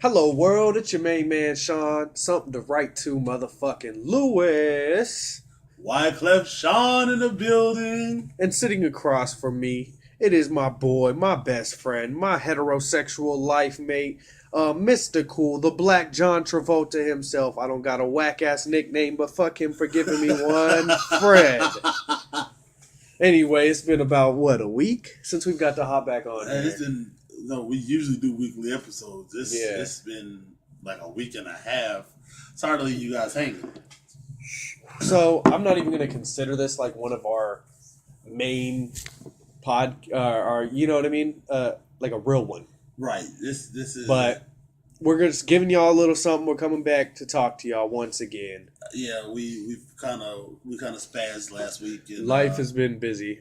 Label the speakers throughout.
Speaker 1: Hello world, it's your main man Sean. Something to write to motherfucking Lewis.
Speaker 2: Wyclef Sean in the building.
Speaker 1: And sitting across from me, it is my boy, my best friend, my heterosexual life mate, Mr. Cool, the Black John Travolta himself. I don't got a whack ass nickname, but fuck him for giving me one. Fred. Anyway, it's been about what, a week since we've got to hop back on
Speaker 2: And
Speaker 1: here.
Speaker 2: it's been no, we usually do weekly episodes.
Speaker 1: Yeah.
Speaker 2: It's been like a week and a half. Sorry to leave you guys hanging.
Speaker 1: So I'm not even going to consider this like one of our main or you know what I mean, like a real one.
Speaker 2: Right. This is.
Speaker 1: But we're just giving y'all a little something. We're coming back to talk to y'all once again.
Speaker 2: Yeah, we kind of spazzed last week. And,
Speaker 1: Life has been busy.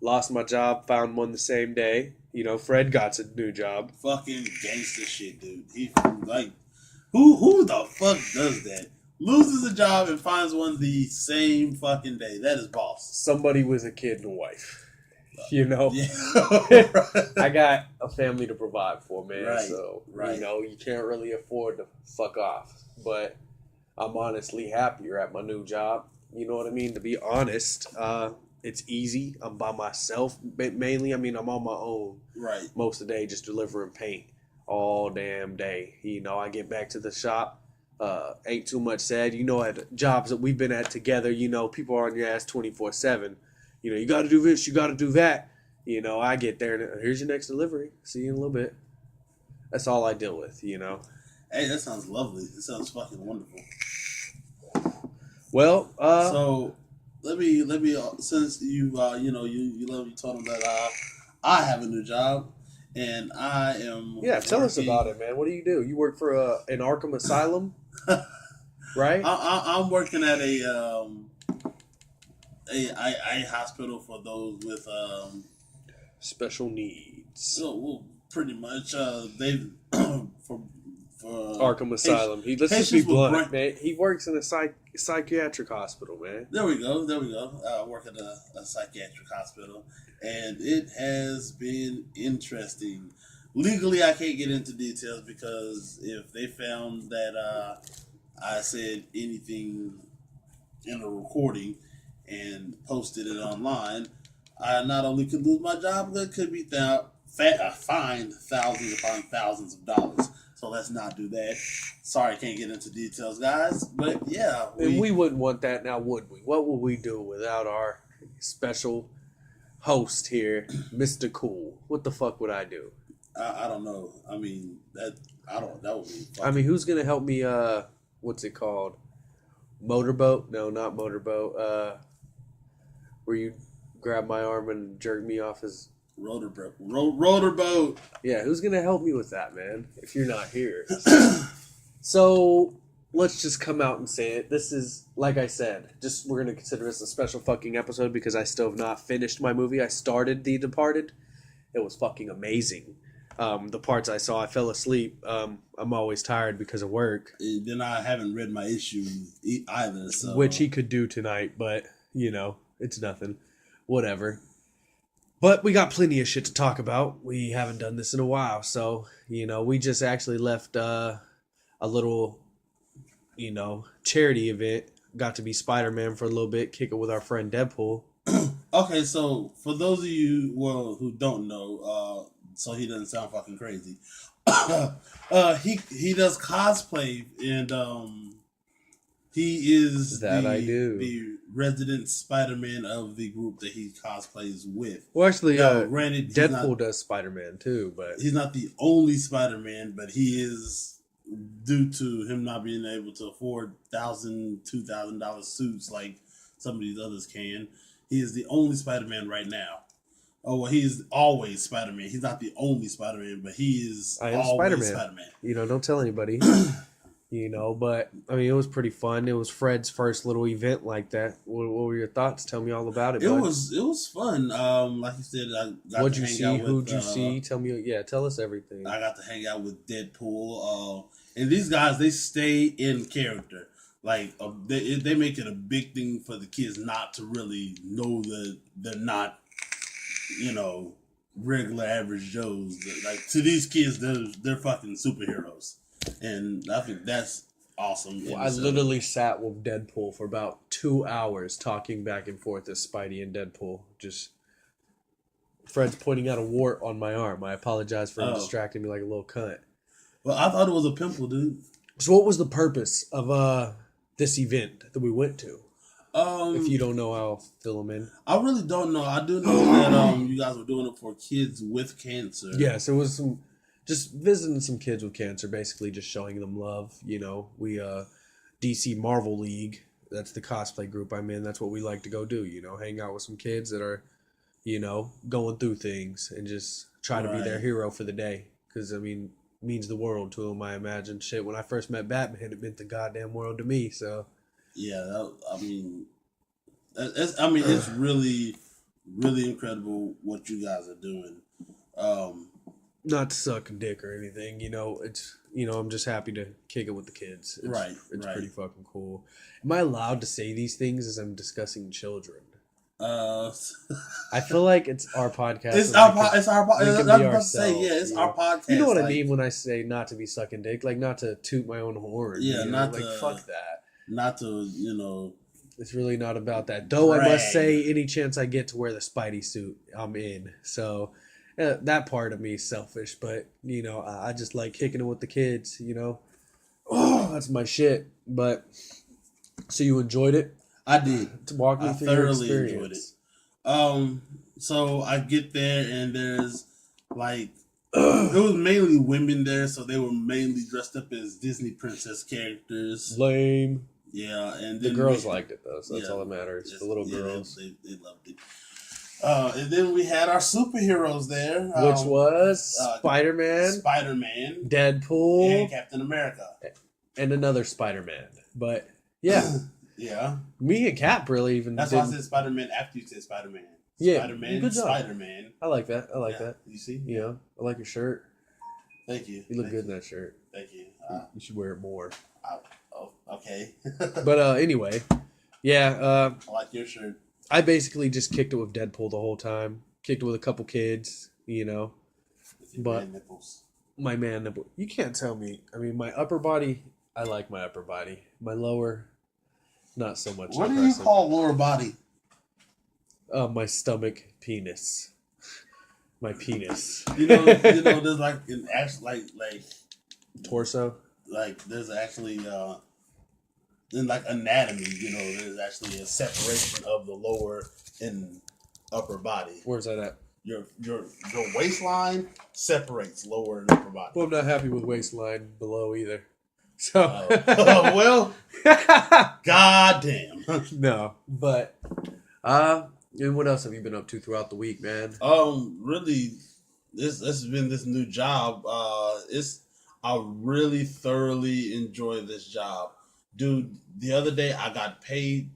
Speaker 1: Lost my job, found one the same day. You know, Fred got a new job.
Speaker 2: fucking gangster shit, dude. He like who the fuck does that? Loses a job and finds one the same fucking day. That is boss.
Speaker 1: Somebody with a kid and a wife. You know,
Speaker 2: Yeah.
Speaker 1: I got a family to provide for, man.
Speaker 2: Right,
Speaker 1: So
Speaker 2: right.
Speaker 1: you know, you can't really afford to fuck off. But I'm honestly happier at my new job. You know what I mean? To be honest, it's easy. I'm by myself mainly. I mean, I'm on my own
Speaker 2: Right.
Speaker 1: most of the day, just delivering paint all damn day. You know, I get back to the shop. Ain't too much said. You know, at jobs that we've been at together, you know, people are on your ass 24/7. You know, you got to do this, you got to do that. You know, I get there and here's your next delivery. See you in a little bit. That's all I deal with, you know.
Speaker 2: Hey, that sounds lovely. That sounds fucking wonderful.
Speaker 1: Well,
Speaker 2: So let me since you you told them that I have a new job and I am
Speaker 1: yeah, tell us
Speaker 2: working-
Speaker 1: about it, man. What do? You work for an Arkham Asylum, right?
Speaker 2: I'm working at a hospital for those with
Speaker 1: Special needs.
Speaker 2: so well, pretty much they for
Speaker 1: Arkham Asylum. Let's just be
Speaker 2: patients with
Speaker 1: blunt,
Speaker 2: brain-
Speaker 1: man. He works in a psychiatric hospital, man.
Speaker 2: There we go. I work at a psychiatric hospital, and it has been interesting. Legally, I can't get into details because if they found that I said anything in a recording and posted it online, I not only could lose my job, but could be fined thousands upon thousands of dollars. So let's not do that. Sorry, I can't get into details, guys. But yeah,
Speaker 1: And we wouldn't want that now, would we? What would we do without our special host here, Mr. Cool? What the fuck would I do?
Speaker 2: I don't know. I mean that would be.
Speaker 1: I mean, who's gonna help me? What's it called? Motorboat? No, not motorboat. Where you grab my arm and jerk me off his.
Speaker 2: Rotor boat.
Speaker 1: Yeah, who's gonna help me with that, man? If you're not here. So let's just come out and say it. This is, like I said, we're gonna consider this a special fucking episode because I still have not finished my movie. I started The Departed. It was fucking amazing. The parts I saw, I fell asleep. I'm always tired because of work,
Speaker 2: Then I haven't read my issue either. So
Speaker 1: which he could do tonight, but you know, it's nothing. Whatever. But we got plenty of shit to talk about. We haven't done this in a while, so you know, we just actually left a little, you know, charity event. Got to be Spider-Man for a little bit, kick it with our friend Deadpool.
Speaker 2: Okay, so for those of you who don't know, so he doesn't sound fucking crazy. He does cosplay and he is
Speaker 1: That I do.
Speaker 2: the resident Spider-Man of the group that he cosplays with.
Speaker 1: Well, actually,
Speaker 2: Now, granted,
Speaker 1: Deadpool does Spider-Man too, but
Speaker 2: he's not the only Spider-Man, but he is, due to him not being able to afford $2,000 suits like some of these others can. He is the only Spider-Man right now. Oh, well, he's always Spider-Man. He's not the only Spider-Man, but he is
Speaker 1: I am
Speaker 2: always
Speaker 1: Spider-Man.
Speaker 2: Spider-Man.
Speaker 1: you know, don't tell anybody. You know, but I mean, it was pretty fun. It was Fred's first little event like that. What were your thoughts? Tell me all about it.
Speaker 2: It
Speaker 1: bud.
Speaker 2: was fun. Like you said, I got
Speaker 1: What'd
Speaker 2: to
Speaker 1: you
Speaker 2: hang
Speaker 1: see?
Speaker 2: out with,
Speaker 1: Who'd you see? Tell me. Yeah, tell us everything.
Speaker 2: I got to hang out with Deadpool. And these guys, they stay in character. Like they make it a big thing for the kids not to really know that they're not, you know, regular average Joes. Like to these kids, they're fucking superheroes, and I think that's awesome.
Speaker 1: Well, I literally sat with Deadpool for about 2 hours talking back and forth as Spidey and Deadpool. Just Fred's pointing out a wart on my arm. I apologize for distracting me like a little cunt.
Speaker 2: Well, I thought it was a pimple, dude.
Speaker 1: So what was the purpose of this event that we went to? If you don't know, I'll fill them in.
Speaker 2: I really don't know. I do know that you guys were doing it for kids with cancer.
Speaker 1: Yes, it was just visiting some kids with cancer, basically just showing them love. You know, we DC Marvel League, that's the cosplay group I'm in. That's what we like to go do, you know, hang out with some kids that are, you know, going through things and just try to be their hero for the day. Because, I mean, it means the world to them, I imagine. Shit, when I first met Batman, it meant the goddamn world to me, so...
Speaker 2: Yeah, it's really, really incredible what you guys are doing.
Speaker 1: Not to suck a dick or anything, you know. It's I'm just happy to kick it with the kids. It's pretty fucking cool. Am I allowed to say these things as I'm discussing children? I feel like it's our podcast.
Speaker 2: It's our podcast. It's our podcast.
Speaker 1: You know what I mean when I say not to be sucking dick, like not to toot my own horn.
Speaker 2: Yeah, not
Speaker 1: like
Speaker 2: to,
Speaker 1: fuck that.
Speaker 2: Not to,
Speaker 1: It's really not about that. Though brag. I must say, any chance I get to wear the Spidey suit, I'm in. So that part of me is selfish, but I just like kicking it with the kids. Oh, that's my shit. But so you enjoyed it?
Speaker 2: I did.
Speaker 1: To walk me through your experience.
Speaker 2: Enjoyed it. So I get there and there's like. It was mainly women there, so they were mainly dressed up as Disney princess characters.
Speaker 1: Lame.
Speaker 2: Yeah, and
Speaker 1: then the girls liked it though, so that's all that matters. The little girls,
Speaker 2: they loved it. And then we had our superheroes there,
Speaker 1: which was Spider-Man, Deadpool,
Speaker 2: and Captain America,
Speaker 1: and another Spider-Man. But yeah,
Speaker 2: yeah,
Speaker 1: me and Cap really even.
Speaker 2: That's why I said Spider-Man after you said Spider-Man.
Speaker 1: Yeah,
Speaker 2: Spider-Man,
Speaker 1: good job.
Speaker 2: Spider-Man.
Speaker 1: I like that. I like that.
Speaker 2: You see?
Speaker 1: Yeah, I like your shirt.
Speaker 2: Thank you.
Speaker 1: You look good in that shirt.
Speaker 2: Thank you.
Speaker 1: You should wear it more.
Speaker 2: Okay.
Speaker 1: But anyway, yeah.
Speaker 2: I like your shirt.
Speaker 1: I basically just kicked it with Deadpool the whole time. Kicked it with a couple kids,
Speaker 2: With your man nipples.
Speaker 1: My man nipple. You can't tell me. I mean, my upper body, I like my upper body. My lower, not so much.
Speaker 2: What do you call lower body?
Speaker 1: My stomach, penis. My penis.
Speaker 2: There's like an actual like
Speaker 1: torso.
Speaker 2: Like there's actually in like anatomy, there's actually a separation of the lower and upper body.
Speaker 1: Where's that at?
Speaker 2: Your waistline separates lower and upper body.
Speaker 1: Well, I'm not happy with waistline below either. So
Speaker 2: well, goddamn.
Speaker 1: No, but and what else have you been up to throughout the week, man?
Speaker 2: Really, this has been this new job. I really thoroughly enjoy this job, dude. The other day I got paid.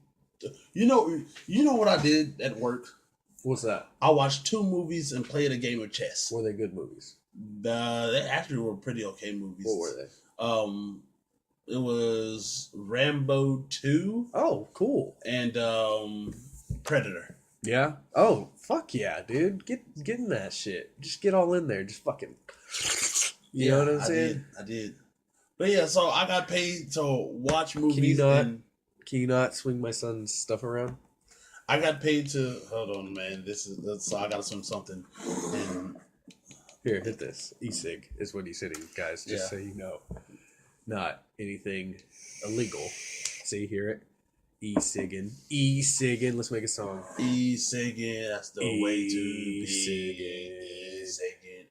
Speaker 2: You know what I did at work?
Speaker 1: What's that?
Speaker 2: I watched 2 movies and played a game of chess.
Speaker 1: Were they good movies?
Speaker 2: They actually were pretty okay movies.
Speaker 1: What were they?
Speaker 2: It was Rambo 2.
Speaker 1: Oh, cool.
Speaker 2: And Predator.
Speaker 1: Yeah. Oh, fuck yeah, dude. Get in that shit. Just get all in there. Just fucking. You know what I'm saying?
Speaker 2: I did. But yeah, so I got paid to watch movies.
Speaker 1: Can you not swing my son's stuff around?
Speaker 2: I got paid to. Hold on, man. So I gotta swing something. And
Speaker 1: here, hit this. E-cig is what he's hitting, guys. Just so you know, not anything illegal. See, hear it. E-ciggin. E-ciggin. Let's make a song.
Speaker 2: E-ciggin. That's the way to be.
Speaker 1: E-ciggin.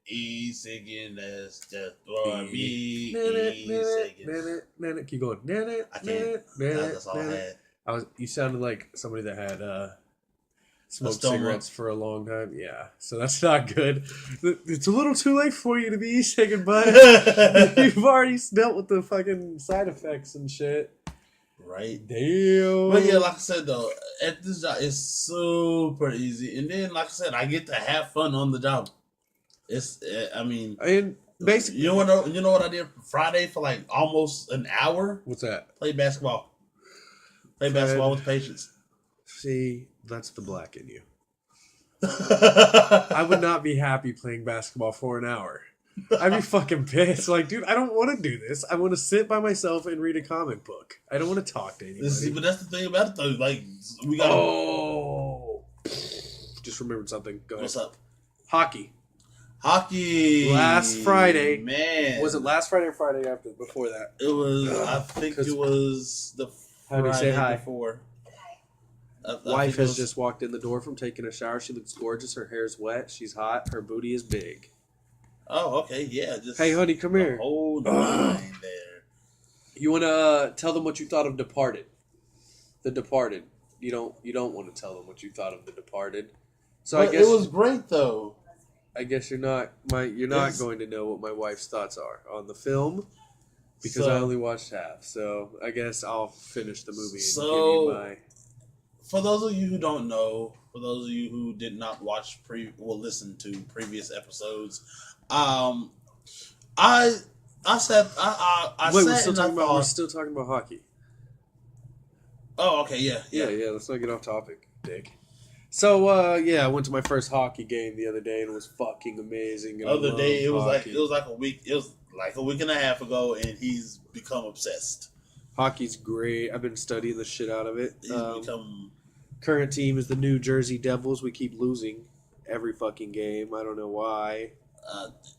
Speaker 2: E-ciggin. That's just for me. E-ciggin.
Speaker 1: Keep going.
Speaker 2: I can't. That's all I had.
Speaker 1: You sounded like somebody that had smoked cigarettes for a long time. Yeah, so that's not good. It's a little too late for you to be e-cigging, bud. You've already dealt with the fucking side effects and shit.
Speaker 2: Right.
Speaker 1: Damn.
Speaker 2: But yeah, like I said though, at this job it's super easy, and then like I said, I get to have fun on the job.
Speaker 1: And basically,
Speaker 2: you know what I did Friday for like almost an hour?
Speaker 1: What's that?
Speaker 2: Play basketball. Play basketball with patients.
Speaker 1: See, that's the black in you. I would not be happy playing basketball for an hour. I'd be fucking pissed. Like, dude, I don't want to do this. I want to sit by myself and read a comic book. I don't want to talk to anybody.
Speaker 2: But that's the thing about it, though. Like, we got.
Speaker 1: Oh, just remembered something. Go ahead.
Speaker 2: What's up?
Speaker 1: Hockey.
Speaker 2: Last
Speaker 1: Friday.
Speaker 2: Man.
Speaker 1: Was it last Friday or Friday after? Before that?
Speaker 2: It was, I think it was the
Speaker 1: Honey,
Speaker 2: Friday
Speaker 1: say hi.
Speaker 2: before.
Speaker 1: Wife has just walked in the door from taking a shower. She looks gorgeous. Her hair's wet. She's hot. Her booty is big.
Speaker 2: Oh, okay. Yeah. Just
Speaker 1: Hey, honey, come here.
Speaker 2: Hold line there.
Speaker 1: You want to tell them what you thought of Departed? The Departed. You don't want to tell them what you thought of The Departed. So
Speaker 2: But
Speaker 1: I guess
Speaker 2: it was great, though.
Speaker 1: I guess you're not going to know what my wife's thoughts are on the film because I only watched half. So I guess I'll finish the movie and give you my.
Speaker 2: For those of you who don't know, for those of you who did not watch listen to previous episodes, I said I
Speaker 1: Wait,
Speaker 2: sat
Speaker 1: we're still talking about hockey.
Speaker 2: Oh, okay, yeah.
Speaker 1: Let's not get off topic, Dick. So I went to my first hockey game the other day and it was fucking amazing. And
Speaker 2: Other day, it was
Speaker 1: hockey.
Speaker 2: like a week. It was like a week and a half ago, and he's become obsessed.
Speaker 1: Hockey's great. I've been studying the shit out of it.
Speaker 2: He's become.
Speaker 1: Current team is the New Jersey Devils. We keep losing every fucking game. I don't know why.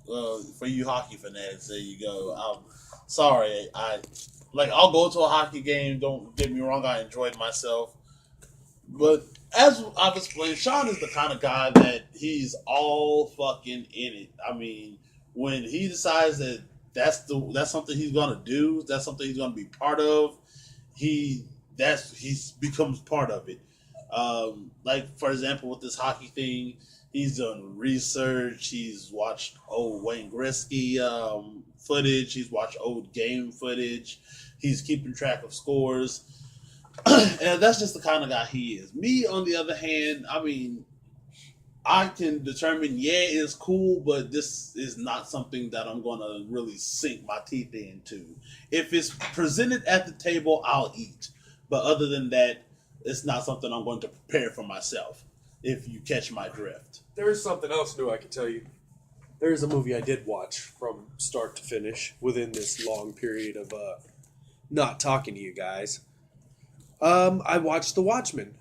Speaker 2: Well, for you hockey fanatics, there you go. I'm sorry. I'll go to a hockey game. Don't get me wrong. I enjoyed myself, but as I've explained, Sean is the kind of guy that he's all fucking in it. I mean, when he decides that that's something he's gonna do, that's something he's gonna be part of, he becomes part of it. Like for example, with this hockey thing, he's done research. He's watched old Wayne Gretzky footage. He's watched old game footage. He's keeping track of scores. And that's just the kind of guy he is. Me, on the other hand, I mean, I can determine, it's cool, but this is not something that I'm going to really sink my teeth into. If it's presented at the table, I'll eat. But other than that, it's not something I'm going to prepare for myself, if you catch my drift.
Speaker 1: There is something else new I can tell you. There is a movie I did watch from start to finish within this long period of not talking to you guys. I watched The Watchmen.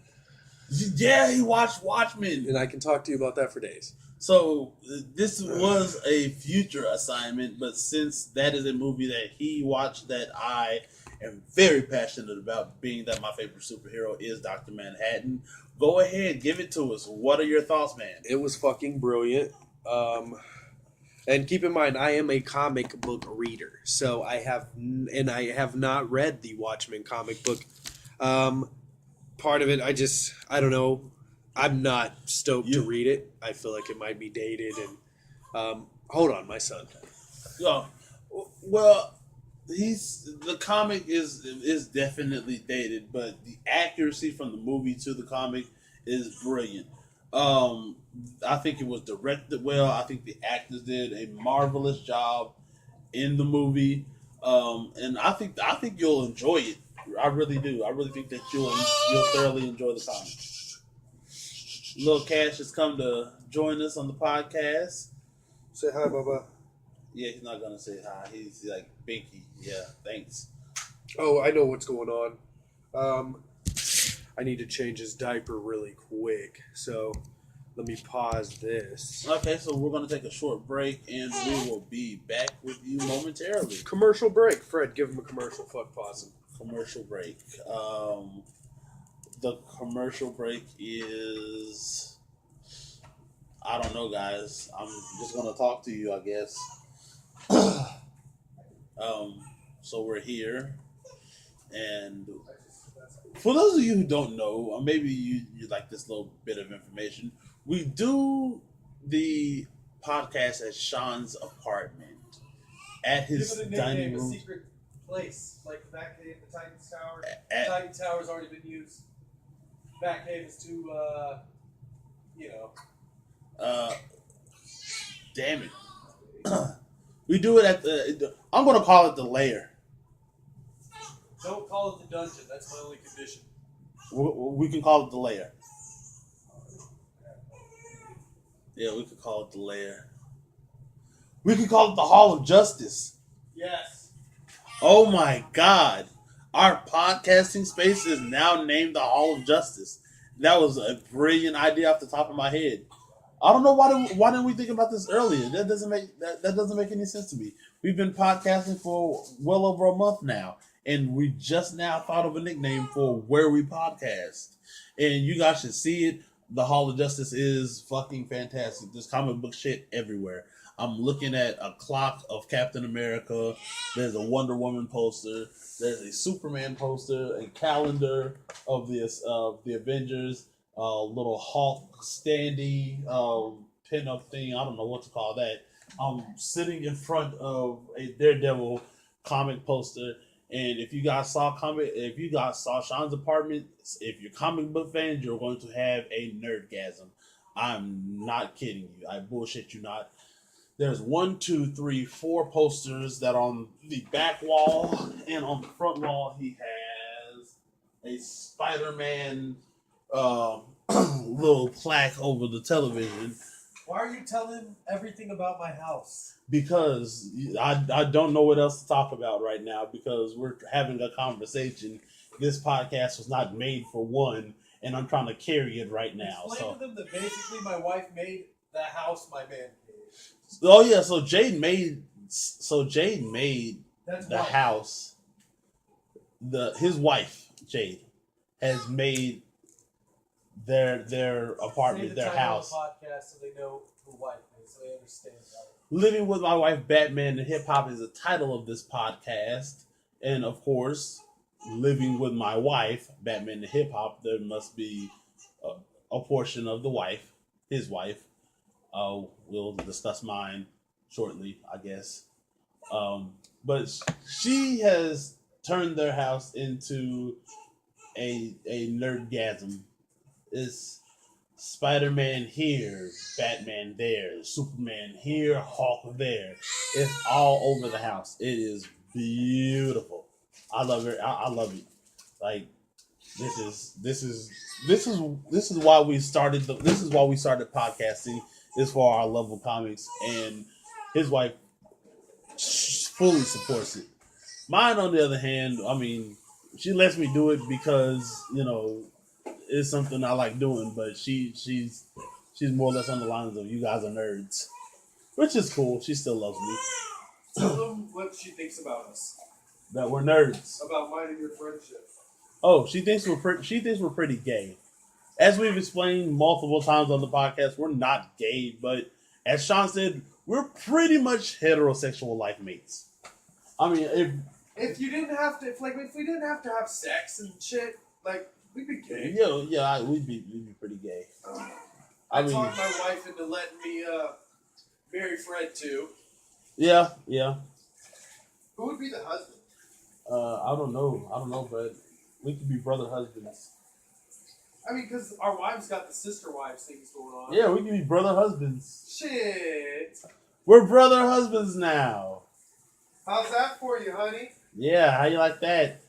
Speaker 2: Yeah, he watched Watchmen.
Speaker 1: And I can talk to you about that for days.
Speaker 2: So, this was a future assignment, but since that is a movie that he watched that I am very passionate about, being that my favorite superhero is Dr. Manhattan, go ahead, give it to us. What are your thoughts, man?
Speaker 1: It was fucking brilliant. And keep in mind, I am a comic book reader. So I have not read the Watchmen comic book. Part of it, I don't know. I'm not stoked to read it. I feel like it might be dated. And hold on, my son.
Speaker 2: Yeah, well, the comic is definitely dated, but the accuracy from the movie to the comic is brilliant. I think it was directed well. I think the actors did a marvelous job in the movie, and I think you'll enjoy it. I really do. I really think that you'll thoroughly enjoy the comic. Lil Cash has come to join us on the podcast.
Speaker 1: Say hi, Bubba.
Speaker 2: Yeah, he's not gonna say hi. He's like Binky. Yeah, thanks.
Speaker 1: Oh, I know what's going on. I need to change his diaper really quick. So let me pause this.
Speaker 2: Okay, so we're gonna take a short break, and we will be back with you momentarily.
Speaker 1: Commercial break. Fred, give him a commercial. Fuck pausing.
Speaker 2: Commercial break. The commercial break is, I don't know, guys. I'm just gonna talk to you, I guess. So we're here, and for those of you who don't know, or maybe you like this little bit of information, we do the podcast at Sean's apartment, at his dining room.
Speaker 1: Secret place, like the back cave, the Titan's Tower.
Speaker 2: At,
Speaker 1: Tower's already been used. Back cave is too,
Speaker 2: damn it. We do it at I'm going to call it the lair.
Speaker 1: Don't call it the dungeon. That's my only condition.
Speaker 2: We can call it the lair. Yeah, we could call it the lair. We could call it the Hall of Justice.
Speaker 1: Yes.
Speaker 2: Oh my God. Our podcasting space is now named the Hall of Justice. That was a brilliant idea off the top of my head. I don't know why didn't we think about this earlier? That doesn't make any sense to me. We've been podcasting for well over a month now, and we just now thought of a nickname for where we podcast. And you guys should see it. The Hall of Justice is fucking fantastic. There's comic book shit everywhere. I'm looking at a clock of Captain America. There's a Wonder Woman poster. There's a Superman poster, a calendar of the Avengers, little Hulk standee pin-up thing. I don't know what to call that. I'm sitting in front of a Daredevil comic poster. And if you guys saw Sean's apartment, if you're comic book fans, you're going to have a nerdgasm. I'm not kidding you. I bullshit you not. There's 1, 2, 3, 4 posters that are on the back wall, and on the front wall he has a Spider-Man little plaque over the television.
Speaker 1: Why are you telling everything about my house?
Speaker 2: Because I don't know what else to talk about right now because we're having a conversation. This podcast was not made for one, and I'm trying to carry it right now.
Speaker 1: Explain to them that basically my wife made the house my man cave.
Speaker 2: Oh yeah, so Jade made
Speaker 1: That's
Speaker 2: the
Speaker 1: why.
Speaker 2: house. His wife Jade has made their apartment,
Speaker 1: Say the
Speaker 2: their
Speaker 1: title
Speaker 2: house.
Speaker 1: of the podcast so they know who wife is, so they understand that.
Speaker 2: Living with My Wife, Batman and Hip Hop is the title of this podcast, and of course, living with my wife, Batman and Hip Hop, there must be a portion of the wife, his wife. We'll discuss mine shortly, I guess. But she has turned their house into a nerdgasm. It's Spider-Man here, Batman there, Superman here, Hulk there. It's all over the house. It is beautiful. I love it. I love it. Like this is why we started podcasting. Is for our love of comics, and his wife fully supports it. Mine, on the other hand, I mean, she lets me do it because it's something I like doing, but she's more or less on the lines of you guys are nerds, which is cool. She still loves me.
Speaker 1: Tell them what she thinks about us.
Speaker 2: That we're nerds.
Speaker 1: About mine and your friendship.
Speaker 2: Oh, she thinks we're pretty gay. As we've explained multiple times on the podcast, we're not gay, but as Sean said, we're pretty much heterosexual life mates. I mean,
Speaker 1: if we didn't have to have sex and shit, like we'd be gay.
Speaker 2: we'd be pretty gay.
Speaker 1: I talked my wife into letting me marry Fred too.
Speaker 2: Yeah.
Speaker 1: Who would be the husband?
Speaker 2: I don't know, but we could be brother husbands.
Speaker 1: I mean, because our wives got the sister wives things going on.
Speaker 2: Yeah, we could be brother husbands.
Speaker 1: Shit.
Speaker 2: We're brother husbands now.
Speaker 1: How's that for you, honey?
Speaker 2: Yeah, how you like that?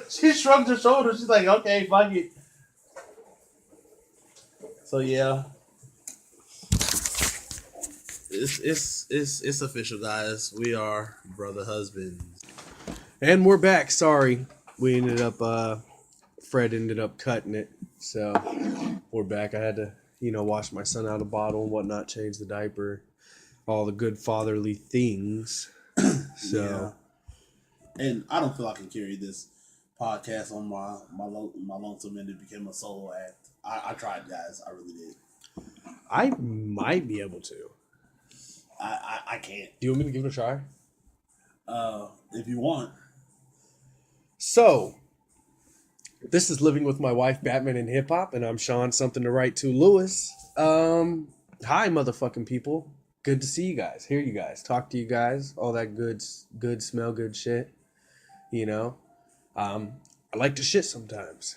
Speaker 2: She shrugged her shoulders. She's like, okay, fuck it. So yeah. It's official, guys. We are brother husbands. And we're back. Sorry. We ended up Fred ended up cutting it. So we're back. I had to, wash my son out of the bottle and whatnot, change the diaper, all the good fatherly things. So and I don't feel I can carry this podcast on my lonesome, and it became a solo act. I tried, guys. I really did. I might be able to. I can't.
Speaker 1: Do you want me to give it a try?
Speaker 2: If you want.
Speaker 1: So, this is Living with My Wife, Batman and Hip Hop, and I'm Sean, something to write to Lewis. Hi, motherfucking people. Good to see you guys, hear you guys, talk to you guys, all that good smell, good shit. I like to shit sometimes.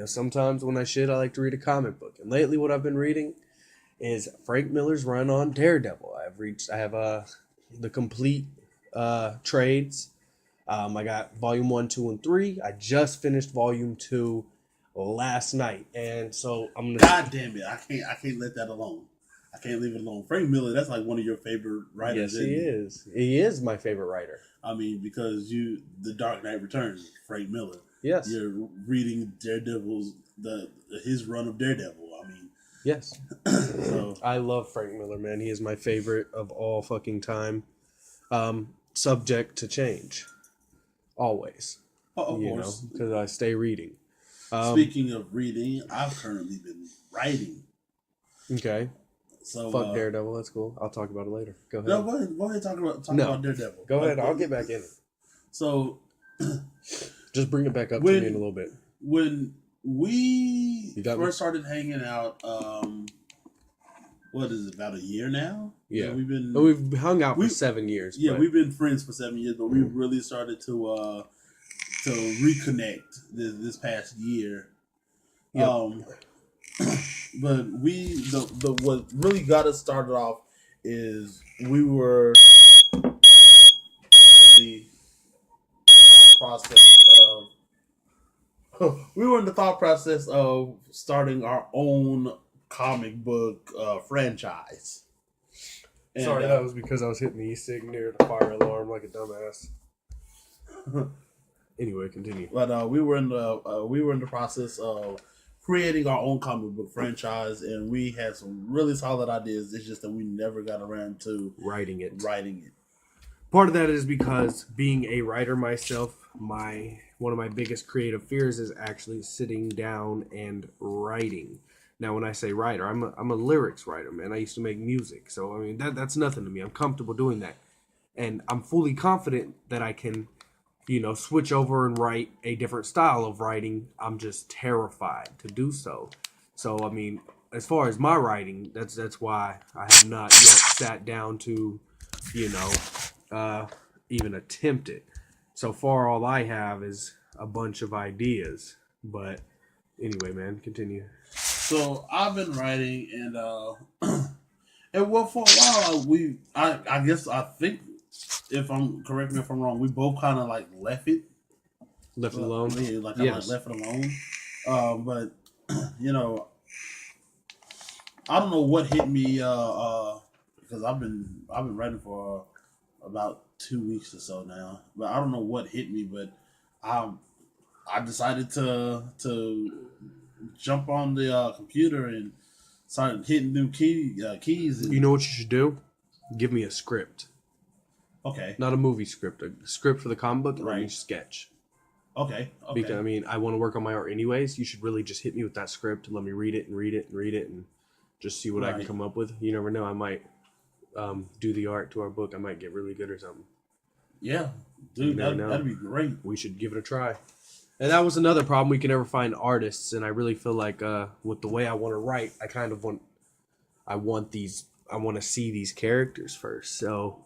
Speaker 1: Sometimes when I shit, I like to read a comic book. And lately, what I've been reading is Frank Miller's run on Daredevil. I have the complete trades. I got volume 1, 2, and 3. I just finished volume 2 last night, and so I'm gonna.
Speaker 2: God damn it! I can't let that alone. I can't leave it alone. Frank Miller, that's like one of your favorite writers.
Speaker 1: Yes, he is. He is my favorite writer.
Speaker 2: I mean, because The Dark Knight Returns, Frank Miller.
Speaker 1: Yes.
Speaker 2: You're reading Daredevil's his run of Daredevil. I mean,
Speaker 1: yes.
Speaker 2: So
Speaker 1: I love Frank Miller, man. He is my favorite of all fucking time. Subject to change, always.
Speaker 2: of course,
Speaker 1: because I stay reading.
Speaker 2: Speaking of reading, I've currently been writing.
Speaker 1: Okay.
Speaker 2: So
Speaker 1: fuck Daredevil. That's cool. I'll talk about it later. Go ahead.
Speaker 2: No, go ahead. Talk about Daredevil.
Speaker 1: Go ahead. I'll get back in it.
Speaker 2: So,
Speaker 1: just bring it back up to me in a little bit.
Speaker 2: When we first started hanging out, what is it, about a year now?
Speaker 1: Yeah,
Speaker 2: we've
Speaker 1: hung out for 7 years.
Speaker 2: Yeah, we've been friends for 7 years, but we really started to reconnect this past year. Yep. But what really got us started off is we were in the thought process of starting our own comic book franchise. And,
Speaker 1: sorry, that was because I was hitting the e-cig near the fire alarm like a dumbass. Anyway, continue.
Speaker 2: But we were in the process of creating our own comic book franchise, and we had some really solid ideas. It's just that we never got around to
Speaker 1: writing it.
Speaker 3: Part of that is because being a writer myself, one of my biggest creative fears is actually sitting down and writing. Now, when I say writer, I'm a lyrics writer, man. I used to make music, so I mean that's nothing to me. I'm comfortable doing that, and I'm fully confident that I can, switch over and write a different style of writing. I'm just terrified to do so. So, I mean, as far as my writing, that's why I have not yet sat down to, even attempt it. So far, all I have is a bunch of ideas. But anyway, man, continue.
Speaker 2: So I've been writing, and for a while I think, if I'm correct me if I'm wrong, we both kind of like left it
Speaker 1: alone.
Speaker 2: Yeah, I left it alone. But I don't know what hit me because I've been writing for about 2 weeks or so now. But I don't know what hit me, but I decided to jump on the computer and start hitting new keys.
Speaker 1: You know what you should do? Give me a script.
Speaker 2: Okay.
Speaker 1: Not a movie script. A script for the comic book and
Speaker 2: right.
Speaker 1: sketch.
Speaker 2: Okay.
Speaker 1: Because, I mean, I want to work on my art anyways. You should really just hit me with that script and let me read it and just see what I can come up with. You never know. I might do the art to our book. I might get really good or something.
Speaker 2: Yeah. Dude, that'd be great.
Speaker 1: We should give it a try. And that was another problem. We can never find artists. And I really feel like with the way I want to write, I want to see these characters first. So,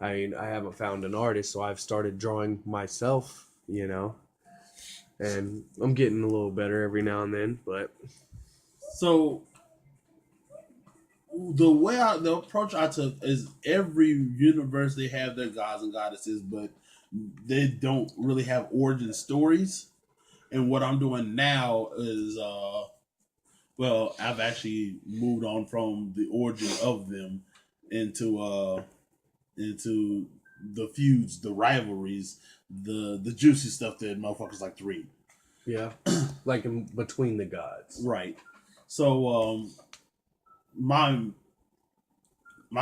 Speaker 1: I mean, I haven't found an artist, so I've started drawing myself, and I'm getting a little better every now and then, but.
Speaker 2: So, the approach I took is every universe, they have their gods and goddesses, but they don't really have origin stories. And what I'm doing now is, I've actually moved on from the origin of them into the feuds, the rivalries, the juicy stuff that motherfuckers like to read.
Speaker 1: Yeah, like in between the gods.
Speaker 2: Right. So my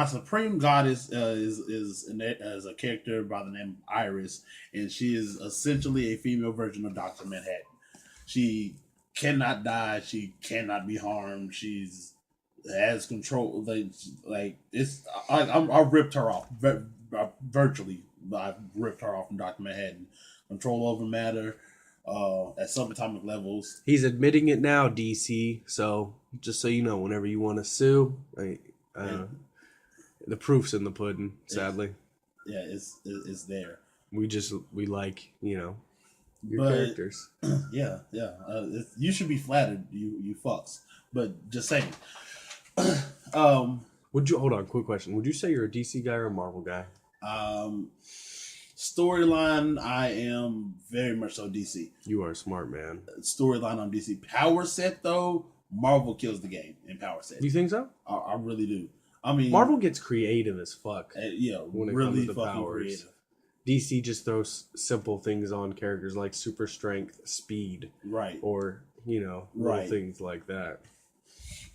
Speaker 2: supreme goddess is a character by the name of Iris, and she is essentially a female version of Dr. Manhattan. She cannot die. She cannot be harmed. She's has control. Like it's I ripped her off virtually. I ripped her off from Dr. Manhattan. Control over matter at subatomic levels.
Speaker 1: He's admitting it now, DC. So just so you know, whenever you want to sue, the proof's in the pudding. Sadly,
Speaker 2: it's there.
Speaker 1: We like your characters.
Speaker 2: Yeah. You should be flattered, you fucks. But just saying.
Speaker 1: Would you hold on? Quick question. Would you say you're a DC guy or a Marvel guy?
Speaker 2: Storyline, I am very much so DC.
Speaker 3: You are a smart man.
Speaker 2: Storyline on DC. Power set though, Marvel kills the game in power set.
Speaker 3: You think so?
Speaker 2: I really do. I mean,
Speaker 3: Marvel gets creative as fuck.
Speaker 2: yeah,
Speaker 3: when it
Speaker 2: really
Speaker 3: comes to
Speaker 2: fucking
Speaker 3: powers.
Speaker 2: creative.
Speaker 3: DC just throws simple things on characters like super strength, speed,
Speaker 2: Right.
Speaker 3: or little
Speaker 2: Right.
Speaker 3: things like that.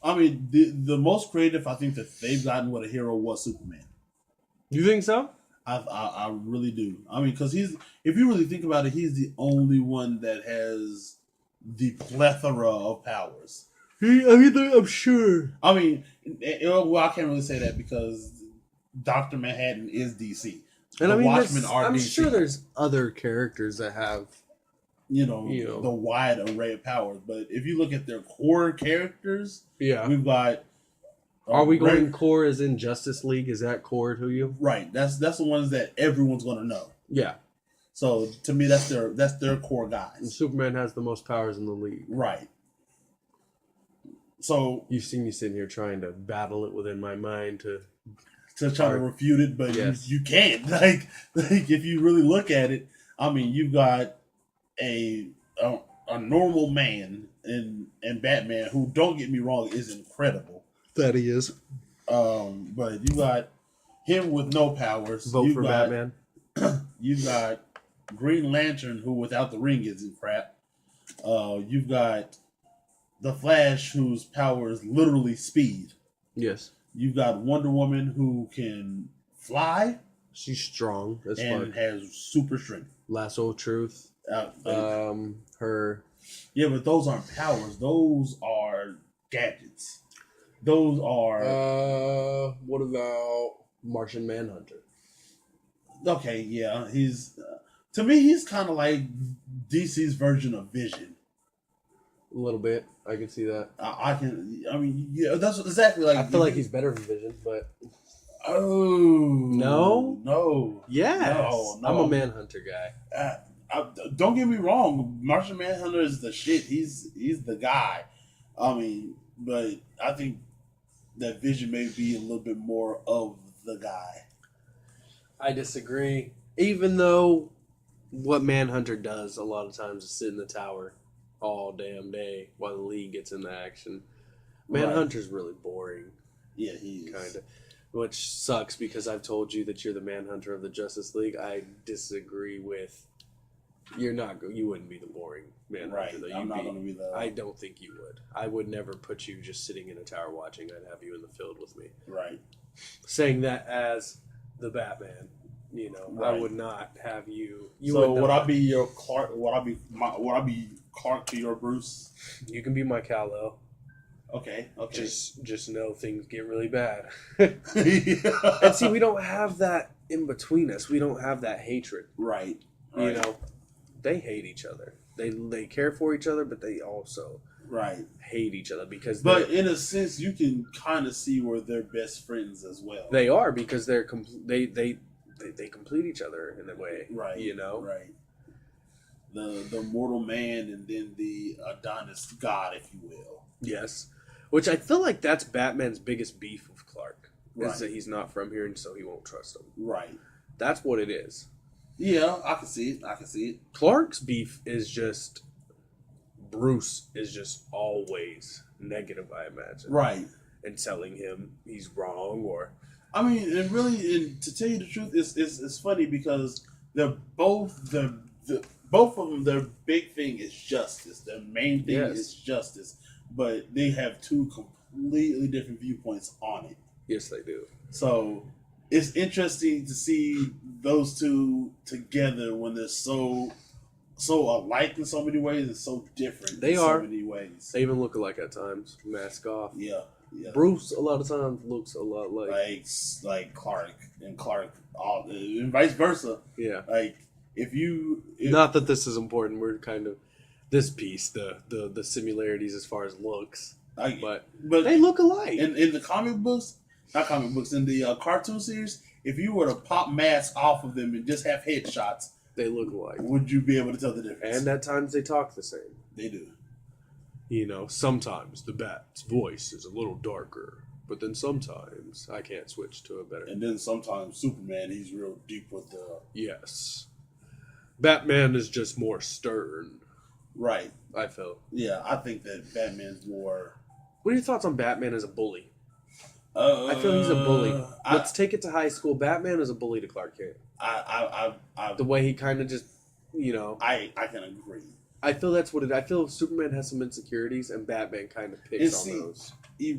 Speaker 2: I mean, the most creative I think that they've gotten with a hero was Superman.
Speaker 3: You think so?
Speaker 2: I really do. I mean, because if you really think about it, he's the only one that has the plethora of powers.
Speaker 3: I'm sure.
Speaker 2: I mean, well, I can't really say that because Dr. Manhattan is DC.
Speaker 3: And
Speaker 2: The
Speaker 3: I mean,
Speaker 2: Watchmen are
Speaker 3: I'm
Speaker 2: DC.
Speaker 3: sure there's other characters that have.
Speaker 2: You know, the wide array of powers. But if you look at their core characters,
Speaker 3: Yeah.
Speaker 2: we've got.
Speaker 3: Are we going core as in Justice League? Is that core to you?
Speaker 2: Right. That's the ones that everyone's going to know.
Speaker 3: Yeah.
Speaker 2: So to me, that's their core
Speaker 3: And
Speaker 2: guys.
Speaker 3: Superman has the most powers in the league.
Speaker 2: Right. So
Speaker 3: You've seen me sitting here trying to battle it within my mind to.
Speaker 2: try to refute it, but
Speaker 3: Yes.
Speaker 2: you can't. Like if you really look at it, I mean, you've got a normal man in Batman who, don't get me wrong, is incredible.
Speaker 3: That he is.
Speaker 2: But you got him with no powers.
Speaker 3: Vote for Batman.
Speaker 2: You've got Green Lantern, who without the ring isn't crap. You've got the Flash, whose power is literally speed.
Speaker 3: Yes.
Speaker 2: You've got Wonder Woman, who can fly
Speaker 3: She's strong as
Speaker 2: and
Speaker 3: fuck.
Speaker 2: has super strength.
Speaker 3: Lasso of Truth. Her.
Speaker 2: Yeah, but those aren't powers. Those are gadgets. Those are
Speaker 3: What about Martian Manhunter?
Speaker 2: okay. Yeah, he's to me, he's kind of like DC's version of Vision.
Speaker 3: A little bit. I can see that.
Speaker 2: I mean, yeah, that's exactly like.
Speaker 3: I feel like he's better than Vision, but
Speaker 2: Oh no!
Speaker 3: yes,
Speaker 2: No.
Speaker 3: I'm a Manhunter guy.
Speaker 2: Don't get me wrong. Martian Manhunter is the shit. He's the guy. I mean, but I think that Vision may be a little bit more of the guy.
Speaker 3: I disagree. Even though what Manhunter does a lot of times is sit in the tower all damn day while the League gets into action. Manhunter's really boring.
Speaker 2: Yeah, he is.
Speaker 3: Kind of. Which sucks because I've told you that you're the Manhunter of the Justice League. I disagree with. You wouldn't be the boring Manhunter.
Speaker 2: Right.
Speaker 3: Though.
Speaker 2: I'm not going to be the.
Speaker 3: I don't think you would. I would never put you just sitting in a tower watching. I'd have you in the field with me.
Speaker 2: Right.
Speaker 3: Saying that as the Batman,
Speaker 2: Right.
Speaker 3: I would not have you.
Speaker 2: So would I be your Clark? Would I be Clark to your Bruce?
Speaker 3: You can be my Kal-El.
Speaker 2: Okay.
Speaker 3: Just know things get really bad.
Speaker 2: and
Speaker 3: And see, we don't have that in between us. We don't have that hatred.
Speaker 2: Right.
Speaker 3: They hate each other. They care for each other, but they also
Speaker 2: Right.
Speaker 3: hate each other because
Speaker 2: But in a sense, you can kind of see where they're best friends as well.
Speaker 3: they are because they complete each other in a way.
Speaker 2: Right. Right. The mortal man and then the Adonis god, if you will.
Speaker 3: Yes, which I feel like that's Batman's biggest beef with Clark
Speaker 2: Right.
Speaker 3: is that he's not from here and so he won't trust him.
Speaker 2: Right.
Speaker 3: That's what it is.
Speaker 2: Yeah, I can see it.
Speaker 3: Clark's beef is just Bruce is just always negative, I imagine.
Speaker 2: Right.
Speaker 3: And telling him he's wrong or
Speaker 2: I mean, and really, and to tell you the truth, it's funny because they're both both of them. Their big thing is justice. Their main thing is justice, but they have two completely different viewpoints on it.
Speaker 3: yes, they do.
Speaker 2: So it's interesting to see those two together when they're so alike in so many ways and so different
Speaker 3: They
Speaker 2: in
Speaker 3: are.
Speaker 2: so many ways.
Speaker 3: They even look alike at times. Mask off.
Speaker 2: Yeah.
Speaker 3: Bruce a lot of times looks a lot
Speaker 2: Like Clark and vice versa.
Speaker 3: yeah.
Speaker 2: Like if
Speaker 3: Not that this is important. We're kind of this piece, the similarities as far as looks, but they look alike.
Speaker 2: in the comic books, not comic books, in the cartoon series, if you were to pop masks off of them and just have headshots,
Speaker 3: they look alike.
Speaker 2: would you be able to tell the difference?
Speaker 3: And at times they talk the same.
Speaker 2: They do.
Speaker 3: Sometimes the Bat's voice is a little darker,
Speaker 1: but then sometimes I can't switch to a better.
Speaker 2: And then sometimes Superman, he's real deep with the
Speaker 1: Yes. Batman is just more stern,
Speaker 2: right.
Speaker 1: I feel.
Speaker 2: Yeah, I think that Batman's more.
Speaker 1: What are your thoughts on Batman as a bully?
Speaker 2: I
Speaker 1: I feel he's a bully. Let's take it to high school. Batman is a bully to Clark Kent. The way he kind of just, you know.
Speaker 2: I can agree.
Speaker 1: I feel that's what it. I feel Superman has some insecurities, and Batman kind of picks on those.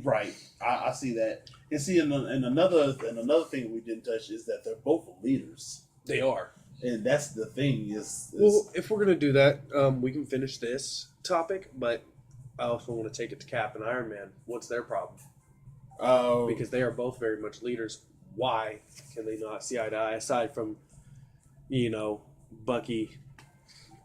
Speaker 2: Right, I see that. And see, and another thing we didn't touch is that they're both leaders,
Speaker 1: They are.
Speaker 2: and that's the thing. Is
Speaker 1: Well, if we're gonna do that, we can finish this topic, but I also want to take it to Cap and Iron Man. What's their problem? Because they are both very much leaders. Why can they not see eye to eye? Aside from, you know, Bucky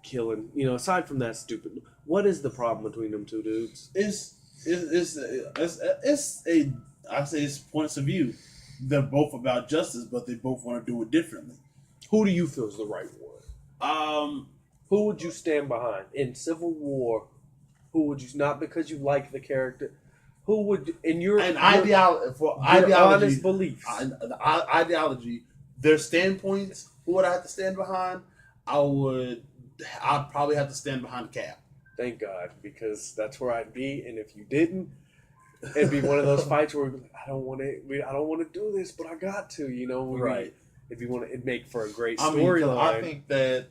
Speaker 1: killing, you know, aside from that stupid, what is the problem between them two dudes?
Speaker 2: it's a I say it's points of view. They're both about justice, but they both want to do it differently.
Speaker 1: Who do you feel is the right one? Who would you stand behind in Civil War? Who would you, not because you like the character? Who would in your ideology, honest beliefs?
Speaker 2: Ideology, their standpoints. Who would I have to stand behind? I'd probably have to stand behind Cap.
Speaker 1: Thank God, because that's where I'd be. And if you didn't, it'd be one of those fights where we'd be like, I don't want to do this, but I got to. You know,
Speaker 2: right?
Speaker 1: It'd make for a great
Speaker 2: I
Speaker 1: storyline.
Speaker 2: think that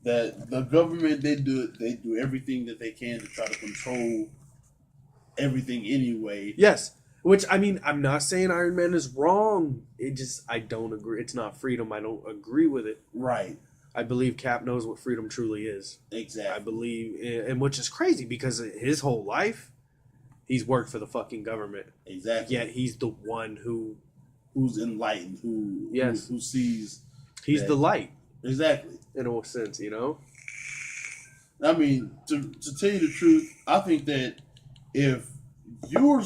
Speaker 2: the government they do everything that they can to try to control everything anyway.
Speaker 1: Yes. Which, I mean, I'm not saying Iron Man is wrong. I don't agree. It's not freedom. I don't agree with it.
Speaker 2: Right.
Speaker 1: I believe Cap knows what freedom truly is.
Speaker 2: Exactly.
Speaker 1: I believe, and which is crazy because his whole life, he's worked for the fucking government.
Speaker 2: Exactly.
Speaker 1: Yet he's the one
Speaker 2: who's enlightened, who sees.
Speaker 1: He's the light.
Speaker 2: Exactly.
Speaker 1: In a sense, you know?
Speaker 2: I mean, to tell you the truth, I think that if you're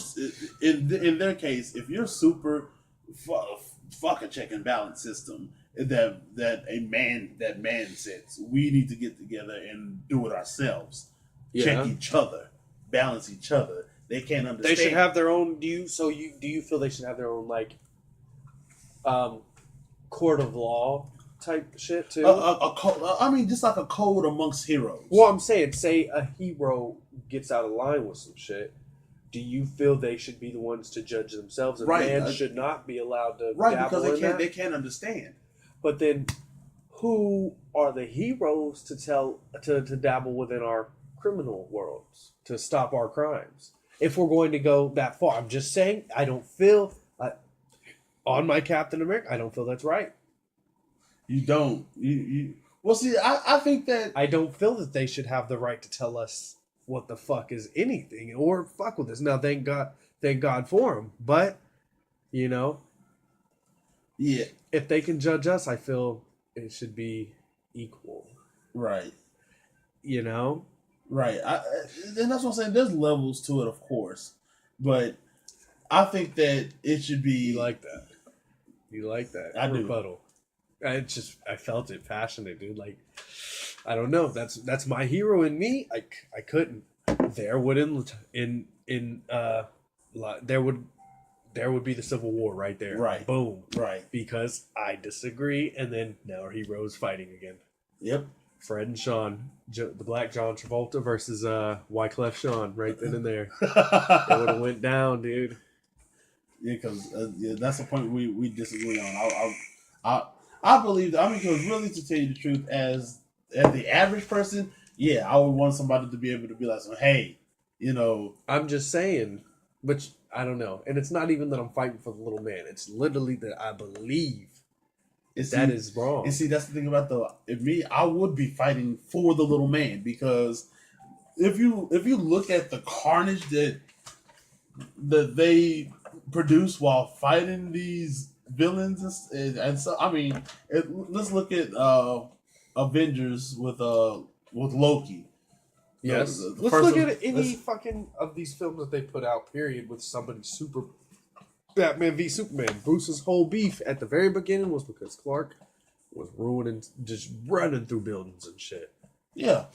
Speaker 2: in their case, if you're super fuck a check and balance system that man sets, we need to get together and do it ourselves.
Speaker 1: Yeah.
Speaker 2: Check each other, balance each other. They can't understand.
Speaker 1: They should have their own. Do you feel they should have their own court of law type shit too?
Speaker 2: I mean, just like a code amongst heroes.
Speaker 1: Well, I'm saying, say a hero gets out of line with some shit. Do you feel they should be the ones to judge themselves? And man should not be allowed to dabble
Speaker 2: because
Speaker 1: in that?
Speaker 2: they can't understand.
Speaker 1: But then, who are the heroes to dabble within our criminal worlds to stop our crimes? If we're going to go that far, I'm just saying I don't feel on my Captain America. I don't feel that's right.
Speaker 2: You don't. You. Well, see, I think that
Speaker 1: I don't feel that they should have the right to tell us what the fuck is anything or fuck with us. Now, thank God for them. But you know,
Speaker 2: yeah,
Speaker 1: if they can judge us, I feel it should be equal.
Speaker 2: Right.
Speaker 1: You know.
Speaker 2: Right. And that's what I'm saying. There's levels to it, of course, but I think that it should be.
Speaker 1: You like that? You like that?
Speaker 2: I do.
Speaker 1: Rebuttal. I felt it passionate, dude. Like, I don't know. That's my hero in me. I couldn't. There would there would be the Civil War right there.
Speaker 2: Right.
Speaker 1: Boom.
Speaker 2: Right.
Speaker 1: Because I disagree, and then now our heroes fighting again.
Speaker 2: Yep.
Speaker 1: Fred and Sean, the Black John Travolta versus Wyclef Sean, right then and there. It would have went down, dude.
Speaker 2: Yeah, because that's the point we disagree on. I believe that. I mean, because really, to tell you the truth, as the average person, yeah, I would want somebody to be able to be like, hey, you know.
Speaker 1: I'm just saying, but I don't know, and it's not even that I'm fighting for the little man. It's literally that I believe that is wrong.
Speaker 2: And see, that's the thing about me. I would be fighting for the little man because if you look at the carnage that they produce while fighting these villains and so I mean, let's look at Avengers with Loki.
Speaker 1: Yes, let's look at any fucking of these films that they put out. Period, with somebody super. Batman v Superman. Bruce's whole beef at the very beginning was because Clark was ruining, just running through buildings and shit.
Speaker 2: Yeah,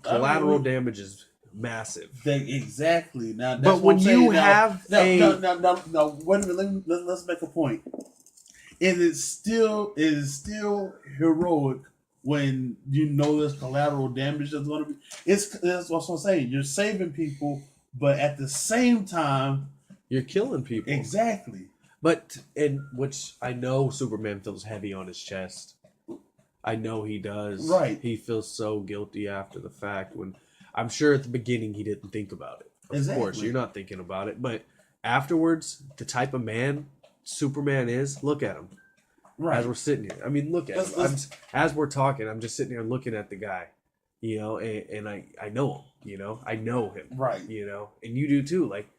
Speaker 1: Collateral damage is
Speaker 3: massive.
Speaker 2: Exactly. Now, that's
Speaker 3: But
Speaker 2: what
Speaker 3: when
Speaker 2: I'm saying.
Speaker 3: you have
Speaker 2: now,
Speaker 3: a
Speaker 2: wait a minute. Let's make a point. It is still heroic when you know there's collateral damage that's going to be. That's what I'm saying. You're saving people, but at the same time,
Speaker 3: you're killing people.
Speaker 2: exactly.
Speaker 3: But in which I know Superman feels heavy on his chest. I know he does.
Speaker 2: Right.
Speaker 3: He feels so guilty after the fact. When I'm sure at the beginning he didn't think about it. Of course, you're not thinking about it. But afterwards, the type of man Superman is, look at him.
Speaker 2: Right.
Speaker 3: As we're sitting here. I mean, look at him. As we're talking, I'm just sitting here looking at the guy. You know, and I know him. You know, I know him.
Speaker 2: Right.
Speaker 3: You know, and you do too. Like,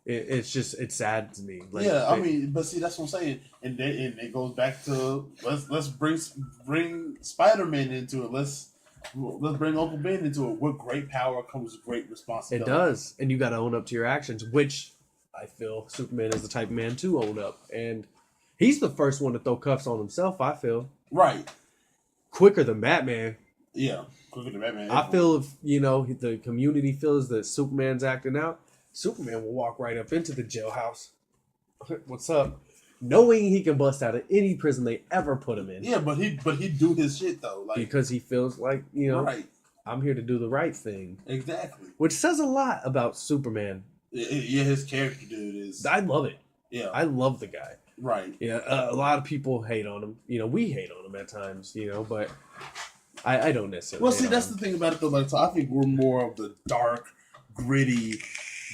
Speaker 3: it's sad to me. Like,
Speaker 2: yeah, I mean, but see, that's what I'm saying, and it goes back to let's bring Spider-Man into it. Let's bring Uncle Ben into it. With great power comes great responsibility.
Speaker 3: It does, and you got to own up to your actions, which I feel Superman is the type of man to own up, and he's the first one to throw cuffs on himself. I feel
Speaker 2: right,
Speaker 3: quicker than Batman.
Speaker 2: Yeah, quicker than Batman.
Speaker 3: I feel if the community feels that Superman's acting out, Superman will walk right up into the jailhouse. What's up? Knowing he can bust out of any prison they ever put him in.
Speaker 2: Yeah, but he do his shit though, like,
Speaker 3: because he feels like
Speaker 2: right.
Speaker 3: I'm here to do the right thing.
Speaker 2: Exactly.
Speaker 3: Which says a lot about Superman.
Speaker 2: Yeah, his character, dude, is.
Speaker 3: I love it.
Speaker 2: Yeah,
Speaker 3: I love the guy.
Speaker 2: Right.
Speaker 3: Yeah, a lot of people hate on him. We hate on him at times. But I don't necessarily.
Speaker 2: Well, see, that's the thing about it though. Like, so I think we're more of the dark, gritty,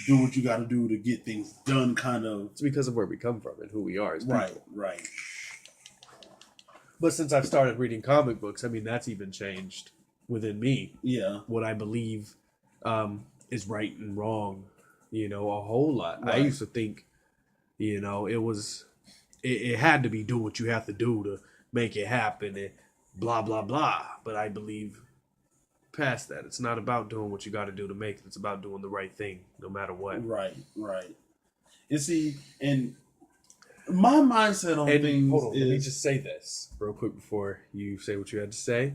Speaker 2: do what you got to do to get things done kind of.
Speaker 3: It's because of where we come from and who we are as people.
Speaker 2: Right.
Speaker 3: But since I've started reading comic books, I mean, that's even changed within me.
Speaker 2: Yeah.
Speaker 3: What I believe is right and wrong, a whole lot.
Speaker 2: Right.
Speaker 3: I used to think, it had to be do what you have to do to make it happen and blah, blah, blah. But I believe past that. It's not about doing what you got to do to make it. It's about doing the right thing, no matter what.
Speaker 2: Right. And see, and my mindset on things
Speaker 3: hold on,
Speaker 2: is...
Speaker 3: let me just say this real quick before you say what you had to say.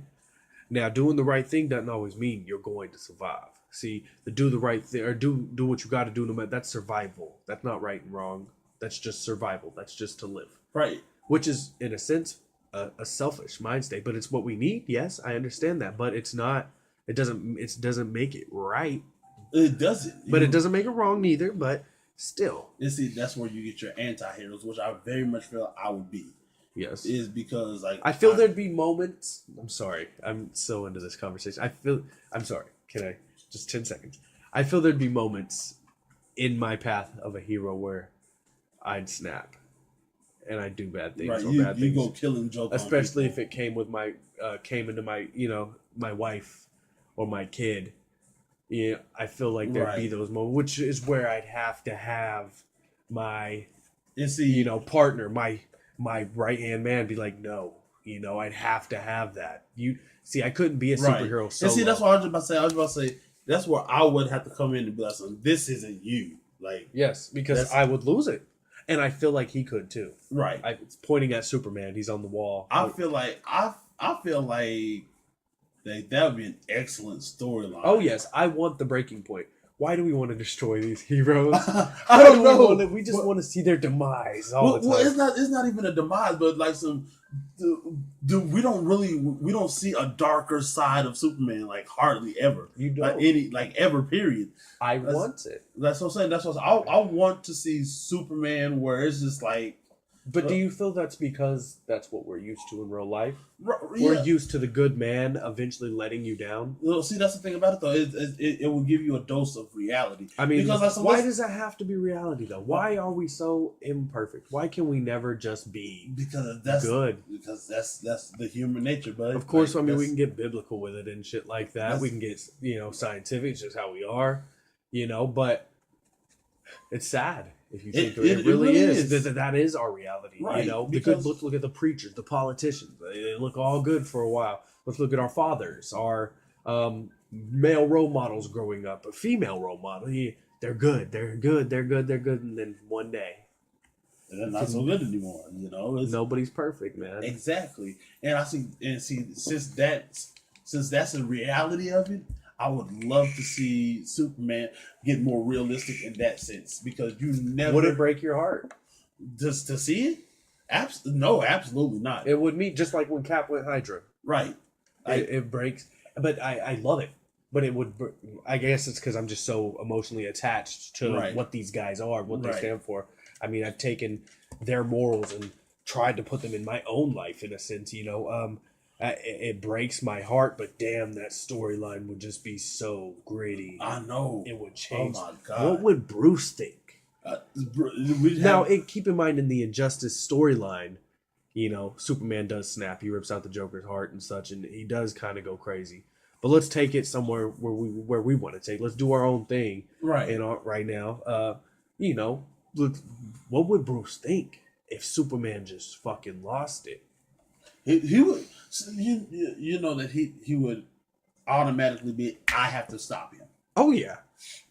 Speaker 3: Now, doing the right thing doesn't always mean you're going to survive. See, the do the right thing or do what you got to do, no matter, that's survival. That's not right and wrong. That's just survival. That's just to live.
Speaker 2: Right.
Speaker 3: Which is, in a sense, a selfish mind state, but it's what we need. Yes, I understand that, but it's not. It doesn't make it right.
Speaker 2: It doesn't.
Speaker 3: But it doesn't make it wrong neither. But still,
Speaker 2: and see, that's where you get your anti-heroes, which I very much feel I would be.
Speaker 3: Yes,
Speaker 2: is because
Speaker 3: I feel there'd be moments. I'm sorry, I'm so into this conversation. I'm sorry. Can I just 10 seconds? I feel there'd be moments in my path of a hero where I'd snap and I'd do bad things.
Speaker 2: Right,
Speaker 3: bad
Speaker 2: you
Speaker 3: things.
Speaker 2: go kill and joke,
Speaker 3: especially if it came with came into my my wife or my kid. Yeah, I feel like there'd be those moments, which is where I'd have to have my partner, my right hand man, be like, no, I'd have to have that. I couldn't be a superhero solo.
Speaker 2: And see, that's what I was about to say. I was about to say that's where I would have to come in and be like, this isn't you. Like,
Speaker 3: yes, because I would lose it. And I feel like he could too.
Speaker 2: Right.
Speaker 3: It's pointing at Superman. He's on the wall.
Speaker 2: I feel like that would be an excellent storyline.
Speaker 3: Oh yes, I want the breaking point. Why do we want to destroy these heroes?
Speaker 2: I don't know.
Speaker 3: We just want to see their demise all the time.
Speaker 2: Well, it's not even a demise, but like we don't see a darker side of Superman, like hardly ever.
Speaker 3: You don't
Speaker 2: ever. Period.
Speaker 3: I want it.
Speaker 2: That's what I'm saying. That's what I want to see Superman where it's just like.
Speaker 3: But do you feel that's because that's what we're used to in real life?
Speaker 2: Yeah.
Speaker 3: We're used to the good man eventually letting you down.
Speaker 2: Well, see, that's the thing about it, though. It will give you a dose of reality.
Speaker 3: I mean,
Speaker 2: because
Speaker 3: why does that have to be reality, though? Why are we so imperfect? Why can we never just be good? Because
Speaker 2: that's the human nature, but
Speaker 3: of course, we can get biblical with it and shit like that. We can get scientific. It's just how we are, but it's sad. If you think it really is. That is our reality.
Speaker 2: Right,
Speaker 3: let's look at the preachers, the politicians. They look all good for a while. Let's look at our fathers, our male role models growing up, a female role model. They're good. And then one day,
Speaker 2: they're not so good anymore.
Speaker 3: Nobody's perfect, man.
Speaker 2: Exactly. And since that's a reality of it, I would love to see Superman get more realistic in that sense because you never
Speaker 1: Would it break your heart?
Speaker 2: just to see it. No, absolutely not.
Speaker 1: It would mean just like when Cap went Hydra.
Speaker 2: Right.
Speaker 1: It breaks, but I love it. But it would. I guess it's because I'm just so emotionally attached to
Speaker 2: Right.
Speaker 1: what these guys are, what they
Speaker 2: Right.
Speaker 1: stand for. I mean, I've taken their morals and tried to put them in my own life in a sense. It breaks my heart, but damn, that storyline would just be so gritty.
Speaker 2: I know.
Speaker 1: It would
Speaker 2: Oh
Speaker 1: change.
Speaker 2: my god.
Speaker 1: What would Bruce think?
Speaker 2: We'd
Speaker 1: Now,
Speaker 2: have-
Speaker 1: keep in mind in the Injustice storyline, Superman does snap. He rips out the Joker's heart and such, and he does kind of go crazy. But let's take it somewhere where we want to take. Let's do our own thing.
Speaker 2: right.
Speaker 1: Right now, look, what would Bruce think if Superman just fucking lost it?
Speaker 2: He would. You know that he would automatically be. I have to stop him.
Speaker 1: Oh yeah,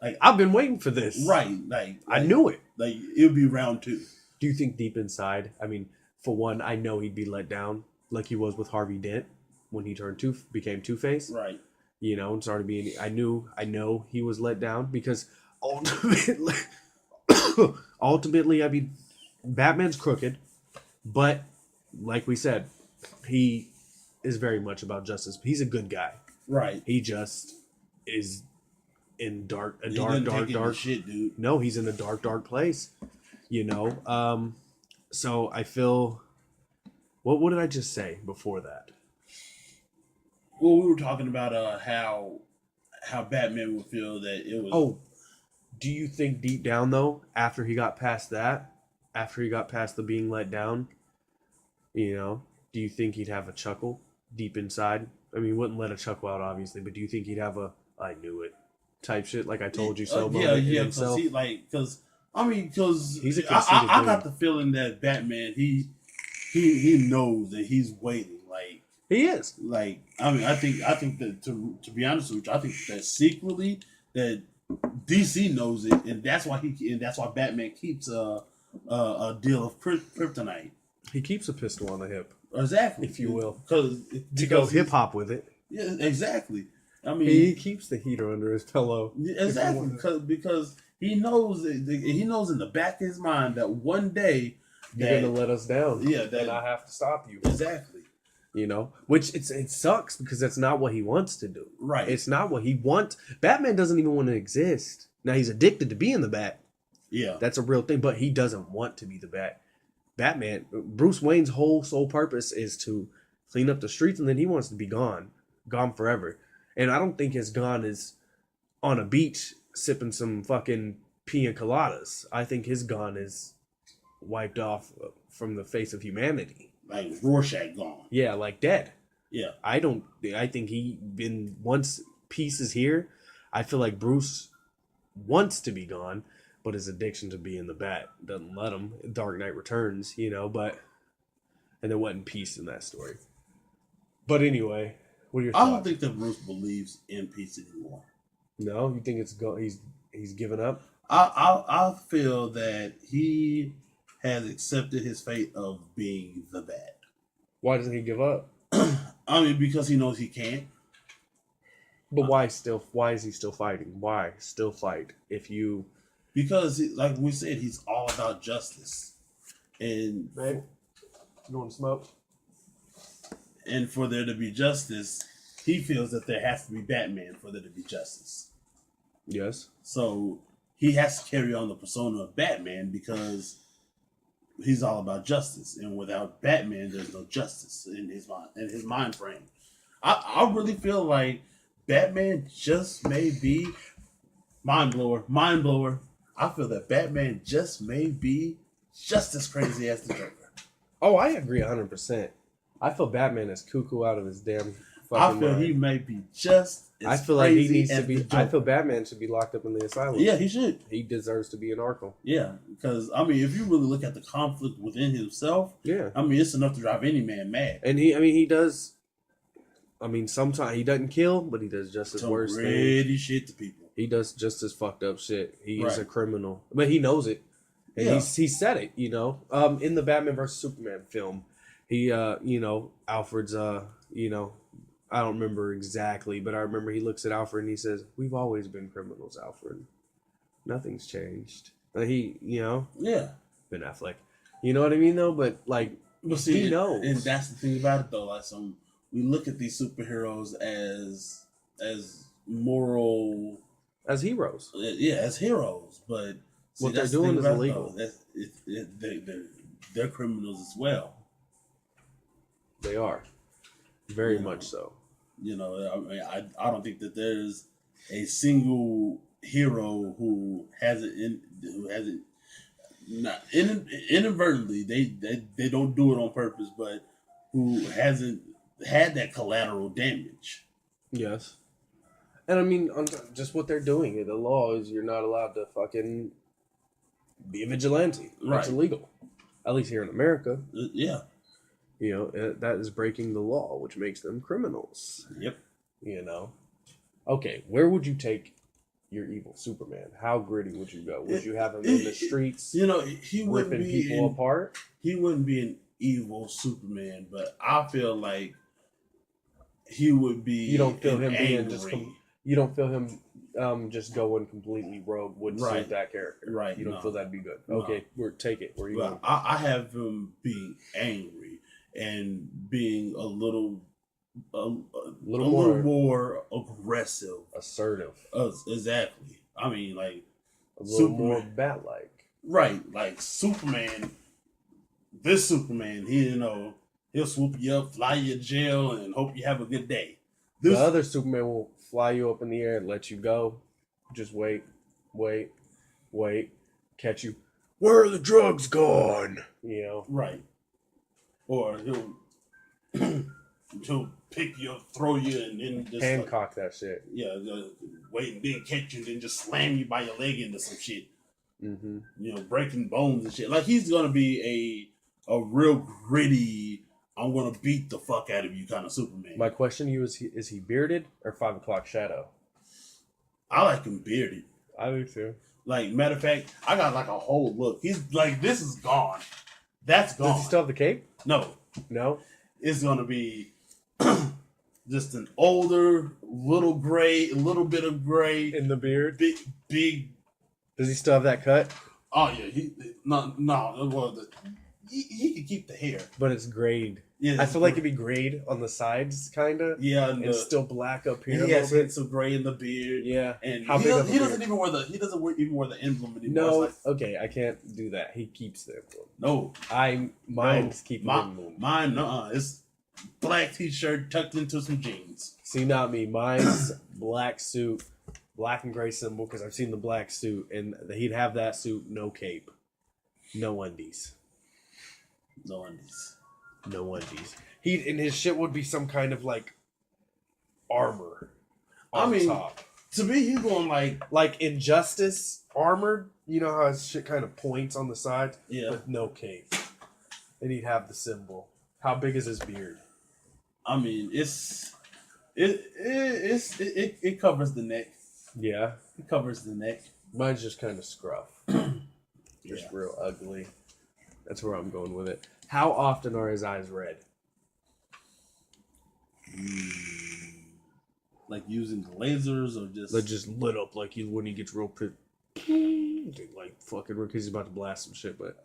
Speaker 2: Like
Speaker 1: I've been waiting for this.
Speaker 2: right. Like
Speaker 1: I knew it.
Speaker 2: Like it would be round 2.
Speaker 1: Do you think deep inside? I mean, for one, I know he'd be let down like he was with Harvey Dent when he became Two-Face.
Speaker 2: Right.
Speaker 1: And started being. I know he was let down because ultimately, I mean, Batman's crooked, but like we said, he is very much about justice. He's a good guy.
Speaker 2: Right.
Speaker 1: He just is in
Speaker 2: He
Speaker 1: dark
Speaker 2: doesn't take any shit, dude.
Speaker 1: No, he's in a dark place. So I feel. What did I just say before that?
Speaker 2: Well, we were talking about how Batman would feel that it was.
Speaker 1: Oh, do you think deep down though, after he got past the being let down, do you think he'd have a chuckle deep inside? I mean, he wouldn't let a chuckle out, obviously, but do you think he'd have a "I knew it" type shit, like I told you so? moment in
Speaker 2: Yeah.
Speaker 1: himself?
Speaker 2: Because
Speaker 1: He's a conceited
Speaker 2: I got
Speaker 1: dude.
Speaker 2: the feeling that Batman he knows that he's waiting.
Speaker 1: He is.
Speaker 2: I think that to be honest with you, I think that secretly that DC knows it, and that's why Batman keeps a deal of kryptonite.
Speaker 1: He keeps a pistol on the hip,
Speaker 2: Exactly,
Speaker 1: if you will,
Speaker 2: because
Speaker 1: to go hip hop with it.
Speaker 2: Yeah, exactly. I mean,
Speaker 1: He keeps the heater under his pillow.
Speaker 2: exactly because he knows in the back of his mind that one day
Speaker 1: You're gonna let us down.
Speaker 2: Yeah,
Speaker 1: and I have to stop you.
Speaker 2: exactly
Speaker 1: Which it sucks because that's not what he wants to do.
Speaker 2: right.
Speaker 1: It's not what he wants. Batman doesn't even want to exist. Now he's addicted to being the Bat.
Speaker 2: Yeah,
Speaker 1: That's a real thing, but he doesn't want to be the Bat. Bruce Wayne's whole sole purpose is to clean up the streets, and then he wants to be gone forever. And I don't think his gone is on a beach sipping some fucking pina coladas. I think his gone is wiped off from the face of humanity.
Speaker 2: like Rorschach gone.
Speaker 1: Yeah, like dead.
Speaker 2: Yeah,
Speaker 1: I think once peace is here, I feel like Bruce wants to be gone, but his addiction to being the Bat doesn't let him. Dark Knight Returns, and there wasn't peace in that story. But anyway, what are your
Speaker 2: I
Speaker 1: thoughts?
Speaker 2: don't think that Bruce believes in peace anymore.
Speaker 1: No, you think he's given up?
Speaker 2: I feel that he has accepted his fate of being the Bat.
Speaker 1: Why doesn't he give up?
Speaker 2: I mean, because he knows he can't.
Speaker 1: But why is he still fighting? Why still fight if you
Speaker 2: Because, like we said, he's all about justice, and
Speaker 1: babe, you want to smoke?
Speaker 2: and for there to be justice, he feels that there has to be Batman for there to be justice.
Speaker 1: Yes.
Speaker 2: So he has to carry on the persona of Batman because he's all about justice, and without Batman, there's no justice in his mind frame. I really feel like Batman just may be mind blower. I feel that Batman just may be just as crazy as the Joker.
Speaker 1: Oh, I agree 100%. I feel Batman is cuckoo out of his damn
Speaker 2: I
Speaker 1: fucking
Speaker 2: feel
Speaker 1: mind.
Speaker 2: he may be just as
Speaker 1: I feel like he
Speaker 2: crazy
Speaker 1: needs to
Speaker 2: as
Speaker 1: be.
Speaker 2: the
Speaker 1: I
Speaker 2: Joker.
Speaker 1: feel Batman should be locked up in the asylum.
Speaker 2: Yeah, he should.
Speaker 1: He deserves to be in Arkham.
Speaker 2: Yeah, because I mean, if you really look at the conflict within himself,
Speaker 1: Yeah,
Speaker 2: I mean, it's enough to drive any man mad.
Speaker 1: and he does. I mean, sometimes he doesn't kill, but he does just as
Speaker 2: Some
Speaker 1: worse things.
Speaker 2: ready shit to people.
Speaker 1: He does just as fucked up shit. He is
Speaker 2: Right.
Speaker 1: a criminal, but he knows it, and
Speaker 2: Yeah.
Speaker 1: he said it. In the Batman vs Superman film, he Alfred's
Speaker 3: I don't remember exactly, but I remember he looks at Alfred and he says, "We've always been criminals, Alfred. Nothing's changed." He,
Speaker 2: Yeah.
Speaker 3: Ben Affleck. You know what I mean, though? But, like,
Speaker 2: But see,
Speaker 3: he knows.
Speaker 2: and that's the thing about it, though. Like, we look at these superheroes as moral,
Speaker 3: as heroes.
Speaker 2: as heroes. But see,
Speaker 3: What they're
Speaker 2: that's the
Speaker 3: doing
Speaker 2: thing
Speaker 3: is
Speaker 2: about it,
Speaker 3: illegal.
Speaker 2: though. They're criminals as well.
Speaker 3: They are. Very
Speaker 2: Yeah.
Speaker 3: much so.
Speaker 2: You know, I mean, I don't think that there's a single hero who hasn't not inadvertently they don't do it on purpose, but who hasn't had that collateral damage.
Speaker 3: Yes. And I mean, just what they're doing. The law is you're not allowed to fucking be a vigilante.
Speaker 2: Right.
Speaker 3: It's illegal. At least here in America.
Speaker 2: Yeah.
Speaker 3: That is breaking the law, which makes them criminals.
Speaker 2: Yep.
Speaker 3: Okay, where would you take your evil Superman? How gritty would you go? Would you have him in the streets
Speaker 2: He wouldn't
Speaker 3: ripping
Speaker 2: be
Speaker 3: people apart?
Speaker 2: He wouldn't be an evil Superman, but I feel like he would be.
Speaker 3: You don't feel
Speaker 2: an
Speaker 3: him being
Speaker 2: angry.
Speaker 3: you don't feel him just going completely rogue would
Speaker 2: Right.
Speaker 3: suit that character.
Speaker 2: Right,
Speaker 3: You don't
Speaker 2: no.
Speaker 3: feel that'd be good.
Speaker 2: No.
Speaker 3: Okay, take it. Where you
Speaker 2: Well,
Speaker 3: going?
Speaker 2: I have him being angry and being a little more aggressive.
Speaker 3: Assertive.
Speaker 2: Exactly. I mean, like
Speaker 3: A little
Speaker 2: Superman.
Speaker 3: more bat-like.
Speaker 2: right, like Superman. This Superman, he'll swoop you up, fly you to jail, and hope you have a good day. This,
Speaker 3: The other Superman will fly you up in the air and let you go. Just wait, catch you. Where are the drugs gone?
Speaker 2: right, or he'll pick you up, throw you, and then just
Speaker 3: Hancock that shit.
Speaker 2: wait and then catch you, and then just slam you by your leg into some shit.
Speaker 3: Mm-hmm.
Speaker 2: Breaking bones and shit. Like he's gonna be a real gritty, I'm gonna beat the fuck out of you kind of Superman.
Speaker 3: My question to you is he bearded or 5 o'clock shadow?
Speaker 2: I like him bearded.
Speaker 3: I do too.
Speaker 2: Like matter of fact, I got like a whole look. He's like, this is gone. That's gone.
Speaker 3: Does he still have the cape?
Speaker 2: No,
Speaker 3: No.
Speaker 2: it's gonna be just an older, little bit of gray,
Speaker 3: In the beard?
Speaker 2: big.
Speaker 3: Does he still have that cut?
Speaker 2: Oh yeah, no. Well, he can keep the hair.
Speaker 3: But it's grayed.
Speaker 2: Yeah,
Speaker 3: I feel like it'd be grayed on the sides, kind of.
Speaker 2: yeah,
Speaker 3: And still black up here.
Speaker 2: he
Speaker 3: a little
Speaker 2: has
Speaker 3: bit.
Speaker 2: hints of gray in the beard.
Speaker 3: Yeah.
Speaker 2: And
Speaker 3: How
Speaker 2: he,
Speaker 3: big
Speaker 2: does,
Speaker 3: of a
Speaker 2: he doesn't
Speaker 3: beard?
Speaker 2: even wear the emblem anymore.
Speaker 3: No.
Speaker 2: It's like,
Speaker 3: Okay, I can't do that. He keeps the emblem.
Speaker 2: no,
Speaker 3: Mine's keeping the emblem.
Speaker 2: mine. It's black t-shirt tucked into some jeans.
Speaker 3: See, not me. Mine's black suit, black and gray symbol, because I've seen the black suit, and he'd have that suit, no cape, no undies.
Speaker 2: No undies.
Speaker 3: No undies. And his shit would be some kind of like armor.
Speaker 2: I
Speaker 3: On
Speaker 2: mean,
Speaker 3: top.
Speaker 2: To me, he's going
Speaker 3: Like Injustice armored. You know how his shit kind of points on the side,
Speaker 2: yeah.
Speaker 3: with no cape, and he'd have the symbol. How big is his beard?
Speaker 2: I mean, it covers the neck.
Speaker 3: Yeah,
Speaker 2: It covers the neck.
Speaker 3: mine's just kind of scruff, just
Speaker 2: Yeah.
Speaker 3: real ugly. That's where I'm going with it. How often are his eyes red?
Speaker 2: Like using the lasers or just
Speaker 3: They're just lit up like when he gets real pissed. Like fucking because he's about to blast some shit, but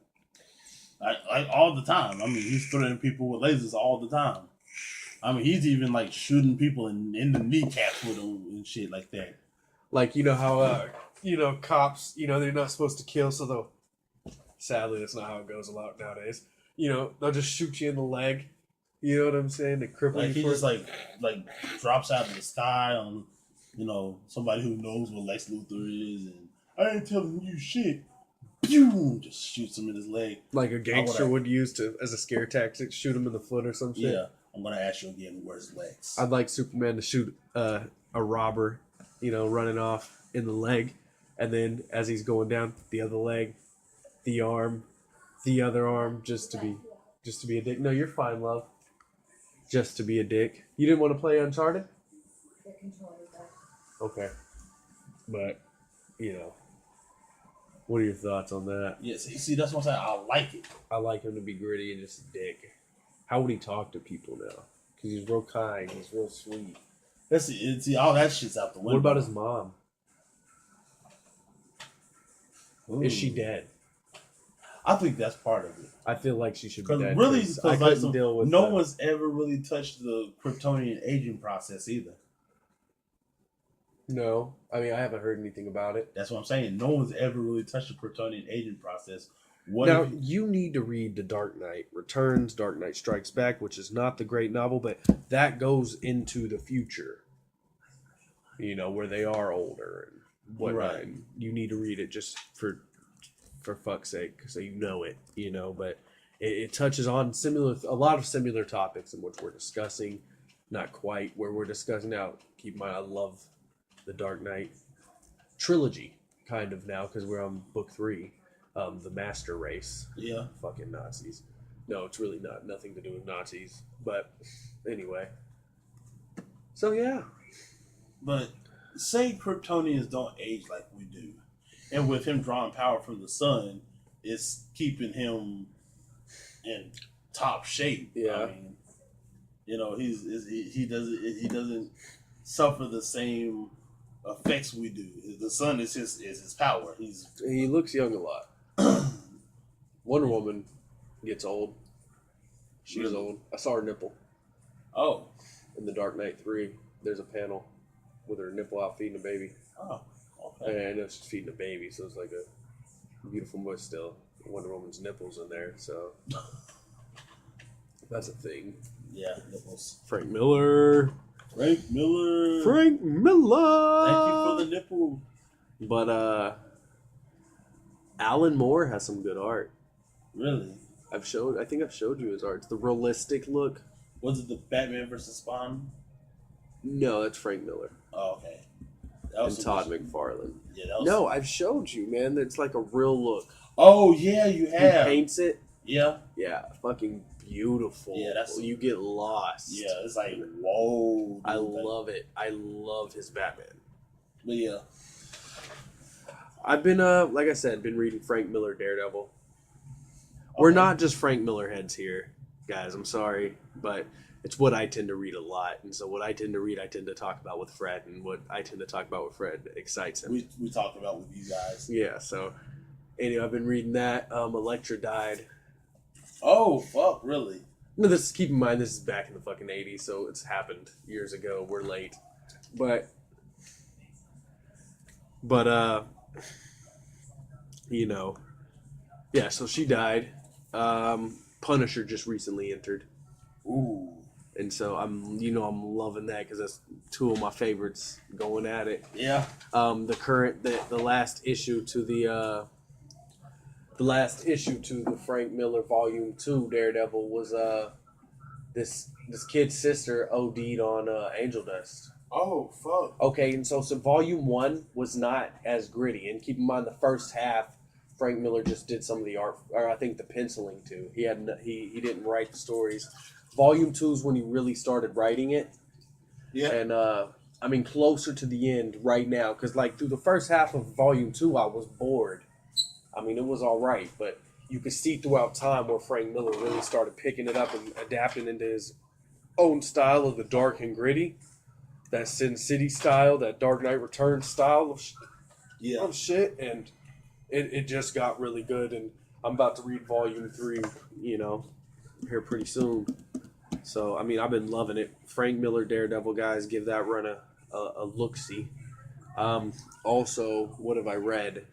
Speaker 2: like all the time. I mean, he's threatening people with lasers all the time. I mean, he's even like shooting people in the kneecaps with them and shit like that.
Speaker 3: like you know how cops they're not supposed to kill, so they'll. Sadly, that's not how it goes a lot nowadays. They'll just shoot you in the leg. You know what I'm saying? To cripple
Speaker 2: Like
Speaker 3: you
Speaker 2: he
Speaker 3: for
Speaker 2: just like drops out of the sky on somebody who knows what Lex Luthor is, and I ain't telling you shit. Pew! Just shoots him in his leg.
Speaker 3: like a gangster
Speaker 2: I-
Speaker 3: would use as a scare tactic, shoot him in the foot or some shit.
Speaker 2: Yeah, I'm gonna ask you again. Where's Lex?
Speaker 3: I'd like Superman to shoot a robber, running off in the leg, and then as he's going down, the other leg, the arm, the other arm, just to be a dick. No, you're fine, love. Just to be a dick. You didn't want to play Uncharted? Okay, but what are your thoughts on that?
Speaker 2: Yes, you see, that's what I'm saying. I like it.
Speaker 3: I like him to be gritty and just a dick. How would he talk to people now?
Speaker 1: because he's real kind. He's real sweet.
Speaker 2: See, all that shit's out the window.
Speaker 1: What about his mom?
Speaker 2: Ooh.
Speaker 1: Is she dead?
Speaker 2: I think that's part of it.
Speaker 1: I feel like she should be
Speaker 2: Because
Speaker 1: dead.
Speaker 2: really,
Speaker 1: I
Speaker 2: like,
Speaker 1: couldn't deal with
Speaker 2: no
Speaker 1: that.
Speaker 2: one's ever really touched the Kryptonian aging process either.
Speaker 1: No, I mean I haven't heard anything about it.
Speaker 2: That's what I'm saying. No one's ever really touched the Kryptonian aging process. What
Speaker 1: Now
Speaker 2: if
Speaker 1: you need to read The Dark Knight Returns, Dark Knight Strikes Back, which is not the great novel, but that goes into the future. You know, where they are older and whatnot.
Speaker 2: Right.
Speaker 1: And you need to read it just for fuck's sake, so you know it. You know, but it touches on a lot of similar topics in which we're discussing. Not quite where we're discussing now. Keep in mind, I love the Dark Knight trilogy, kind of now because we're on book 3. The Master Race.
Speaker 2: Yeah.
Speaker 1: Fucking Nazis. No, it's really nothing to do with Nazis. But anyway. So yeah.
Speaker 2: But say Kryptonians don't age like we do. And with him drawing power from the sun, it's keeping him in top shape.
Speaker 1: Yeah.
Speaker 2: I mean, you know, he doesn't suffer the same effects we do. The sun is his power.
Speaker 1: He looks young a lot. Wonder Woman gets old. She's
Speaker 2: Really?
Speaker 1: old. I saw her nipple
Speaker 2: Oh.
Speaker 1: in The Dark Knight 3. There's a panel with her nipple out feeding a baby.
Speaker 2: Oh. Okay.
Speaker 1: And I know she's feeding a baby, so it's like a beautiful, but still Wonder Woman's nipples in there. So that's a thing.
Speaker 2: Yeah, nipples.
Speaker 1: Frank Miller.
Speaker 2: Frank Miller.
Speaker 1: Frank Miller.
Speaker 2: Thank you for the nipple.
Speaker 1: But Alan Moore has some good art.
Speaker 2: Really?
Speaker 1: I think I've showed you his art. It's the realistic look.
Speaker 2: Was it the Batman versus Spawn?
Speaker 1: No, that's Frank Miller
Speaker 2: Oh, okay. That
Speaker 1: and
Speaker 2: some
Speaker 1: Todd
Speaker 2: good-
Speaker 1: McFarlane.
Speaker 2: Yeah, that was
Speaker 1: No, I've showed you, man. It's like a real look.
Speaker 2: Oh yeah, you
Speaker 1: He
Speaker 2: have.
Speaker 1: paints it.
Speaker 2: Yeah.
Speaker 1: Yeah, fucking beautiful.
Speaker 2: Yeah, that's-
Speaker 1: you get lost.
Speaker 2: Yeah, it's like whoa.
Speaker 1: I
Speaker 2: dude, that-
Speaker 1: love it. I love his Batman.
Speaker 2: But yeah.
Speaker 1: I've been like I said, been reading Frank Miller Daredevil. We're
Speaker 2: Okay.
Speaker 1: not just Frank Miller heads here, guys. I'm sorry, but it's what I tend to read a lot, and so what I tend to read, I tend to talk about with Fred, and what I tend to talk about with Fred excites him.
Speaker 2: We talked about with you guys.
Speaker 1: Yeah, so anyway, I've been reading that. Elektra died.
Speaker 2: Oh fuck, really?
Speaker 1: No, keep in mind this is back in the fucking 80s, so it's happened years ago. We're late, but you know, yeah. So she died. Punisher just recently entered.
Speaker 2: Ooh.
Speaker 1: And so I'm loving that because that's two of my favorites going at it.
Speaker 2: Yeah.
Speaker 1: The last issue to the Frank Miller Volume 2 Daredevil was this kid's sister OD'd on angel dust.
Speaker 2: Oh fuck.
Speaker 1: Okay, and so Volume 1 was not as gritty, and keep in mind the first half Frank Miller just did some of the art, or I think the penciling too. He didn't write the stories. Volume 2 is when he really started writing it.
Speaker 2: Yeah.
Speaker 1: And I mean, closer to the end right now, because like through the first half of Volume 2, I was bored. I mean, it was all right, but you could see throughout time where Frank Miller really started picking it up and adapting into his own style of the dark and gritty, that Sin City style, that Dark Knight Returns style
Speaker 2: Yeah.
Speaker 1: of shit, and it just got really good. And I'm about to read Volume 3, here pretty soon. So, I mean, I've been loving it. Frank Miller Daredevil, guys, give that run a look-see. Also, what have I read?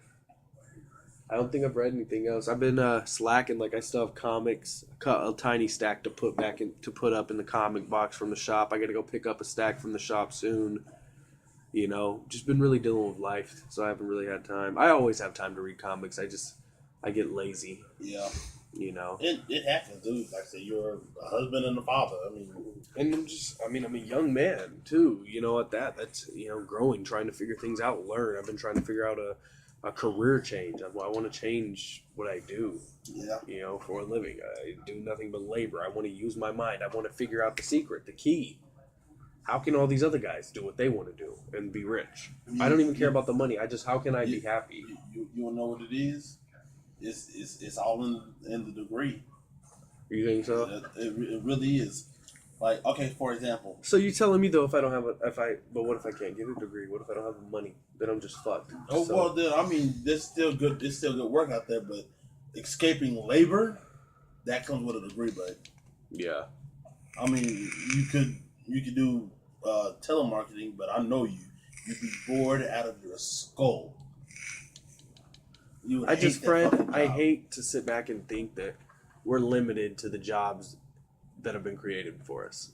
Speaker 1: I don't think I've read anything else. I've been slacking. Like, I still have comics, a tiny stack to put up in the comic box from the shop. I got to go pick up a stack from the shop soon. Just been really dealing with life, so I haven't really had time. I always have time to read comics. I get lazy.
Speaker 2: Yeah.
Speaker 1: It,
Speaker 2: It happens, dude. Like I said, you're a husband and a father. I mean,
Speaker 1: and I'm a young man too. At that. That's growing, trying to figure things out, learn. I've been trying to figure out a career change. I want to change what I do.
Speaker 2: yeah.
Speaker 1: For a living. I do nothing but labor. I want to use my mind. I want to figure out the secret, the key. How can all these other guys do what they want to do and be rich? I don't even care about the money. How can I be happy?
Speaker 2: You don't know what it is? It's all in the degree.
Speaker 1: You think so?
Speaker 2: It really is. Like, okay, for example,
Speaker 1: So you telling me though, if I don't have but what if I can't get a degree? What if I don't have the money? Then I'm just fucked.
Speaker 2: well, then I mean, there's still good work out there, but escaping labor, that comes with a degree. But
Speaker 1: yeah,
Speaker 2: I mean, you could do telemarketing, but I know you'd be bored out of your skull. You would
Speaker 1: I
Speaker 2: hate
Speaker 1: just,
Speaker 2: that
Speaker 1: Fred,
Speaker 2: fucking
Speaker 1: I
Speaker 2: job.
Speaker 1: hate to sit back and think that we're limited to the jobs that have been created for us.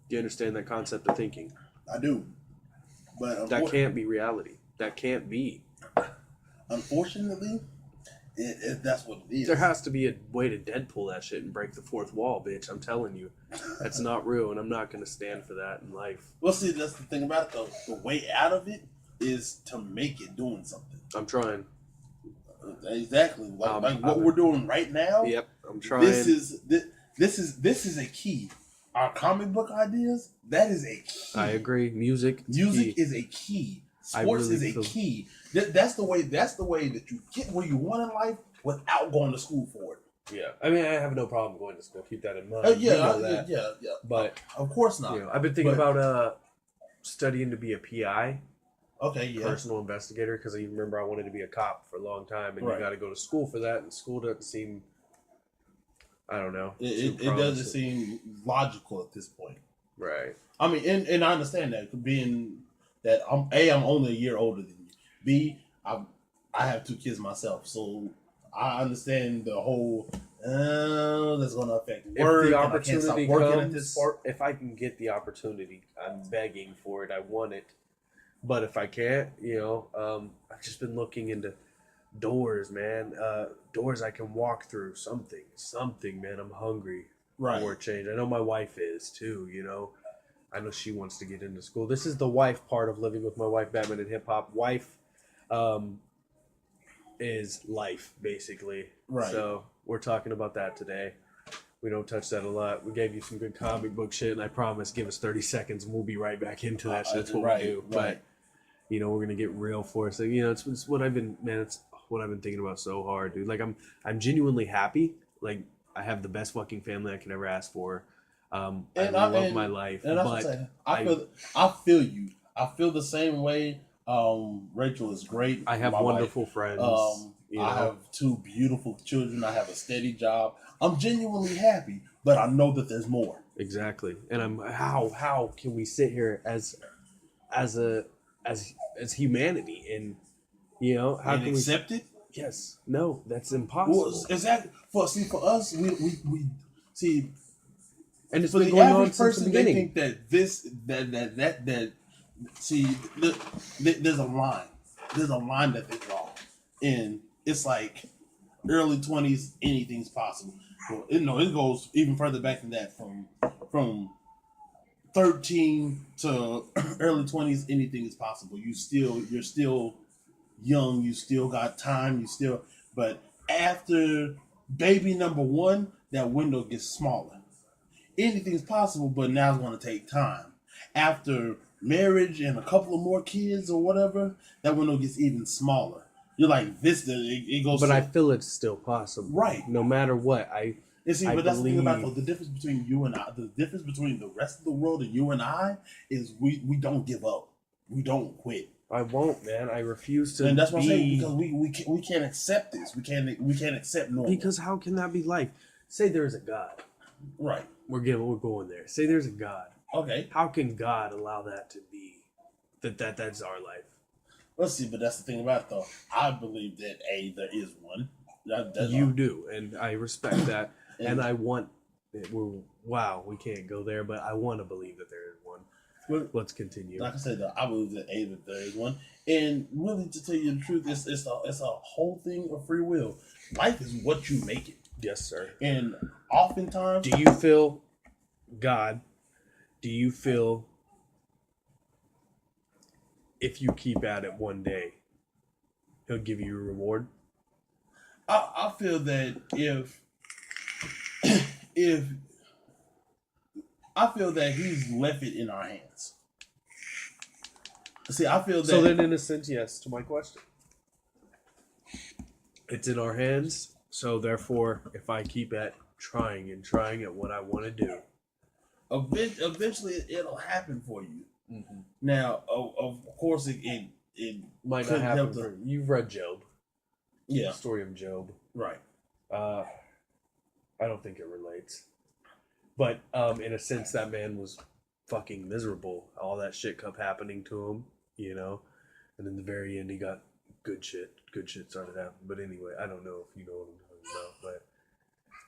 Speaker 1: Do you understand that concept of thinking?
Speaker 2: I do, but
Speaker 1: That can't be reality. That can't be.
Speaker 2: unfortunately, that's what it is.
Speaker 1: There has to be a way to Deadpool that shit and break the fourth wall, bitch. I'm telling you. That's not real, and I'm not going to stand for that in life.
Speaker 2: Well, see, that's the thing about it, though. The way out of it is to make it doing something.
Speaker 1: I'm trying.
Speaker 2: Exactly, like what we're doing right now.
Speaker 1: Yep, I'm trying.
Speaker 2: This is a key. Our comic book ideas, that is a key.
Speaker 1: I agree. Music
Speaker 2: Music
Speaker 1: key.
Speaker 2: is a key.
Speaker 1: I
Speaker 2: Sports
Speaker 1: really
Speaker 2: is a
Speaker 1: feel-
Speaker 2: key. That's the way that you get where you want in life without going to school for it.
Speaker 1: Yeah, I mean, I have no problem going to school. Keep that in mind.
Speaker 2: Yeah,
Speaker 1: You know that.
Speaker 2: yeah.
Speaker 1: But
Speaker 2: Of course not.
Speaker 1: you know, I've been thinking
Speaker 2: But-
Speaker 1: about studying to be a PI,
Speaker 2: Okay, yeah.
Speaker 1: personal investigator, because I remember I wanted to be a cop for a long time, and
Speaker 2: Right.
Speaker 1: you got to go to school for that, and school doesn't seem, I don't know,
Speaker 2: It
Speaker 1: too
Speaker 2: doesn't
Speaker 1: promising.
Speaker 2: seem logical at this point.
Speaker 1: Right.
Speaker 2: I mean, and I understand that, being that I'm only a year older than you. B, I have 2 kids myself, so I understand the whole that's going to affect
Speaker 1: If
Speaker 2: work.
Speaker 1: the
Speaker 2: and I can't stop
Speaker 1: opportunity
Speaker 2: working at this
Speaker 1: comes,
Speaker 2: part.
Speaker 1: if I can get the opportunity, I'm begging for it. I want it. But if I can't, I've just been looking into doors, man. Doors I can walk through. Something, man. I'm hungry
Speaker 2: Right.
Speaker 1: for a change. I know my wife is too. I know she wants to get into school. This is the wife part of living with my wife, Batman and hip hop. Wife, is life basically.
Speaker 2: Right.
Speaker 1: So we're talking about that today. We don't touch that a lot. We gave you some good comic book shit, and I promise, give us 30 seconds, and we'll be right back into that shit. That's what
Speaker 2: right,
Speaker 1: we do.
Speaker 2: right.
Speaker 1: But we're gonna get real for it. So it's what I've been, man. It's what I've been thinking about so hard, dude. Like I'm genuinely happy. Like I have the best fucking family I can ever ask for. I love my life,
Speaker 2: And that's what I'm
Speaker 1: but
Speaker 2: saying. I feel you. I feel the same way. Rachel is great.
Speaker 1: I have
Speaker 2: My wife.
Speaker 1: wonderful friends.
Speaker 2: I have 2 beautiful children. I have a steady job. I'm genuinely happy, but I know that there's more.
Speaker 1: Exactly. And I'm how can we sit here as humanity and how
Speaker 2: And
Speaker 1: can
Speaker 2: accept it?
Speaker 1: we? Yes. No, that's impossible.
Speaker 2: Well, exactly. For us, we see.
Speaker 1: And it's
Speaker 2: For
Speaker 1: been
Speaker 2: the
Speaker 1: going on
Speaker 2: average
Speaker 1: since the
Speaker 2: person, they
Speaker 1: beginning.
Speaker 2: think that see, there's a line. There's a line that they draw, and it's like early 20s, anything's possible. Well, it goes even further back than that. From 13 to early 20s, anything is possible. You're still young. You still got time. But after baby number 1, that window gets smaller. Anything's possible, but now it's going to take time. After marriage and a couple of more kids or whatever, that window gets even smaller. You're like this. It goes.
Speaker 1: But I feel it's still possible.
Speaker 2: Right.
Speaker 1: No matter what.
Speaker 2: And see,
Speaker 1: I
Speaker 2: but that's the thing about
Speaker 1: believe-
Speaker 2: the difference between you and I. The difference between the rest of the world and you and I is we don't give up. We don't quit.
Speaker 1: I won't, man. I refuse to
Speaker 2: And that's what I'm saying,
Speaker 1: be
Speaker 2: because we can't accept this. We can't accept normal.
Speaker 1: because how can that be life? Say there's a God.
Speaker 2: Right.
Speaker 1: We're going there. Say there's a God.
Speaker 2: Okay.
Speaker 1: How can God allow that to be? That's our life.
Speaker 2: Let's see, but that's the thing about it, though. I believe that there is one. That's
Speaker 1: You
Speaker 2: all.
Speaker 1: do, and I respect that, and I want. We can't go there, but I want to believe that there is one.
Speaker 2: Well,
Speaker 1: Let's continue.
Speaker 2: like I said, though, I believe that there is one. And really, to tell you the truth, it's a whole thing of free will. Life is what you make it.
Speaker 1: Yes, sir.
Speaker 2: And oftentimes,
Speaker 1: Do you feel God? Do you feel if you keep at it one day, He'll give you a reward?
Speaker 2: I feel that if I feel that He's left it in our hands. See, I feel that.
Speaker 1: So then, in a sense, yes to my question. It's in our hands. So therefore, if I keep at trying at what I want to do.
Speaker 2: Eventually, it'll happen for you. Mm-hmm. Now, of course, it
Speaker 1: might not happen for you. You've read Job.
Speaker 2: Yeah.
Speaker 1: The story of Job.
Speaker 2: Right.
Speaker 1: I don't think it relates. But in a sense, that man was fucking miserable. All that shit kept happening to him, you know? And in the very end, he got good shit. Good shit started happening. But anyway, I don't know if you know what I'm talking about. But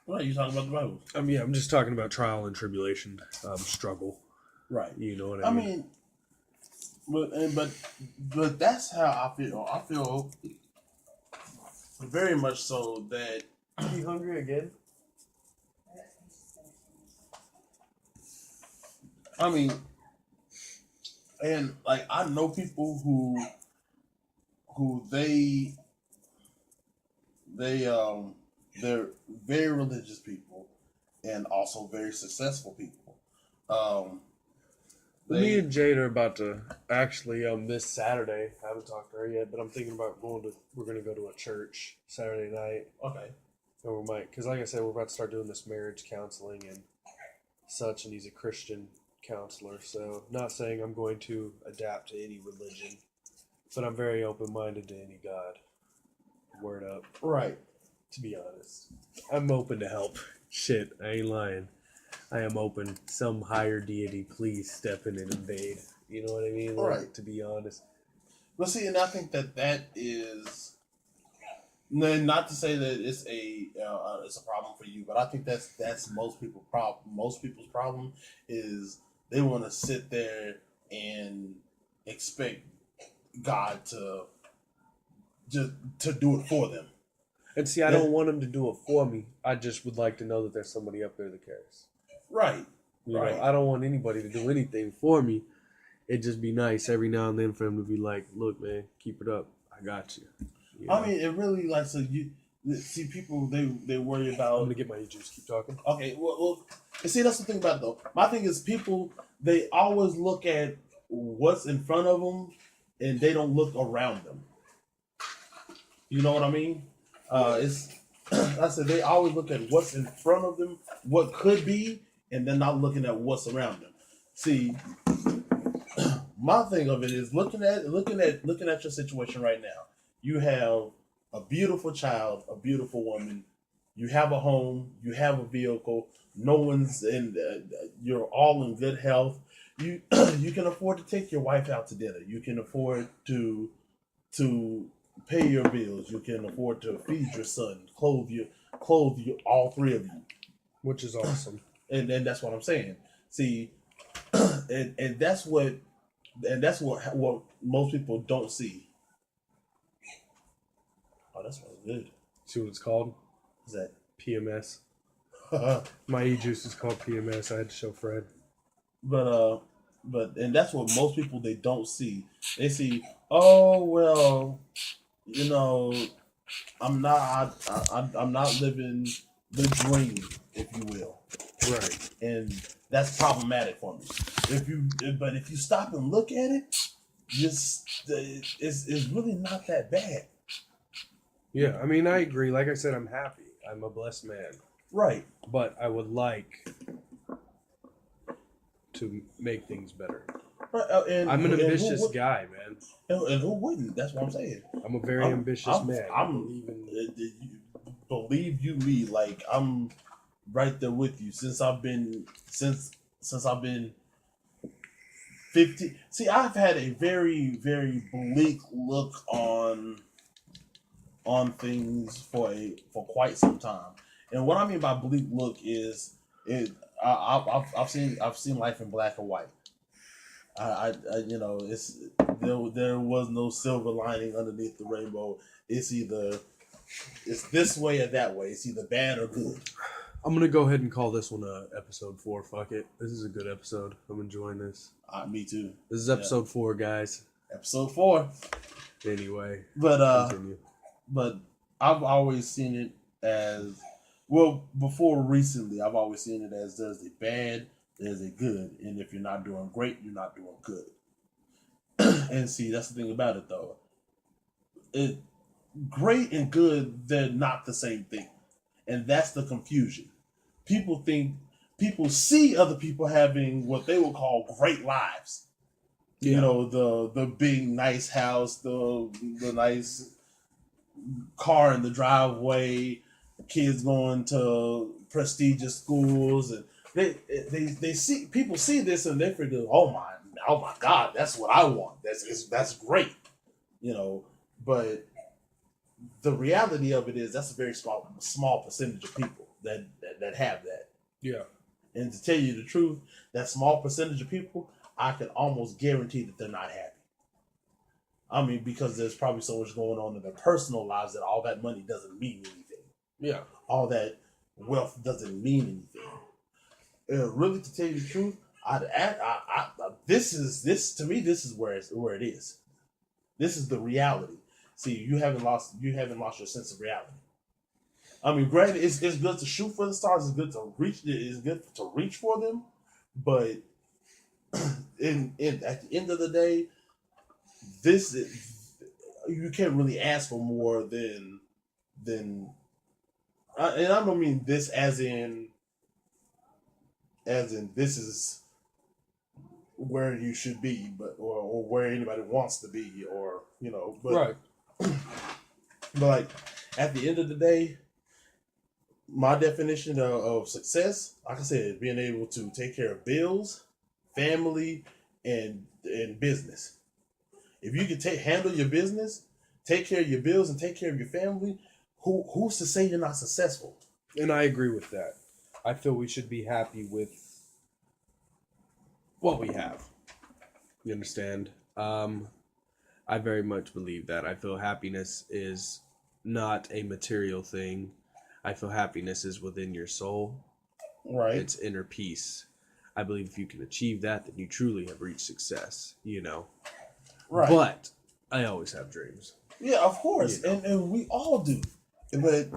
Speaker 2: what are you talking about the Bible?
Speaker 1: I'm just talking about trial and tribulation, struggle.
Speaker 2: Right.
Speaker 1: You know what I mean?
Speaker 2: But that's how I feel. I feel very much so that.
Speaker 1: Are you hungry again?
Speaker 2: I mean, and like I know people who they're very religious people and also very successful people.
Speaker 1: Me and Jade are about to actually this Saturday. I haven't talked to her yet, but I'm thinking about we're going to go to a church Saturday night.
Speaker 2: Okay.
Speaker 1: And we might, because like I said, we're about to start doing this marriage counseling and such, and he's a Christian counselor. So, not saying I'm going to adapt to any religion, but I'm very open-minded to any God. Word up.
Speaker 2: Right.
Speaker 1: To be honest, I'm open to help. Shit, I ain't lying. I am open. Some higher deity, please step in and invade. You know what I mean? Like,
Speaker 2: right.
Speaker 1: To be honest.
Speaker 2: Well, see, and I think that is. Not to say that it's a problem for you, but I think that's most people's problem. Most people's problem is they want to sit there and expect God to do it for them.
Speaker 1: And see, I don't want him to do it for me. I just would like to know that there's somebody up there that cares.
Speaker 2: Right.
Speaker 1: You know, I don't want anybody to do anything for me. It'd just be nice every now and then for him to be like, "Look, man, keep it up. I got you." You know?
Speaker 2: I mean, it really like so you see people they worry about.
Speaker 1: I'm gonna get my juice. Keep talking.
Speaker 2: Okay, well, see that's the thing about it, though. My thing is people they always look at what's in front of them and they don't look around them. You know what I mean? It's I said they always look at what's in front of them, what could be, and they're not looking at what's around them. See, my thing of it is looking at your situation right now. You have a beautiful child, a beautiful woman. You have a home. You have a vehicle. No one's in. You're all in good health. You you can afford to take your wife out to dinner. You can afford to pay your bills. You can afford to feed your son, clothe you, all three of you,
Speaker 1: which is awesome.
Speaker 2: And that's what I'm saying. See, and that's what most people don't see. Oh, that smells good.
Speaker 1: See what it's called?
Speaker 2: Is that
Speaker 1: PMS? My e-juice is called PMS. I had to show Fred.
Speaker 2: But and that's what most people they don't see. They see, oh well, you know, I'm not living the dream, if you will.
Speaker 1: Right.
Speaker 2: And that's problematic for me. If you stop and look at it, it's really not that bad.
Speaker 1: Yeah, I mean, I agree. Like I said, I'm happy. I'm a blessed man.
Speaker 2: Right.
Speaker 1: But I would like to make things better.
Speaker 2: Right.
Speaker 1: I'm an ambitious guy, man.
Speaker 2: And who wouldn't? That's what I'm saying.
Speaker 1: I'm a very ambitious man.
Speaker 2: Believe you me, like I'm right there with you since I've been 50. See, I've had a very, very bleak look on things for quite some time. And what I mean by bleak look is I've seen life in black and white. I you know, it's there was no silver lining underneath the rainbow. It's this way or that way. It's either bad or good.
Speaker 1: I'm gonna go ahead and call this one episode 4. Fuck it. This is a good episode. I'm enjoying this.
Speaker 2: Me too.
Speaker 1: This is episode 4, guys.
Speaker 2: Episode 4.
Speaker 1: Anyway,
Speaker 2: but
Speaker 1: continue.
Speaker 2: But I've always seen it as well. Before recently, I've always seen it as there's a bad, there's a good, and if you're not doing great, you're not doing good. And see, that's the thing about it, though. Great and good, they're not the same thing, and that's the confusion. people see other people having what they would call great lives.
Speaker 3: Yeah.
Speaker 2: You know, the big nice house, the nice car in the driveway, kids going to prestigious schools, and they see people see this and they figure, oh my God, that's what I want. That's great, you know. But the reality of it is that's a very small percentage of people that have that.
Speaker 3: Yeah.
Speaker 2: And to tell you the truth, that small percentage of people, I can almost guarantee that they're not happy. I mean, because there's probably so much going on in their personal lives that all that money doesn't mean anything.
Speaker 3: Yeah.
Speaker 2: All that wealth doesn't mean anything. Really, to tell you the truth, this is where it is. This is the reality. See, you haven't lost your sense of reality. I mean, granted, it's good to shoot for the stars. It's good to reach for them, but at the end of the day, you can't really ask for more than and I don't mean this as in this is where you should be, but or where anybody wants to be, or you know, but
Speaker 3: Right.
Speaker 2: but like at the end of the day, my definition of success, like I said, being able to take care of bills, family, and business. If you can handle your business, take care of your bills, and take care of your family, who's to say you're not successful?
Speaker 3: And I agree with that. I feel we should be happy with what we have. You understand? I very much believe that. I feel happiness is not a material thing. I feel happiness is within your soul.
Speaker 2: Right.
Speaker 3: It's inner peace. I believe if you can achieve that, then you truly have reached success, you know.
Speaker 2: Right.
Speaker 3: But I always have dreams.
Speaker 2: Yeah, of course.
Speaker 3: You know.
Speaker 2: And we all do. But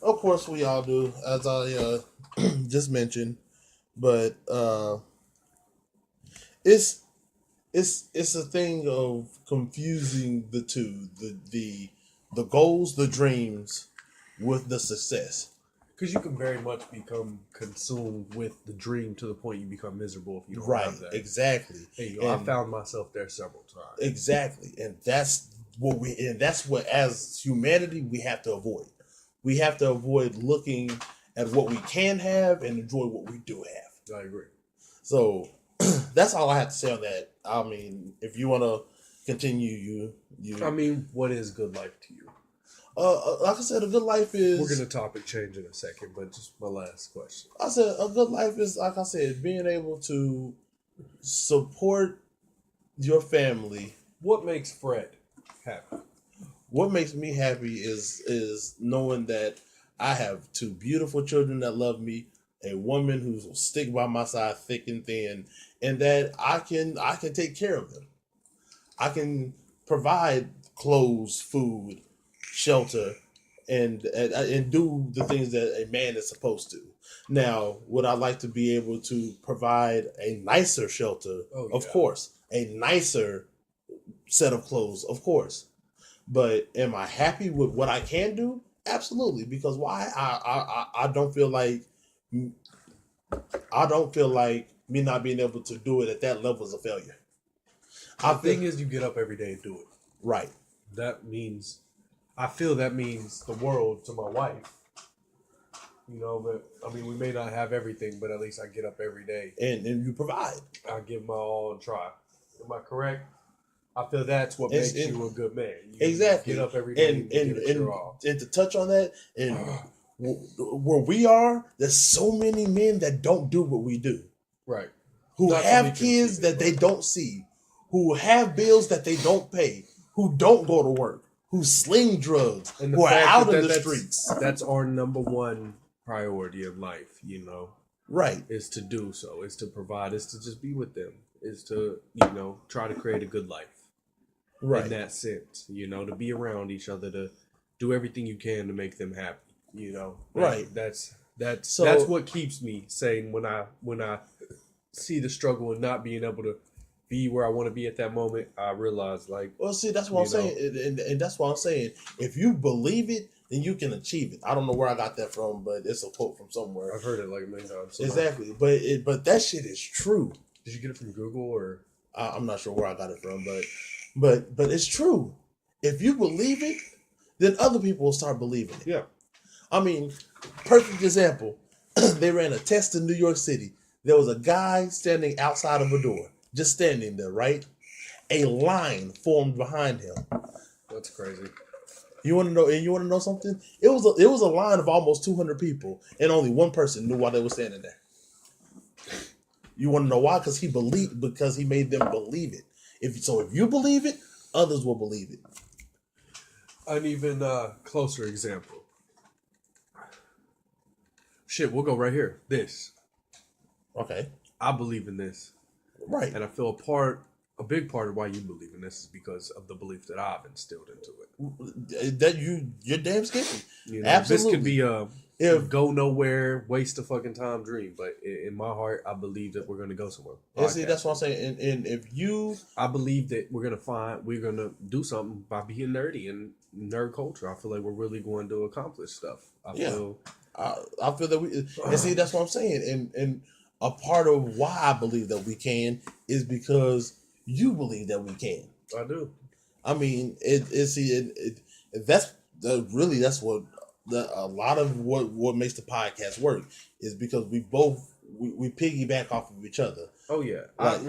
Speaker 2: of course we all do, as I just mentioned. But it's a thing of confusing the two, the goals, the dreams, with the success.
Speaker 3: Because you can very much become consumed with the dream to the point you become miserable if you don't
Speaker 2: Right,
Speaker 3: have that.
Speaker 2: exactly.
Speaker 3: Hey, yo, I found myself there several times.
Speaker 2: Exactly, and that's what as humanity we have to avoid. We have to avoid looking at what we can have and enjoy what we do have.
Speaker 3: I agree.
Speaker 2: So that's all I have to say on that. I mean, if you want to continue, you.
Speaker 3: I mean, what is good life to you?
Speaker 2: Like I said, a good life is.
Speaker 3: We're gonna topic change in a second, but just my last question.
Speaker 2: I said a good life is, like I said, being able to support your family.
Speaker 3: What makes Fred happy?
Speaker 2: What makes me happy is knowing that I have two beautiful children that love me, a woman who will stick by my side thick and thin, and that I can take care of them. I can provide clothes, food, shelter, and do the things that a man is supposed to. Now, would I like to be able to provide a nicer shelter?
Speaker 3: Oh,
Speaker 2: Of
Speaker 3: yeah.
Speaker 2: course. A nicer set of clothes, of course. But am I happy with what I can do? Absolutely. Because why? I don't feel like me not being able to do it at that level is a failure.
Speaker 3: The thing is, you get up every day and do it.
Speaker 2: Right.
Speaker 3: I feel that means the world to my wife. You know, but I mean, we may not have everything, but at least I get up every day.
Speaker 2: And you provide.
Speaker 3: I give my all and try. Am I correct? I feel that's what makes you a good man. You
Speaker 2: Exactly.
Speaker 3: Get up every day
Speaker 2: and
Speaker 3: give it your all.
Speaker 2: to touch on that, and where we are, there's so many men that don't do what we do.
Speaker 3: Right.
Speaker 2: Who
Speaker 3: Not to
Speaker 2: have
Speaker 3: be
Speaker 2: kids
Speaker 3: conceited,
Speaker 2: that they
Speaker 3: but-
Speaker 2: don't see, who have bills that they don't pay, who don't go to work, who sling drugs,
Speaker 3: And the
Speaker 2: who are
Speaker 3: fact
Speaker 2: out
Speaker 3: that
Speaker 2: in the
Speaker 3: that's-
Speaker 2: streets.
Speaker 3: That's our number one priority in life, you know,
Speaker 2: Right.
Speaker 3: is to do so, is to provide, is to just be with them, is to, you know, try to create a good life.
Speaker 2: Right.
Speaker 3: In that sense, you know, to be around each other, to do everything you can to make them happy, you know.
Speaker 2: Right.
Speaker 3: That's
Speaker 2: So-
Speaker 3: what keeps me sane when I see the struggle and not being able to be where I want to be at that moment, I realize like
Speaker 4: Well, see, that's what I'm
Speaker 3: You know.
Speaker 4: saying, and that's what I'm saying. If you believe it, then you can achieve it. I don't know where I got that from, but it's a quote from somewhere.
Speaker 3: I've heard it like a million times. So
Speaker 4: Exactly, but that shit is true.
Speaker 3: Did you get it from Google or?
Speaker 4: I'm not sure where I got it from, but it's true. If you believe it, then other people will start believing it.
Speaker 3: Yeah.
Speaker 4: I mean, perfect example. They ran a test in New York City. There was a guy standing outside of a door, just standing there, right? A line formed behind him.
Speaker 3: That's crazy.
Speaker 4: You want to know? And you want to know something? It was a line of almost 200 people, and only one person knew why they were standing there. You want to know why? Because he made them believe it. If you believe it, others will believe it.
Speaker 3: An even closer example. Shit, we'll go right here. This.
Speaker 4: Okay,
Speaker 3: I believe in this.
Speaker 4: right.
Speaker 3: And I feel a big part of why you believe in this is because of the belief that I've instilled into it.
Speaker 4: That you're damn skippy.
Speaker 3: You know,
Speaker 4: Absolutely.
Speaker 3: This could be a
Speaker 4: If
Speaker 3: go nowhere, waste of fucking time dream, but in my heart, I believe that we're gonna go somewhere.
Speaker 4: and see, that's
Speaker 3: Podcast.
Speaker 4: what I'm saying. And if you
Speaker 3: I believe that we're gonna do something by being nerdy and nerd culture. I feel like we're really going to accomplish stuff. I feel
Speaker 4: that we and see, that's what I'm saying. And a part of why I believe that we can is because you believe that we can.
Speaker 3: I do.
Speaker 4: I mean, that's what a lot of what makes the podcast work is because we piggyback off of each other.
Speaker 3: Oh yeah,
Speaker 4: Like-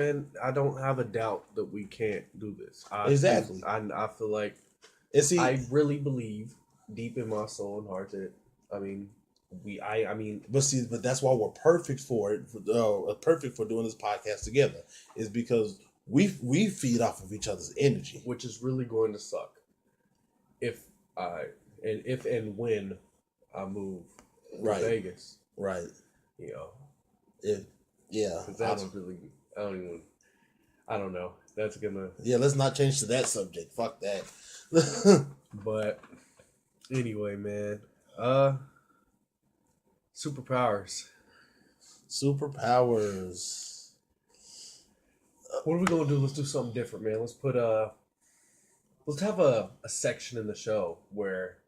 Speaker 3: I don't have a doubt that we can't do this.
Speaker 4: Exactly.
Speaker 3: I feel like
Speaker 4: And see,
Speaker 3: I really believe deep in my soul and heart that I mean
Speaker 4: but that's why we're perfect for it. Perfect for doing this podcast together is because we feed off of each other's energy.
Speaker 3: which is really going to suck if and when I move
Speaker 4: Right.
Speaker 3: to Vegas.
Speaker 4: Right.
Speaker 3: You know,
Speaker 4: Yeah.
Speaker 3: 'cause that's really I don't know. That's gonna.
Speaker 4: Let's not change to that subject. Fuck that.
Speaker 3: But anyway, man. Superpowers.
Speaker 4: Superpowers.
Speaker 3: What are we gonna do? Let's do something different, man. Let's have a section in the show where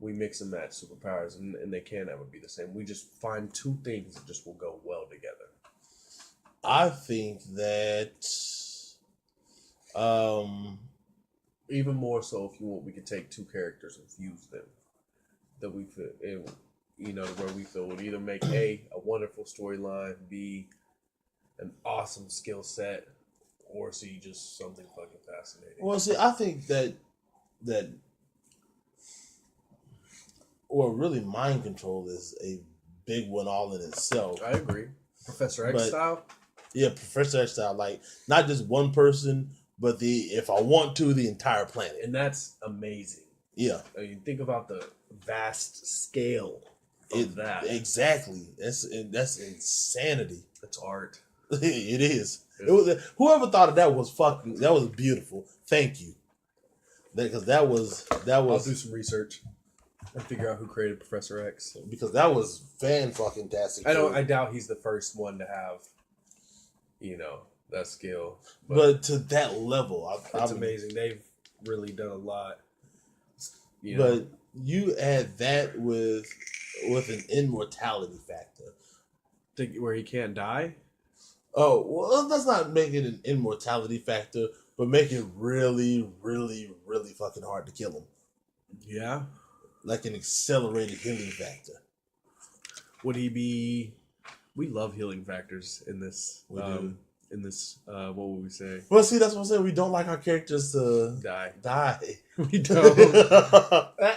Speaker 3: we mix and match superpowers, and they can't ever be the same. We just find two things that just will go well together.
Speaker 4: I think that
Speaker 3: Even more so, if you want, we could take two characters and fuse them. That we feel, where we feel would either make a wonderful storyline, B, an awesome skill set, or C, just something fucking fascinating.
Speaker 4: well, see, I think that really mind control is a big one all in itself.
Speaker 3: I agree. Professor X
Speaker 4: But-
Speaker 3: style.
Speaker 4: Yeah, Professor X style, like not just one person, but if I want to, the entire planet.
Speaker 3: And that's amazing.
Speaker 4: Yeah,
Speaker 3: I mean, think about the vast scale of that.
Speaker 4: exactly. That's insanity.
Speaker 3: That's art.
Speaker 4: It is. Whoever thought of that was beautiful. Thank you. Because that was
Speaker 3: I'll do some research and figure out who created Professor X.
Speaker 4: because that was fucking tastic.
Speaker 3: I doubt he's the first one to have, that skill.
Speaker 4: but to that level,
Speaker 3: It's amazing. They've really done a lot.
Speaker 4: But you add that with an immortality factor.
Speaker 3: Think where he can't die.
Speaker 4: Oh, well, let's not make it an immortality factor, but make it really, really, really fucking hard to kill him.
Speaker 3: Yeah.
Speaker 4: Like an accelerated healing factor.
Speaker 3: Would he be? We love healing factors in this.
Speaker 4: We do.
Speaker 3: In this, what would we say?
Speaker 4: Well, see, that's what I'm saying. We don't like our characters to
Speaker 3: Die.
Speaker 4: die.
Speaker 3: We don't.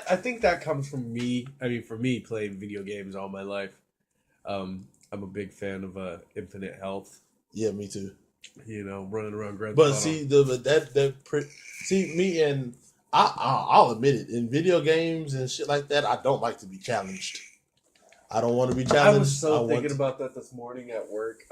Speaker 3: I think that comes from me. I mean, for me, playing video games all my life, I'm a big fan of infinite health.
Speaker 4: Yeah, me too.
Speaker 3: Running around Grand
Speaker 4: But
Speaker 3: Theft
Speaker 4: see, see me and I'll admit it. In video games and shit like that, I don't like to be challenged. I don't want to be challenged.
Speaker 3: I was so thinking
Speaker 4: want
Speaker 3: about that this morning at work.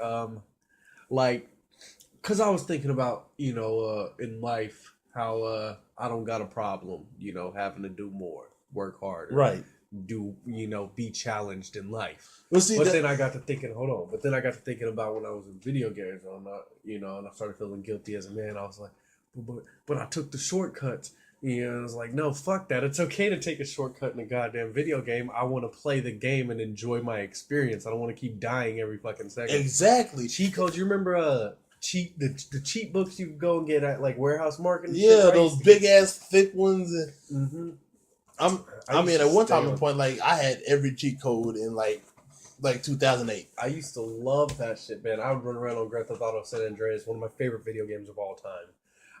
Speaker 3: Because I was thinking about, in life, how I don't got a problem, having to do more, work harder,
Speaker 4: right.
Speaker 3: be challenged in life.
Speaker 4: Well, see,
Speaker 3: But then I got to thinking, hold on. But then I got to thinking about when I was in video games, and I'm not, and I started feeling guilty as a man. I was like, but I took the shortcuts. And I was like, no, fuck that. It's okay to take a shortcut in a goddamn video game. I want to play the game and enjoy my experience. I don't want to keep dying every fucking second.
Speaker 4: exactly.
Speaker 3: Cheat codes. You remember the cheat books you could go and get at like Warehouse Market? And
Speaker 4: Yeah,
Speaker 3: shit, right?
Speaker 4: those big ass thick ones. And
Speaker 3: Mm-hmm.
Speaker 4: I mean, at one time and point, like I had every cheat code in like 2008.
Speaker 3: I used to love that shit, man. I would run around on Grand Theft Auto San Andreas, one of my favorite video games of all time.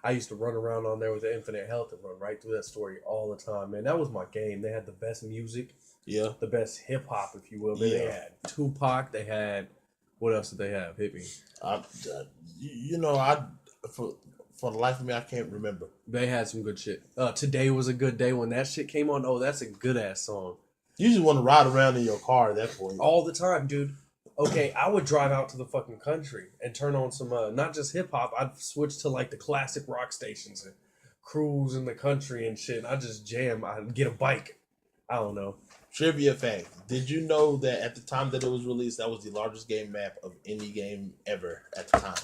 Speaker 3: I used to run around on there with the infinite health and run right through that story all the time, man. That was my game. They had the best music,
Speaker 4: Yeah,
Speaker 3: the best hip hop, if you will. They
Speaker 4: Yeah.
Speaker 3: had Tupac. They had what else did they have? Hit me.
Speaker 4: For the life of me, I can't remember.
Speaker 3: They had some good shit. Today Was a Good Day when that shit came on. Oh, that's a good ass song.
Speaker 4: You just want to ride around in your car at that point.
Speaker 3: All the time, dude. Okay, I would drive out to the fucking country and turn on some, not just hip hop. I'd switch to like the classic rock stations and cruise in the country and shit. And I just jam. I'd get a bike. I don't know.
Speaker 4: Trivia fact: did you know that at the time that it was released, that was the largest game map of any game ever at the time?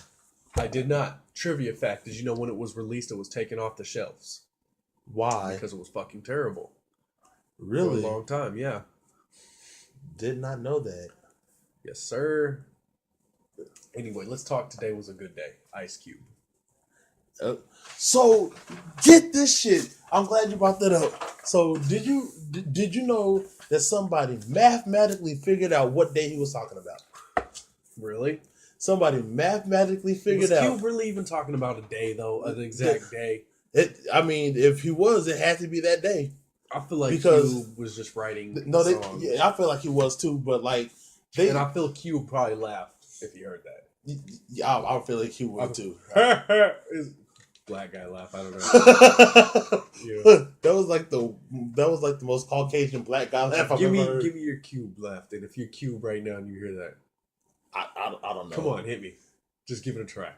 Speaker 3: I did not. Trivia fact: did you know when it was released, it was taken off the shelves
Speaker 4: Why?
Speaker 3: because it was fucking terrible
Speaker 4: Really?
Speaker 3: for a long time. Yeah.
Speaker 4: Did not know that.
Speaker 3: Yes, sir. Anyway, let's talk. Today Was a Good Day. Ice Cube.
Speaker 4: So get this shit. I'm glad you brought that up. So did you know that somebody mathematically figured out what day he was talking about?
Speaker 3: Really?
Speaker 4: Somebody mathematically figured
Speaker 3: Was
Speaker 4: out.
Speaker 3: Cube really even talking about a day though? An exact day?
Speaker 4: I mean, if he was, it had to be that day.
Speaker 3: I feel like
Speaker 4: Because-
Speaker 3: Cube was just writing.
Speaker 4: No,
Speaker 3: songs.
Speaker 4: yeah, I feel like he was too. But like
Speaker 3: And I feel Cube probably laughed if he heard that.
Speaker 4: yeah, I feel like he would too.
Speaker 3: It's- Black guy laugh. I don't know. Yeah.
Speaker 4: That was like the most Caucasian black guy laugh I've
Speaker 3: Give
Speaker 4: ever heard.
Speaker 3: me your Cube laugh. And if you're Cube right now and you hear that,
Speaker 4: I don't know.
Speaker 3: come on, hit me. Just give it a try.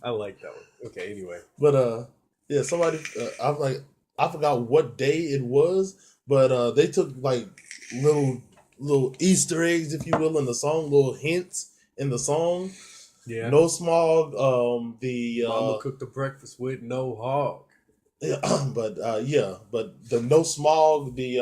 Speaker 3: I like that one. Okay, anyway.
Speaker 4: But yeah, somebody I'm like I forgot what day it was, but they took like little Easter eggs, if you will, in the song, little hints in the song.
Speaker 3: Yeah.
Speaker 4: No Smog, the
Speaker 3: Mama cooked a breakfast with no hog.
Speaker 4: but the No Smog, the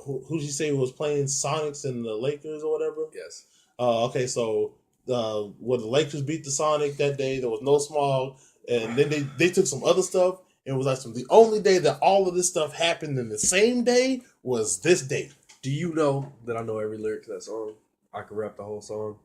Speaker 4: who did you say was playing Sonics and the Lakers or whatever?
Speaker 3: Yes.
Speaker 4: Okay, so when the Lakers beat the Sonic that day, there was No Smog, and then they took some other stuff, and it was like the only day that all of this stuff happened in the same day was this day.
Speaker 3: Do you know that I know every lyric to that song? I could rap the whole song.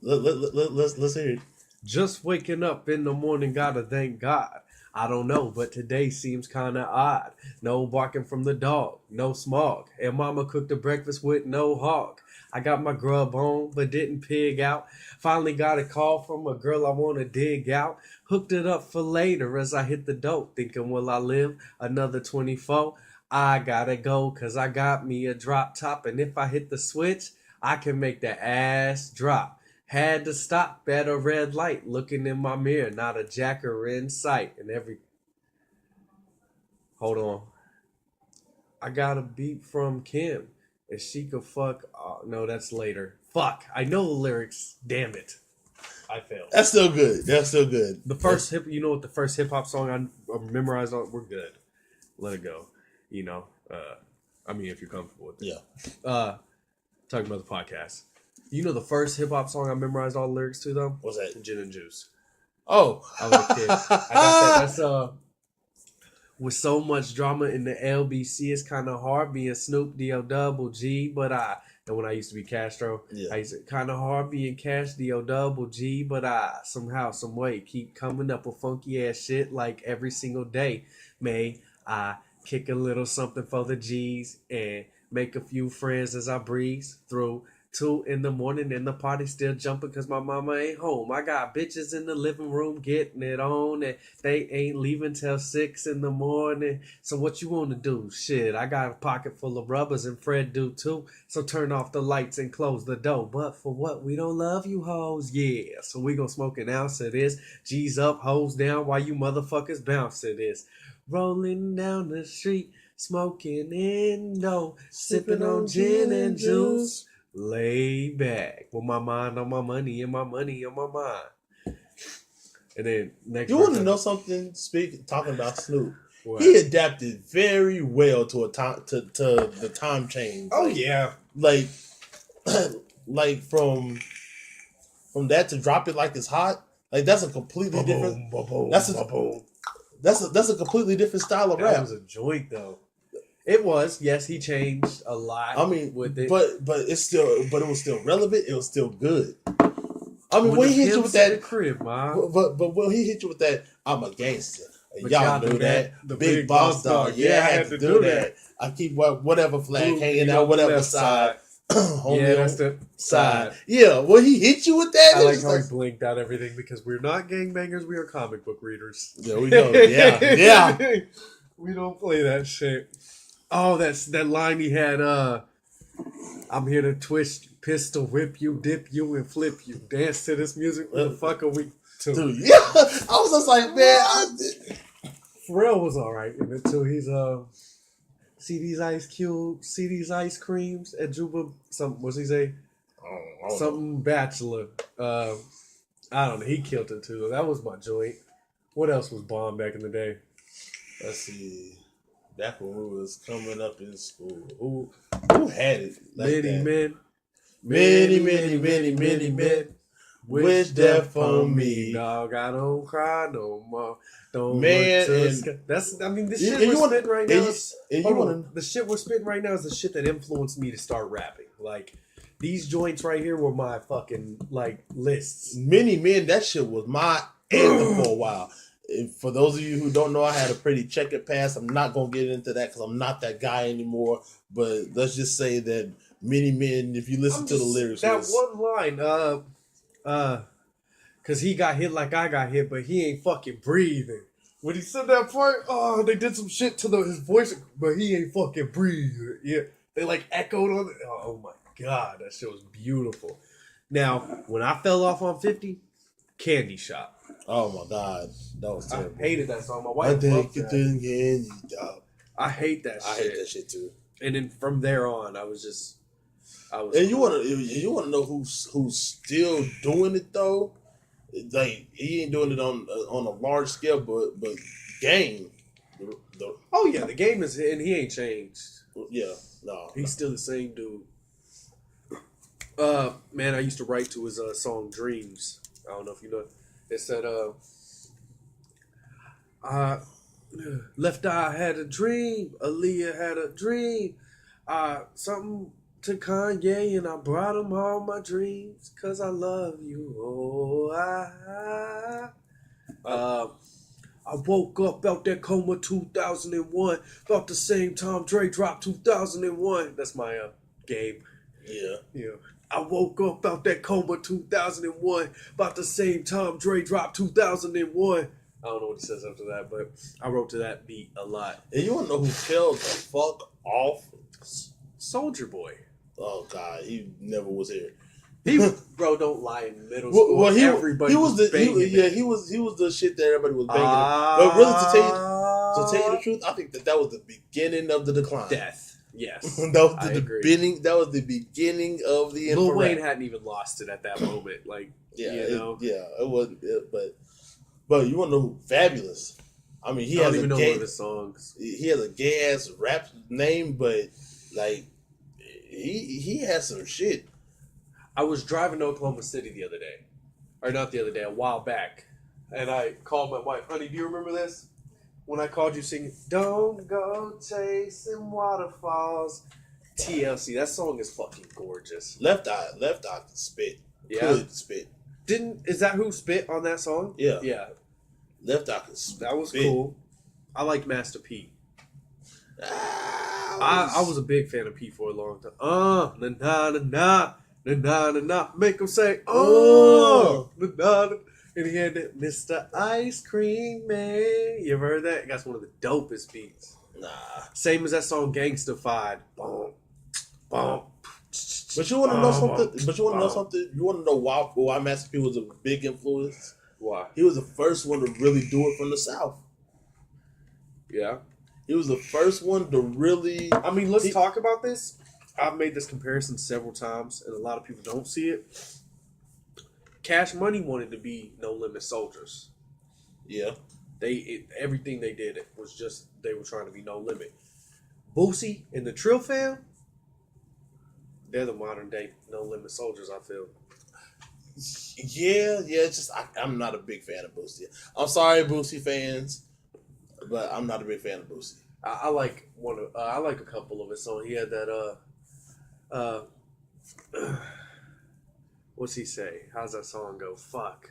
Speaker 4: Let's hear it.
Speaker 3: Just waking up in the morning, gotta thank God. I don't know, but today seems kinda odd. No barking from the dog, no smog. And mama cooked a breakfast with no hog. I got my grub on, but didn't pig out. Finally got a call from a girl I wanna dig out. Hooked it up for later as I hit the dope. Thinking, will I live another 24? I gotta go, cause I got me a drop top. And if I hit the switch, I can make the ass drop. Had to stop at a red light, looking in my mirror, not a jacker in sight. And hold on. I got a beat from Kim. If she could fuck, no, that's later. Fuck, I know the lyrics. Damn it, I failed.
Speaker 4: That's still good. That's still good.
Speaker 3: The first you know what the first hip hop song I memorized on? We're good. Let it go. I mean, if you're comfortable with it.
Speaker 4: Yeah.
Speaker 3: Talking about the podcast. You know the first hip hop song I memorized all the lyrics to though?
Speaker 4: What's that?
Speaker 3: Gin and Juice.
Speaker 4: Oh,
Speaker 3: I was a kid. I got that. That's with so much drama in the LBC, it's kind of hard being Snoop D-O-double-G. And when I used to be Castro,
Speaker 4: Yeah.
Speaker 3: I used to kind of hard being Cash D-O-double-G. But I somehow, some way, keep coming up with funky ass shit like every single day. May I kick a little something for the G's and make a few friends as I breeze through. 2 in the morning and the party still jumping cause my mama ain't home. I got bitches in the living room getting it on and they ain't leaving till 6 in the morning. So what you want to do? Shit, I got a pocket full of rubbers and Fred do too. So turn off the lights and close the door. But for what? We don't love you hoes. Yeah, so we gon' smoke an ounce of this. G's up, hoes down while you motherfuckers bounce to this.
Speaker 1: rolling down the street, smoking Indo, sipping on gin and juice, lay back with my mind on my money and my money on my mind. And then next,
Speaker 4: You want to
Speaker 1: verse,
Speaker 4: know something? Talking about Snoop,
Speaker 1: what?
Speaker 4: he adapted very well to a time to the time change.
Speaker 3: Oh
Speaker 4: Like,
Speaker 3: yeah.
Speaker 4: like like from that to drop it like it's hot. Like that's a completely different. That's a completely different style of
Speaker 1: That
Speaker 4: rap.
Speaker 1: was a joint though. It was, yes, he changed a lot.
Speaker 4: I mean,
Speaker 1: with it,
Speaker 4: but it was still relevant. It was still good. I mean,
Speaker 1: when
Speaker 4: when
Speaker 1: the
Speaker 4: he hit you
Speaker 1: pimps
Speaker 4: with
Speaker 1: in the
Speaker 4: that,
Speaker 1: crib, man.
Speaker 4: but when he hit you with that, I'm a gangster.
Speaker 1: But
Speaker 4: Y'all knew that.
Speaker 1: The
Speaker 4: Big boss dog. Yeah, I had to do that. I keep whatever flag
Speaker 1: Blue,
Speaker 4: hanging
Speaker 1: you
Speaker 4: out,
Speaker 1: on the
Speaker 4: whatever
Speaker 1: left
Speaker 4: side. Homie
Speaker 1: Yeah,
Speaker 4: on
Speaker 1: that's the
Speaker 4: side. Yeah, when he hit you with that,
Speaker 1: I
Speaker 4: it
Speaker 1: like
Speaker 4: was
Speaker 1: how he
Speaker 4: like,
Speaker 1: blinked out everything because we're not gangbangers, we are comic book readers.
Speaker 4: yeah, we know. Yeah.
Speaker 1: We don't play that shit. Oh, that's that line he had, I'm here to twist, pistol, whip you, dip you, and flip you. Dance to this music. What the fuck are we to?
Speaker 4: Dude, yeah. I was just like, man,
Speaker 1: Pharrell was alright in it too. He's see these ice cubes, see these ice creams at Juba. What's he say?
Speaker 4: I don't know.
Speaker 1: Something bachelor. I don't know. He killed it too. That was my joint. What else was bomb back in the day?
Speaker 4: Let's see. Back when we was coming up in school, who had it? Like
Speaker 1: Many
Speaker 4: that?
Speaker 1: men,
Speaker 4: Many men wish death on me.
Speaker 1: Dog, I don't cry no more. Don't
Speaker 4: Man,
Speaker 1: look to the
Speaker 4: and-
Speaker 1: sky. That's. I mean, the
Speaker 4: And
Speaker 1: shit
Speaker 4: you
Speaker 1: we're
Speaker 4: wanna-
Speaker 1: spitting right
Speaker 4: and
Speaker 1: now.
Speaker 4: you-
Speaker 1: Is,
Speaker 4: and you
Speaker 1: hold on.
Speaker 4: wanna-
Speaker 1: The shit we're spitting right now is the shit that influenced me to start rapping. Like these joints right here were my fucking like lists.
Speaker 4: Many men, that shit was my anthem for a while. And for those of you who don't know, I had a pretty checkered past. I'm not gonna get into that because I'm not that guy anymore. But let's just say that many men, if you listen to the lyrics,
Speaker 1: That
Speaker 4: was-
Speaker 1: one line, cause he got hit like I got hit, but he ain't fucking breathing. When he said that part, oh, they did some shit to his voice, but he ain't fucking breathing. Yeah, they like echoed on it. Oh my god, that shit was beautiful. Now, when I fell off on 50, Candy Shop.
Speaker 4: oh my god, that was
Speaker 1: I
Speaker 4: terrible.
Speaker 1: hated that song. My
Speaker 4: I
Speaker 1: wife
Speaker 4: think
Speaker 1: loved
Speaker 4: you
Speaker 1: that.
Speaker 4: think candy, dog.
Speaker 1: I hate that shit.
Speaker 4: I hate that shit too.
Speaker 1: And then from there on, I was.
Speaker 4: And you wanna know who's still doing it though? Like he ain't doing it on a large scale, but Game, the
Speaker 1: Oh yeah, the game is, and he ain't changed.
Speaker 4: yeah, no,
Speaker 1: He's still the same dude. Man, I used to write to his song "Dreams." I don't know if you know. It said, "Left Eye had a dream. Aaliyah had a dream. Something to Kanye, and I brought him all my dreams because I love you. I woke up out that coma 2001, about the same time Dre dropped 2001. That's my game.
Speaker 4: yeah.
Speaker 1: Yeah. I woke up out that coma 2001, about the same time Dre dropped 2001. I don't know what he says after that, but I wrote to that beat a lot.
Speaker 4: And you wanna know who fell the fuck off?
Speaker 1: Soldier Boy.
Speaker 4: Oh god, he never was here.
Speaker 1: He, bro, don't lie. In middle school,
Speaker 4: Well,
Speaker 1: everybody was banging it.
Speaker 4: he was the shit that everybody was banging. But really, to tell you the truth, I think that was the beginning of the decline.
Speaker 1: Death. Yes.
Speaker 4: that was
Speaker 1: I
Speaker 4: the
Speaker 1: agree.
Speaker 4: beginning. That was the beginning of the end.
Speaker 1: Lil
Speaker 4: for
Speaker 1: Wayne
Speaker 4: rap.
Speaker 1: hadn't even lost it at that moment. Like,
Speaker 4: Yeah,
Speaker 1: you know.
Speaker 4: it wasn't. But you want to know who Fabulous? I mean,
Speaker 1: I don't even know one of his songs.
Speaker 4: he has a gay ass rap name, but like he has some shit.
Speaker 1: I was driving to Oklahoma City the other day. Or not the other day, a while back. And I called my wife. Honey, do you remember this? When I called you singing, Don't Go Chasing Waterfalls. TLC. That song is fucking gorgeous.
Speaker 4: Left Eye can spit.
Speaker 1: Yeah.
Speaker 4: Could spit.
Speaker 1: Is that who spit on that song?
Speaker 4: Yeah.
Speaker 1: Yeah.
Speaker 4: Left Eye can spit.
Speaker 1: That was cool. I like Master P. I was a big fan of P for a long time. Na na na na na na na na. Make him say, na na na. And he had that Mr. Ice Cream Man. You ever heard that? That's one of the dopest beats.
Speaker 4: Nah.
Speaker 1: Same as that song Gangstafied. Boom, boom.
Speaker 4: But you want to know something? But you want to know something? You want to know why Master P was a big influence?
Speaker 1: Why?
Speaker 4: He was the first one to really do it from the South.
Speaker 1: Yeah.
Speaker 4: He was the first one to really.
Speaker 1: I mean, let's talk about this. I've made this comparison several times, and a lot of people don't see it. Cash Money wanted to be No Limit Soldiers.
Speaker 4: Yeah.
Speaker 1: Everything they did was just they were trying to be No Limit. Boosie and the Trill Fam, they're the modern day No Limit Soldiers, I feel.
Speaker 4: Yeah. It's just I'm not a big fan of Boosie. I'm sorry, Boosie fans, but I'm not a big fan of Boosie.
Speaker 1: I like I like a couple of his songs. He had that what's he say? How's that song go? Fuck.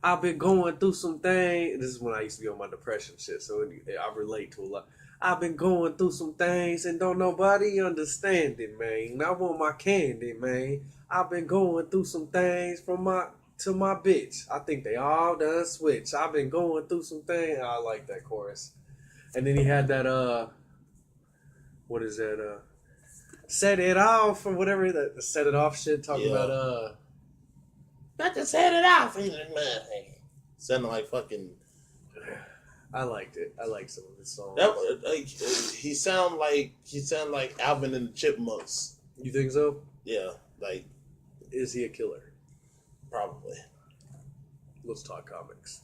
Speaker 1: I've been going through some things. This is when I used to be on my depression shit, so I relate to a lot. I've been going through some things and don't nobody understand it, man. I want my candy, man. I've been going through some things to my bitch. I think they all done switch. I've been going through some things. I like that chorus. And then he had that what is that? Set it off or whatever, that set it off shit talking about
Speaker 4: Not to set it off. Sounding like fucking.
Speaker 1: I liked it. I like some of his songs.
Speaker 4: He sound like Alvin and the Chipmunks.
Speaker 1: You think so?
Speaker 4: Yeah, like
Speaker 1: Is he a killer?
Speaker 4: probably.
Speaker 1: Let's talk comics.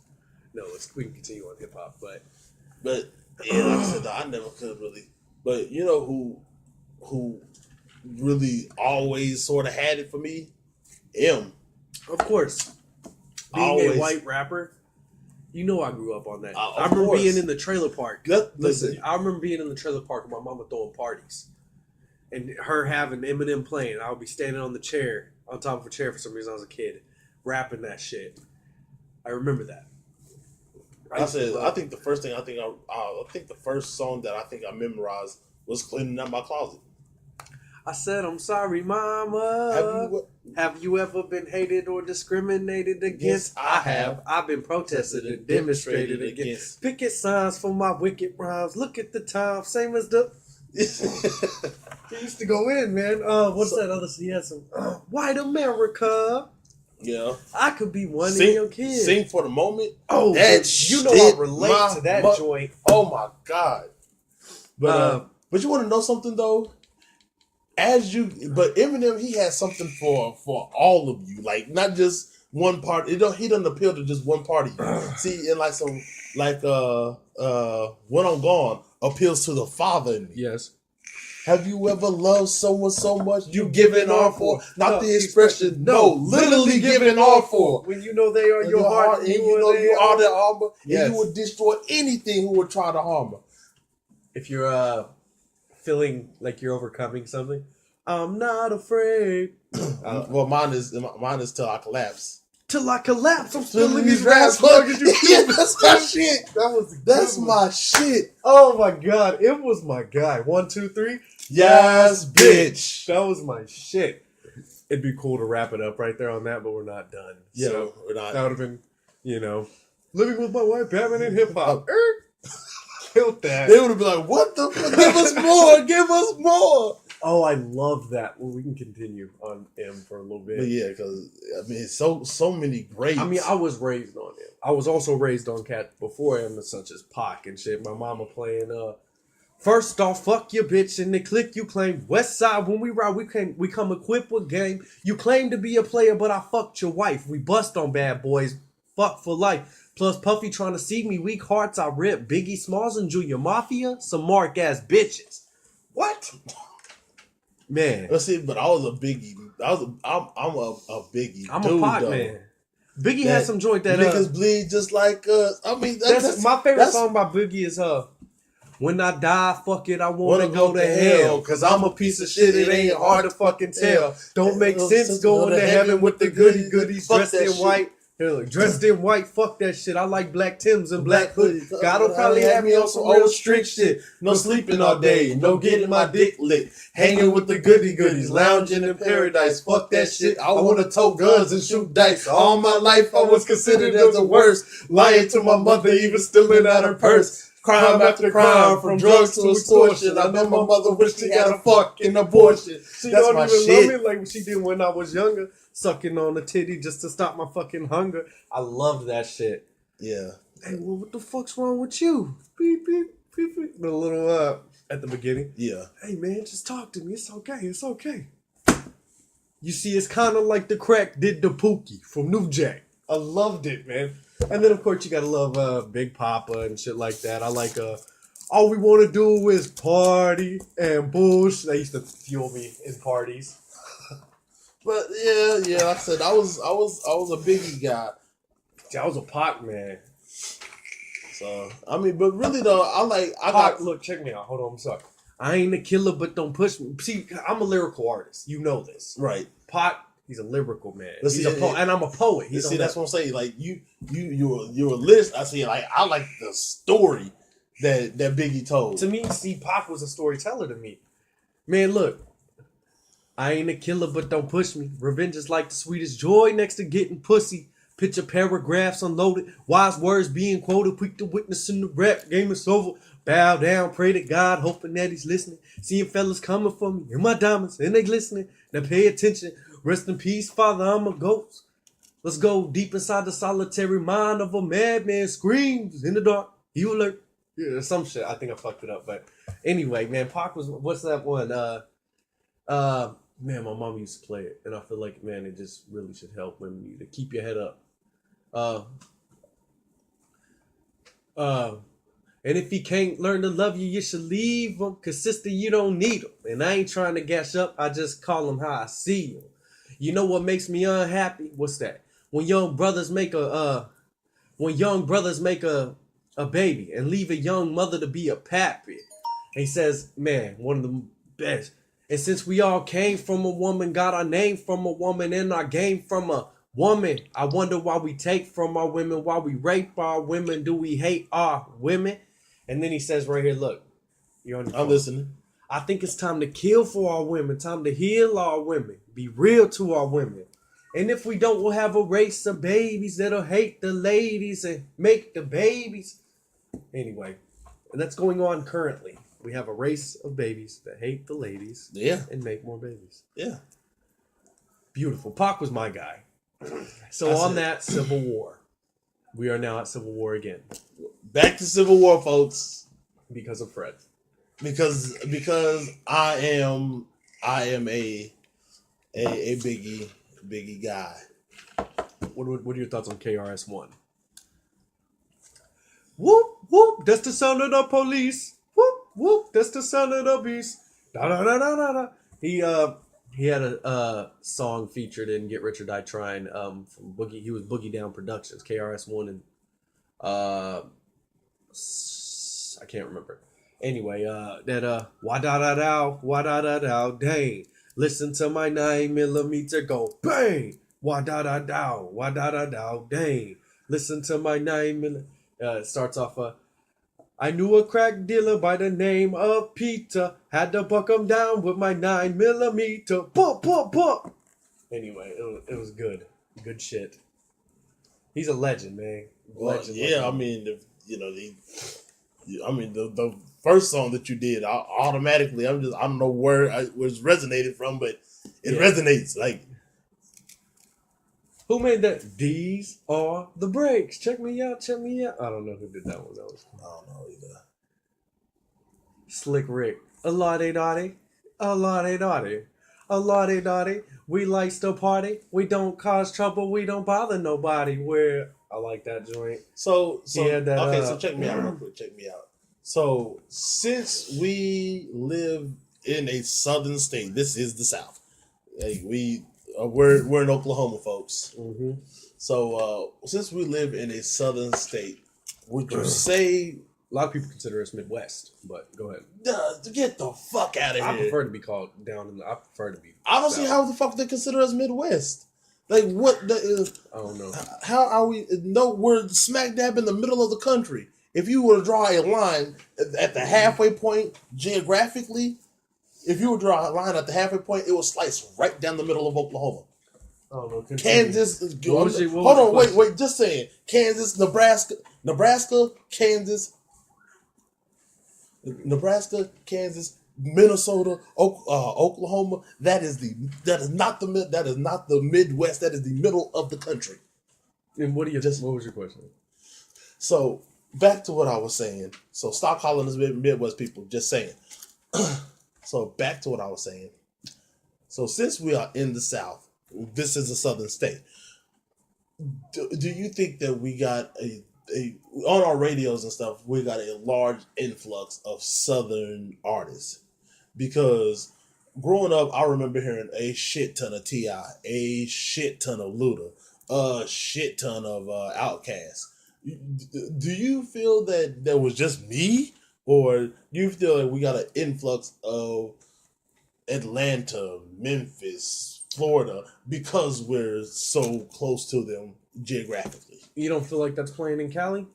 Speaker 1: No, we can continue on hip hop, but
Speaker 4: Yeah, like I said, I never could really. But you know who really always sort of had it for me? M.
Speaker 1: of course, being
Speaker 4: Always.
Speaker 1: a white rapper, you know I grew up on that.
Speaker 4: Of
Speaker 1: I remember
Speaker 4: course.
Speaker 1: being in the trailer park.
Speaker 4: Listen.
Speaker 1: Listen, I remember being in the trailer park with my mama throwing parties, and her having Eminem playing. I would be standing on top of a chair for some reason. I was a kid, rapping that shit. I remember that.
Speaker 4: I think the first song that I think I memorized was "Cleaning Up My Closet."
Speaker 1: I said, I'm sorry, mama. Have you ever been hated or discriminated against?
Speaker 4: Yes, I have.
Speaker 1: I've been protested and demonstrated against. Picket signs for my wicked rhymes. Look at the time, same as the... He used to go in, man. What's that other... He had some... White America.
Speaker 4: Yeah.
Speaker 1: I could be one of your kids.
Speaker 4: Sing for the moment.
Speaker 1: Oh,
Speaker 4: that
Speaker 1: you know I relate to that joint.
Speaker 4: Oh my God. But you want to know something though? But Eminem, he has something for all of you, like not just one part. He doesn't appeal to just one party. See, and When I'm Gone appeals to the father in me.
Speaker 1: Yes.
Speaker 4: Have you ever loved someone so much you giving all for? Not the expression, no, literally giving all for.
Speaker 1: When you know they are your heart,
Speaker 4: and you know you are their armor,
Speaker 1: Yes.
Speaker 4: and you would destroy anything who would try to harm her.
Speaker 1: If you're feeling like you're overcoming something, I'm not afraid.
Speaker 4: Well, mine is till I collapse.
Speaker 1: Till I collapse, I'm
Speaker 4: Still
Speaker 1: still
Speaker 4: in
Speaker 1: in
Speaker 4: these
Speaker 1: these
Speaker 4: raps,
Speaker 1: rap plugs.
Speaker 4: yeah, that's my shit. That's
Speaker 1: one.
Speaker 4: my shit.
Speaker 1: Oh my god, it was my guy. 1, 2, 3.
Speaker 4: Yes, bitch.
Speaker 1: That was my shit. It'd be cool to wrap it up right there on that, but we're not done.
Speaker 4: Yeah,
Speaker 1: So
Speaker 4: we're not.
Speaker 1: that would have been, living with my wife, Batman in hip hop. Killed that.
Speaker 4: They would have been like, "What the fuck? Give us more! Give us more!"
Speaker 1: Oh, I love that. Well, we can continue on M for a little bit.
Speaker 4: But yeah, because so many greats.
Speaker 1: I mean, I was raised on him. I was also raised on cats before him, such as Pac and shit. My mama playing, first off, fuck your bitch and the clique you claim. West Side, when we ride, we come equipped with game. You claim to be a player, but I fucked your wife. We bust on bad boys. Fuck for life. Plus Puffy trying to see me weak hearts. I rip Biggie Smalls and Junior Mafia. Some mark ass bitches. What? Man.
Speaker 4: Let's see, but I was a Biggie. I'm a Biggie.
Speaker 1: I'm
Speaker 4: dude,
Speaker 1: a Pac
Speaker 4: though.
Speaker 1: man. Biggie had some joint that
Speaker 4: niggas bleed just like us. I mean,
Speaker 1: that's my favorite song by Biggie is When I Die, fuck it, I wanna go to hell. Cause I'm a piece of shit, it ain't hard to fucking tell. Don't make sense going to heaven with the goody goodies
Speaker 4: Fuck
Speaker 1: dressed
Speaker 4: that
Speaker 1: in
Speaker 4: shit.
Speaker 1: white. Here, look, dressed in white, fuck that shit. I like black Timbs and black hoodies. God'll probably have me on some old strict shit. No sleeping all day, no getting my dick licked. Hanging with the goody goodies, lounging in paradise. Fuck that shit. I wanna tote guns and shoot dice. All my life I was considered as the worst. Lying to my mother, even stealing out her purse. Crime after crime, from drugs to extortion. I know my mother wished she had a fucking abortion. She
Speaker 4: That's
Speaker 1: don't
Speaker 4: my
Speaker 1: even
Speaker 4: shit.
Speaker 1: love me like she did when I was younger. Sucking on the titty just to stop my fucking hunger. I loved that shit.
Speaker 4: Yeah,
Speaker 1: Hey, well, what the fuck's wrong with you? Beep, beep, beep, beep. The little, at the beginning.
Speaker 4: Yeah.
Speaker 1: Hey, man, just talk to me. It's okay. It's okay. You see, it's kind of like the crack did the Pookie from New Jack. I loved it, man. And then, of course, you gotta love Big Papa and shit like that. I like all we want to do is party and bullsh. They used to fuel me in parties.
Speaker 4: But yeah, like I said, I was a Biggie guy.
Speaker 1: See, I was a Pac man.
Speaker 4: So I mean, but really though,
Speaker 1: Pac, look, check me out. Hold on, I'm sorry. I ain't a killer, but don't push me. See, I'm a lyrical artist. You know this.
Speaker 4: right.
Speaker 1: Pac, he's a lyrical man.
Speaker 4: But
Speaker 1: He's
Speaker 4: see,
Speaker 1: a poet, and I'm a poet.
Speaker 4: You
Speaker 1: He's
Speaker 4: see, that's what I'm saying. Like you're a list. I see. Like I like the story that Biggie told.
Speaker 1: To me, see, Pac was a storyteller to me. Man, look. I ain't a killer, but don't push me. Revenge is like the sweetest joy next to getting pussy. Picture paragraphs unloaded, wise words being quoted. Quick to witness in the rap game is over. Bow down, pray to God, hoping that he's listening. Seeing fellas coming for me in my diamonds, and they glistening. Now pay attention. Rest in peace, Father, I'm a ghost. Let's go deep inside the solitary mind of a madman. Screams in the dark. You alert. Yeah, some shit. I think I fucked it up, but anyway, man, Pac was, what's that one? Man, my mom used to play it, and I feel like, man, it just really should help women to keep your head up. And if he can't learn to love you, you should leave him. Cause sister, you don't need him. And I ain't trying to gash up. I just call him how I see him. You know what makes me unhappy? What's that? When young brothers make a baby and leave a young mother to be a pappy. And he says, man, one of the best. And since we all came from a woman, got our name from a woman, and our game from a woman, I wonder why we take from our women, why we rape our women, do we hate our women? And then he says right here, look, you're on the
Speaker 4: I'm listening.
Speaker 1: I think it's time to kill for our women, time to heal our women, be real to our women. And if we don't, we'll have a race of babies that'll hate the ladies and make the babies. Anyway, and that's going on currently. We have a race of babies that hate the ladies and make more babies.
Speaker 4: Yeah.
Speaker 1: Beautiful. Pac was my guy. So
Speaker 4: That's
Speaker 1: on
Speaker 4: it.
Speaker 1: that, Civil War. We are now at Civil War again.
Speaker 4: Back to Civil War, folks.
Speaker 1: Because of Fred.
Speaker 4: Because I am a Biggie guy.
Speaker 1: What are your thoughts on KRS-One? Whoop, whoop, that's the sound of the police. Whoop, whoop, that's the sound of the beast. Da da da da da da. He had a song featured in Get Rich or Die Trying from Boogie. He was Boogie Down Productions, KRS-One, and I can't remember. Anyway, that wah da da da dang. Listen to my 9mm go bang. Wah da da dang. Listen to my 9mm. It starts off I knew a crack dealer by the name of Peter. Had to buck him down with my 9mm. Bump, bump, bump. Anyway, it was good. Good shit. He's a legend, man.
Speaker 4: Well,
Speaker 1: Legend.
Speaker 4: yeah, I mean, the first song that you did, automatically, I don't know where it was resonated from, but it resonates. Like,
Speaker 1: Who made that? These are the breaks. Check me out, check me out. I don't know who did that one. That was
Speaker 4: I don't know either.
Speaker 1: Slick Rick. A lottie-dottie. A lottie-dottie. A lottie-dottie. We likes to party. We don't cause trouble. We don't bother nobody. Where I like that joint.
Speaker 4: So
Speaker 1: Yeah, that,
Speaker 4: okay, so check me out real quick. Check me out. So since we live in a southern state, this is the South. Like we're in Oklahoma, folks.
Speaker 1: Mm-hmm.
Speaker 4: So since we live in a southern state, would you say?
Speaker 1: A lot of people consider us Midwest, but go ahead.
Speaker 4: Get the fuck out of
Speaker 1: I
Speaker 4: here!
Speaker 1: prefer to be called down in the. I prefer to be.
Speaker 4: I don't see
Speaker 1: South.
Speaker 4: how the fuck they consider us Midwest. Like what?
Speaker 1: I don't know.
Speaker 4: How are we? No, we're smack dab in the middle of the country. If you were to draw a line at the halfway point geographically, if you were to draw a line at the halfway point, it will slice right down the middle of Oklahoma.
Speaker 1: I don't know. Continue.
Speaker 4: Kansas.
Speaker 1: What was
Speaker 4: Hold on,
Speaker 1: the
Speaker 4: wait. Just saying. Kansas, Nebraska, Kansas, Minnesota, Oklahoma. That is not the Midwest. That is the middle of the country.
Speaker 1: And what was your question?
Speaker 4: So back to what I was saying. So stop calling us Midwest people. Just saying. So back to what I was saying. So since we are in the South, this is a Southern state. Do you think that we got a on our radios and stuff? We got a large influx of Southern artists because growing up, I remember hearing a shit ton of Ti, a shit ton of Luda, a shit ton of Outkast. Do you feel that that was just me, or do you feel like we got an influx of Atlanta, Memphis, Florida because we're so close to them geographically?
Speaker 3: You don't feel like that's playing in Cali?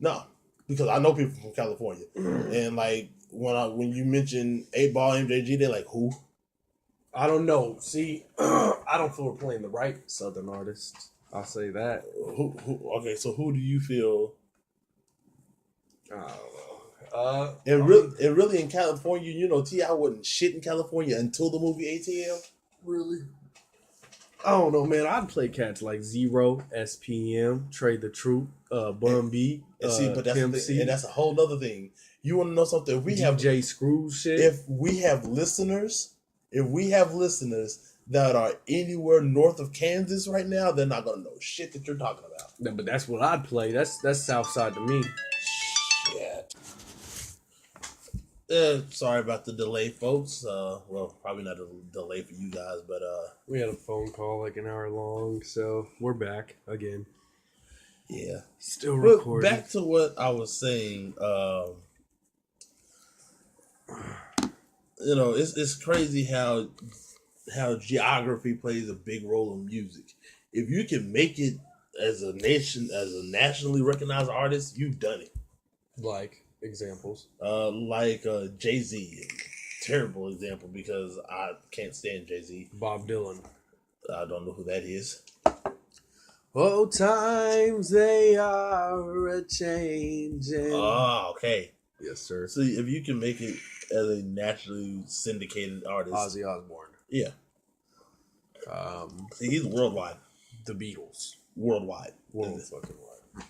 Speaker 4: No, because I know people from California, and like when you mention 8 Ball MJG, they're like, who?
Speaker 3: I don't know. See, I don't feel we're playing the right Southern artists. I'll say that.
Speaker 4: Who? Okay, so who do you feel?
Speaker 3: I don't know.
Speaker 4: And really in California, you know, T.I. wasn't shit in California until the movie ATL.
Speaker 3: Really? I don't know, man. I'd play cats like Zero, SPM, Trade the Truth, Bun B,
Speaker 4: And see, but that's
Speaker 3: Kim
Speaker 4: the
Speaker 3: C,
Speaker 4: thing, and that's a whole other thing. You want to know something? If we have
Speaker 3: DJ Screw shit.
Speaker 4: if we have listeners that are anywhere north of Kansas right now, they're not gonna know shit that you're talking about.
Speaker 3: Yeah, but that's what I'd play. That's South Side to me.
Speaker 4: Shit. Sorry about the delay, folks. Well, probably not a delay for you guys, but
Speaker 3: We had a phone call like an hour long, so we're back again.
Speaker 4: yeah.
Speaker 3: Still
Speaker 4: But
Speaker 3: recording.
Speaker 4: back to what I was saying. You know, it's crazy how geography plays a big role in music. If you can make it as a nationally recognized artist, you've done it.
Speaker 3: Like examples.
Speaker 4: Like Jay-Z, terrible example because I can't stand Jay-Z.
Speaker 3: Bob Dylan.
Speaker 4: I don't know who that is.
Speaker 3: Oh, times they are a changing.
Speaker 4: Oh, okay.
Speaker 3: Yes, sir.
Speaker 4: So if you can make it as a nationally syndicated artist,
Speaker 3: Ozzy Osbourne.
Speaker 4: yeah. See, he's worldwide.
Speaker 3: The Beatles.
Speaker 4: Worldwide.
Speaker 3: World fucking wide.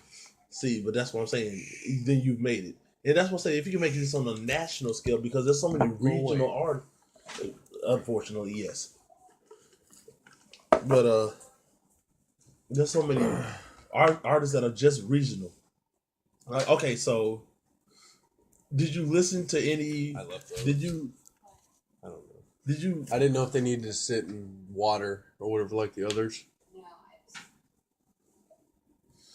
Speaker 4: See, but that's what I'm saying. Then you've made it. And that's what I'm saying. If you can make this on a national scale, because there's so many regional art, unfortunately, yes. But there's so many artists that are just regional. Like, okay, so did you listen to any?
Speaker 3: I love those.
Speaker 4: Did you?
Speaker 3: I don't know.
Speaker 4: Did you?
Speaker 3: I didn't know if they needed to sit in water or whatever like the others.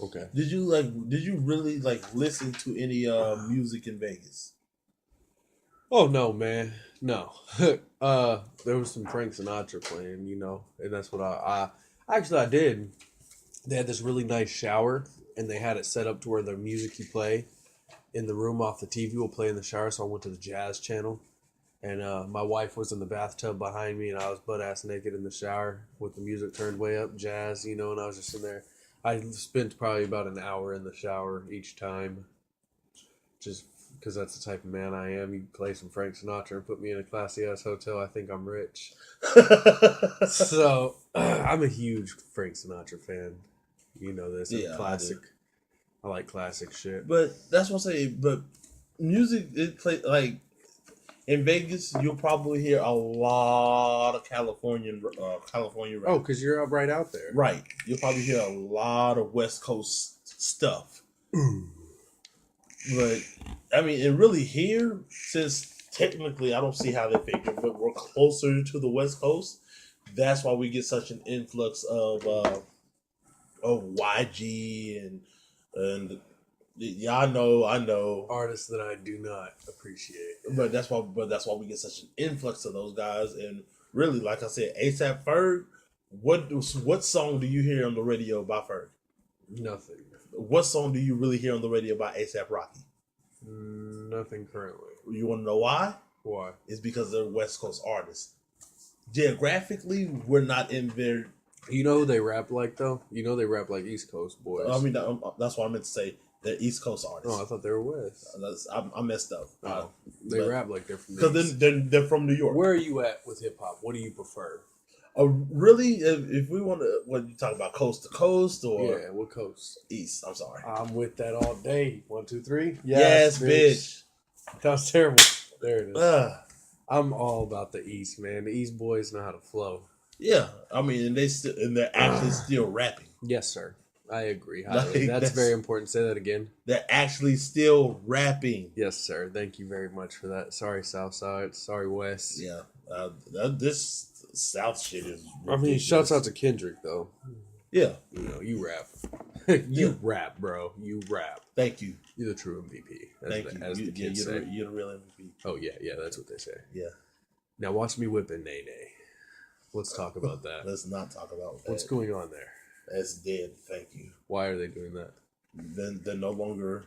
Speaker 3: Okay.
Speaker 4: Did you Did you really listen to any music in Vegas?
Speaker 3: Oh no, man, no. There was some Frank Sinatra playing, and that's what I did. They had this really nice shower, and they had it set up to where the music you play in the room off the TV will play in the shower. So I went to the jazz channel, and my wife was in the bathtub behind me, and I was butt ass naked in the shower with the music turned way up, jazz, and I was just in there. I spent probably about an hour in the shower each time, just because that's the type of man I am. You play some Frank Sinatra and put me in a classy ass hotel, I think I'm rich. So I'm a huge Frank Sinatra fan. You know this.
Speaker 4: Yeah,
Speaker 3: Classic. I like classic shit.
Speaker 4: But that's what I'm saying. But music, it play in Vegas. You'll probably hear a lot of California rap.
Speaker 3: Oh, because you're up right out there.
Speaker 4: Right. You'll probably hear a lot of West Coast stuff. But I mean, and really here, since technically I don't see how they figure, but we're closer to the West Coast. That's why we get such an influx of YG and yeah, I know
Speaker 3: Artists that I do not appreciate.
Speaker 4: but that's why we get such an influx of those guys. And really, like I said, ASAP Ferg. What song do you hear on the radio by Ferg?
Speaker 3: Nothing.
Speaker 4: What song do you really hear on the radio by ASAP Rocky?
Speaker 3: Nothing currently.
Speaker 4: You want to know why?
Speaker 3: Why?
Speaker 4: It's because they're West Coast artists. Geographically, we're not in there.
Speaker 3: You know who they rap like, though? You know they rap like East Coast boys.
Speaker 4: I mean, that's what I meant to say. They're East Coast artists.
Speaker 3: Oh, I thought they were West.
Speaker 4: I messed up.
Speaker 3: They
Speaker 4: but-
Speaker 3: rap like they're from the
Speaker 4: Because
Speaker 3: East.
Speaker 4: they're from New York.
Speaker 3: Where are you at with hip hop? What do you prefer?
Speaker 4: Really, if we want to, what you talk about, coast to coast or
Speaker 1: Yeah, what coast?
Speaker 4: east? I'm sorry.
Speaker 1: I'm with that all day. 1, 2, 3.
Speaker 4: Yes, bitch.
Speaker 1: That was terrible. There it is.
Speaker 4: Uh,
Speaker 1: I'm all about the East, man. The East boys know how to flow.
Speaker 4: yeah, I mean, and they're actually still rapping.
Speaker 1: Yes, sir. I agree.
Speaker 4: Like,
Speaker 1: Highly. That's
Speaker 4: that's-
Speaker 1: very important. Say that again.
Speaker 4: They're actually still rapping.
Speaker 1: Yes, sir. Thank you very much for that. Sorry, Southside. Sorry, West.
Speaker 4: Yeah, this South shit is.
Speaker 1: I mean,
Speaker 4: ridiculous.
Speaker 1: shouts out to Kendrick though.
Speaker 4: Yeah,
Speaker 1: You know, you rap.
Speaker 4: Yeah.
Speaker 1: Rap, bro. You rap.
Speaker 4: thank you,
Speaker 1: You're the true MVP.
Speaker 4: thank you.
Speaker 1: As the
Speaker 4: Yeah,
Speaker 1: kids say.
Speaker 4: you're the real MVP.
Speaker 1: Oh yeah, that's what they say.
Speaker 4: Yeah,
Speaker 1: Now watch me whip a nay nay. Let's talk about that.
Speaker 4: let's not talk about that.
Speaker 1: What's going on there?
Speaker 4: That's dead. Thank you.
Speaker 1: Why are they doing that?
Speaker 4: Then they're no longer.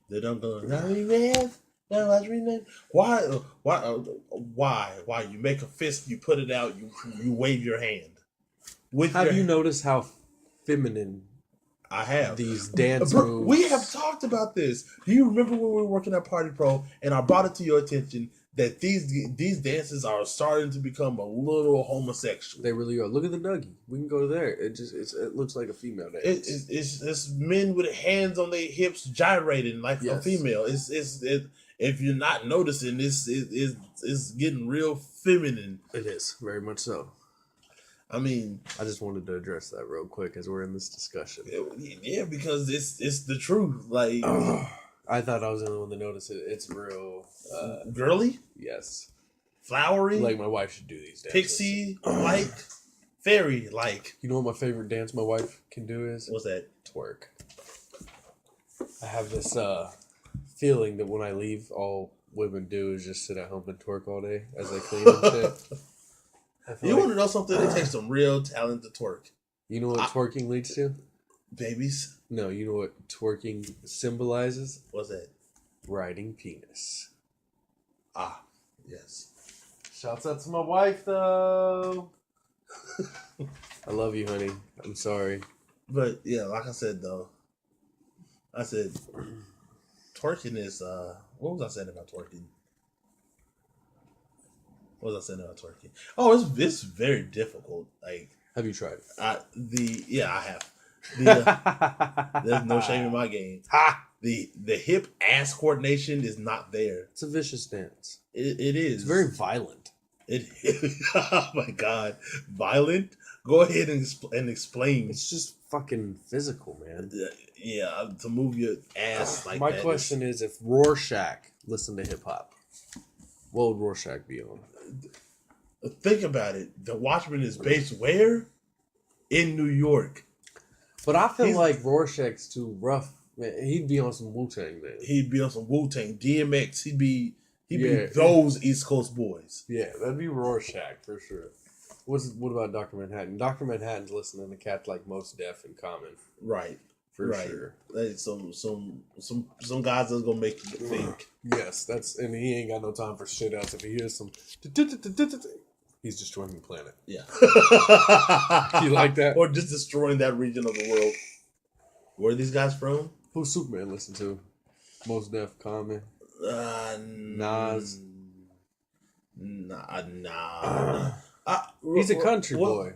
Speaker 4: They don't go. No, man. No, let's rename. Why? Why? You make a fist. You put it out. You wave your hand. With
Speaker 1: Have
Speaker 4: your,
Speaker 1: you noticed how feminine
Speaker 4: I have.
Speaker 1: these dance
Speaker 4: Bro,
Speaker 1: moves?
Speaker 4: we have talked about this. Do you remember when we were working at Party Pro and I brought it to your attention that these dances are starting to become a little homosexual?
Speaker 1: They really are. Look at the Dougie. We can go there. It looks like a female dance.
Speaker 4: It's men with hands on their hips gyrating like a
Speaker 1: Yes.
Speaker 4: female. If you're not noticing, it's getting real feminine.
Speaker 1: It is very much so.
Speaker 4: I mean,
Speaker 1: I just wanted to address that real quick as we're in this discussion.
Speaker 4: yeah, because it's the truth. Like
Speaker 1: I thought I was the only one to notice it. It's real.
Speaker 4: girly,
Speaker 1: Yes,
Speaker 4: flowery,
Speaker 1: like my wife should do these dances.
Speaker 4: pixie like, fairy like.
Speaker 1: You know what my favorite dance my wife can do is
Speaker 4: What's that?
Speaker 1: twerk. I have this feeling that when I leave, all women do is just sit at home and twerk all day as they clean and shit. I feel
Speaker 4: You
Speaker 1: like-
Speaker 4: want to know something? It takes some real talent to twerk.
Speaker 1: You know what twerking leads to?
Speaker 4: Babies,
Speaker 1: No, you know what twerking symbolizes?
Speaker 4: what's that?
Speaker 1: Riding penis.
Speaker 4: Ah, yes.
Speaker 1: Shouts out to my wife, though. I love you, honey. I'm sorry.
Speaker 4: But yeah, like I said though, I said twerking is what was I saying about twerking? What was I saying about twerking? Oh, it's very difficult. Like
Speaker 1: Have you tried it?
Speaker 4: I have. There's no shame in my game.
Speaker 1: Ha!
Speaker 4: The hip ass coordination is not there.
Speaker 1: It's a vicious dance.
Speaker 4: It is.
Speaker 1: It's very violent.
Speaker 4: It. Oh my god, violent. Go ahead and explain.
Speaker 1: It's just fucking physical, man.
Speaker 4: Yeah, to move your ass like
Speaker 1: My
Speaker 4: that.
Speaker 1: question is, if Rorschach listened to hip hop, what would Rorschach be on?
Speaker 4: Think about it. The Watchmen is based where? In New York.
Speaker 1: But I feel
Speaker 4: He's-
Speaker 1: like Rorschach's too rough. Man, he'd be on some Wu-Tang, man.
Speaker 4: He'd be on some Wu-Tang, DMX. He'd be
Speaker 1: Yeah.
Speaker 4: those East Coast boys.
Speaker 1: Yeah, that'd be Rorschach for sure. What about Dr. Manhattan? Dr. Manhattan's listening to cats like Most Def and Common
Speaker 4: Right.
Speaker 1: for
Speaker 4: right.
Speaker 1: sure.
Speaker 4: Like some guys that's gonna make you think.
Speaker 1: Yes, and he ain't got no time for shit else. If he hears some, he's destroying the planet.
Speaker 4: Yeah.
Speaker 1: You like that?
Speaker 4: Or just destroying that region of the world. Where are these guys from?
Speaker 1: Who's Superman listen to? Most Def, Common. Nas.
Speaker 4: Nah.
Speaker 1: He's a country
Speaker 4: well,
Speaker 1: boy.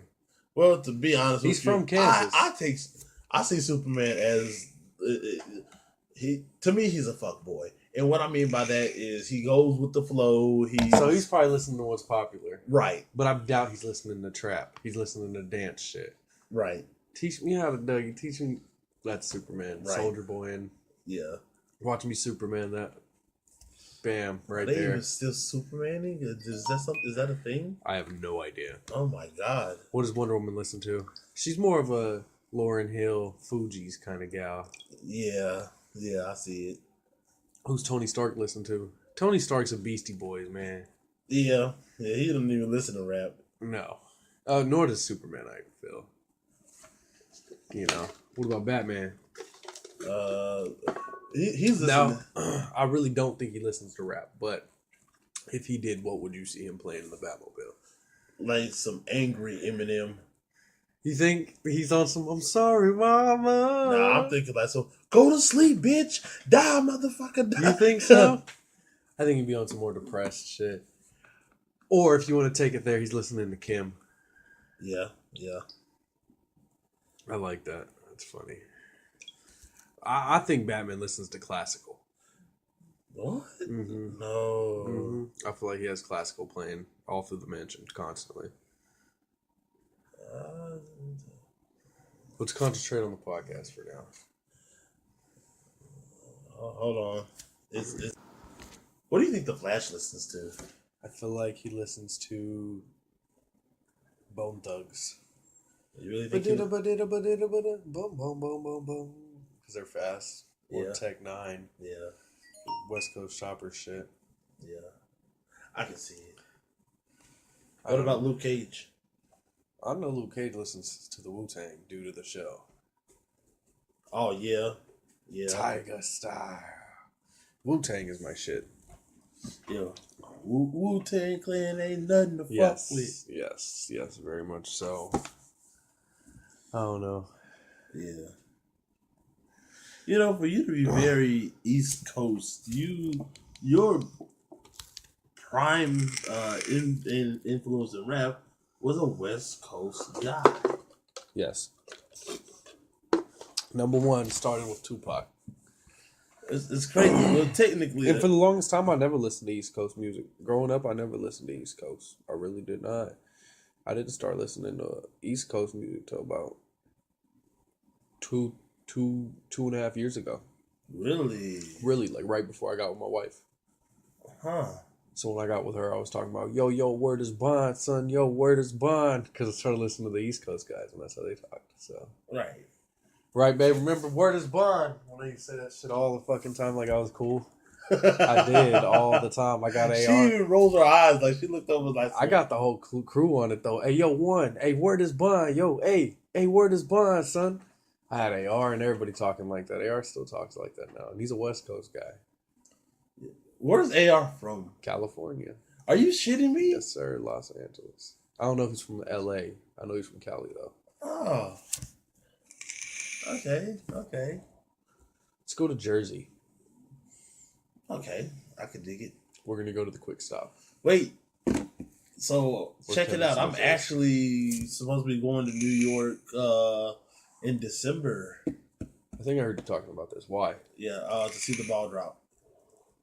Speaker 4: Well, to be honest,
Speaker 1: He's
Speaker 4: with you,
Speaker 1: from Kansas.
Speaker 4: I see Superman as to me he's a fuck boy, and what I mean by that is he goes with the flow.
Speaker 1: So he's probably listening to what's popular.
Speaker 4: right,
Speaker 1: But I doubt he's listening to trap. He's listening to dance shit.
Speaker 4: right,
Speaker 1: Teach me how to Dougie. Teach me that's Superman.
Speaker 4: Right.
Speaker 1: Soldier Boy and
Speaker 4: yeah.
Speaker 1: watch me Superman that. Bam, right
Speaker 4: They
Speaker 1: there.
Speaker 4: even still Supermaning? Is that something? Is that a thing?
Speaker 1: I have no idea.
Speaker 4: Oh my god!
Speaker 1: What does Wonder Woman listen to? She's more of a Lauryn Hill, Fugees kind of gal.
Speaker 4: Yeah, I see it.
Speaker 1: Who's Tony Stark listen to? Tony Stark's a Beastie Boys, man.
Speaker 4: Yeah, he don't even listen to rap.
Speaker 1: No. Nor does Superman, I feel. You know. What about Batman?
Speaker 4: He's listening.
Speaker 1: Now, I really don't think he listens to rap, but if he did, what would you see him playing in the Batmobile?
Speaker 4: Like some angry Eminem.
Speaker 1: You think he's on some I'm sorry, mama?
Speaker 4: Nah, I'm thinking like, so go to sleep, bitch. Die, motherfucker, die.
Speaker 1: You think so? I think he'd be on some more depressed shit. Or if you want to take it there, he's listening to Kim.
Speaker 4: Yeah, yeah.
Speaker 3: I like that. That's funny. I think Batman listens to classical.
Speaker 4: What?
Speaker 3: Mm-hmm.
Speaker 4: No.
Speaker 3: Mm-hmm. I feel like he has classical playing all through the mansion constantly.
Speaker 4: Uh,
Speaker 3: Let's concentrate on the podcast for now.
Speaker 4: hold on. It's. What do you think the Flash listens to?
Speaker 3: I feel like he listens to Bone Thugs.
Speaker 4: You really think? He,
Speaker 3: Boom, boom, boom, boom, boom. Because they're fast. Or
Speaker 4: Yeah.
Speaker 3: Tech 9.
Speaker 4: yeah,
Speaker 3: West Coast Chopper shit.
Speaker 4: yeah. I can see it.
Speaker 3: I
Speaker 4: What
Speaker 3: don't
Speaker 4: about
Speaker 3: know.
Speaker 4: Luke Cage?
Speaker 3: I know Luke Cage listens to the Wu-Tang due to the show.
Speaker 4: Oh yeah, yeah,
Speaker 3: Tiger Style. Wu-Tang is my shit.
Speaker 4: yeah. Wu-Tang Clan ain't nothing to fuck with.
Speaker 3: Yes, very much so. I don't know.
Speaker 4: Yeah. You know, for you to be very East Coast, your prime in influence in rap was a West Coast guy.
Speaker 3: Yes. Number one started with Tupac.
Speaker 4: It's crazy. Well, technically,
Speaker 3: And for the longest time, I never listened to East Coast music. Growing up, I never listened to East Coast. I really did not. I didn't start listening to East Coast music till about two and a half years ago.
Speaker 4: really,
Speaker 3: Really, like right before I got with my wife.
Speaker 4: huh?
Speaker 3: So when I got with her, I was talking about, yo, word is bond, son. Yo, word is bond. Because I started listening to the East Coast guys, and that's how they talked. So,
Speaker 4: Right.
Speaker 3: right, babe. Remember, word is bond. When they say that shit all the fucking time, like I was cool. I did all the time. I got AR.
Speaker 4: She even rolls her eyes like she looked over like
Speaker 3: I got the whole crew on it though. Hey, yo, one. Hey, word is bond. Yo, hey, word is bond, son. I had AR and everybody talking like that. AR still talks like that now, and he's a West Coast guy,
Speaker 4: Where's AR from?
Speaker 3: California.
Speaker 4: Are you shitting me?
Speaker 3: Yes, sir, Los Angeles. I don't know if he's from LA. I know he's from Cali though.
Speaker 4: Oh. Okay. Okay.
Speaker 3: Let's go to Jersey.
Speaker 4: Okay. I can dig it.
Speaker 3: We're gonna go to the Quick Stop.
Speaker 4: Wait. So
Speaker 3: Or
Speaker 4: check it out. I'm
Speaker 3: Tennessee.
Speaker 4: actually supposed to be going to New York in December.
Speaker 3: I think I heard you talking about this. Why?
Speaker 4: Yeah, to see the ball drop.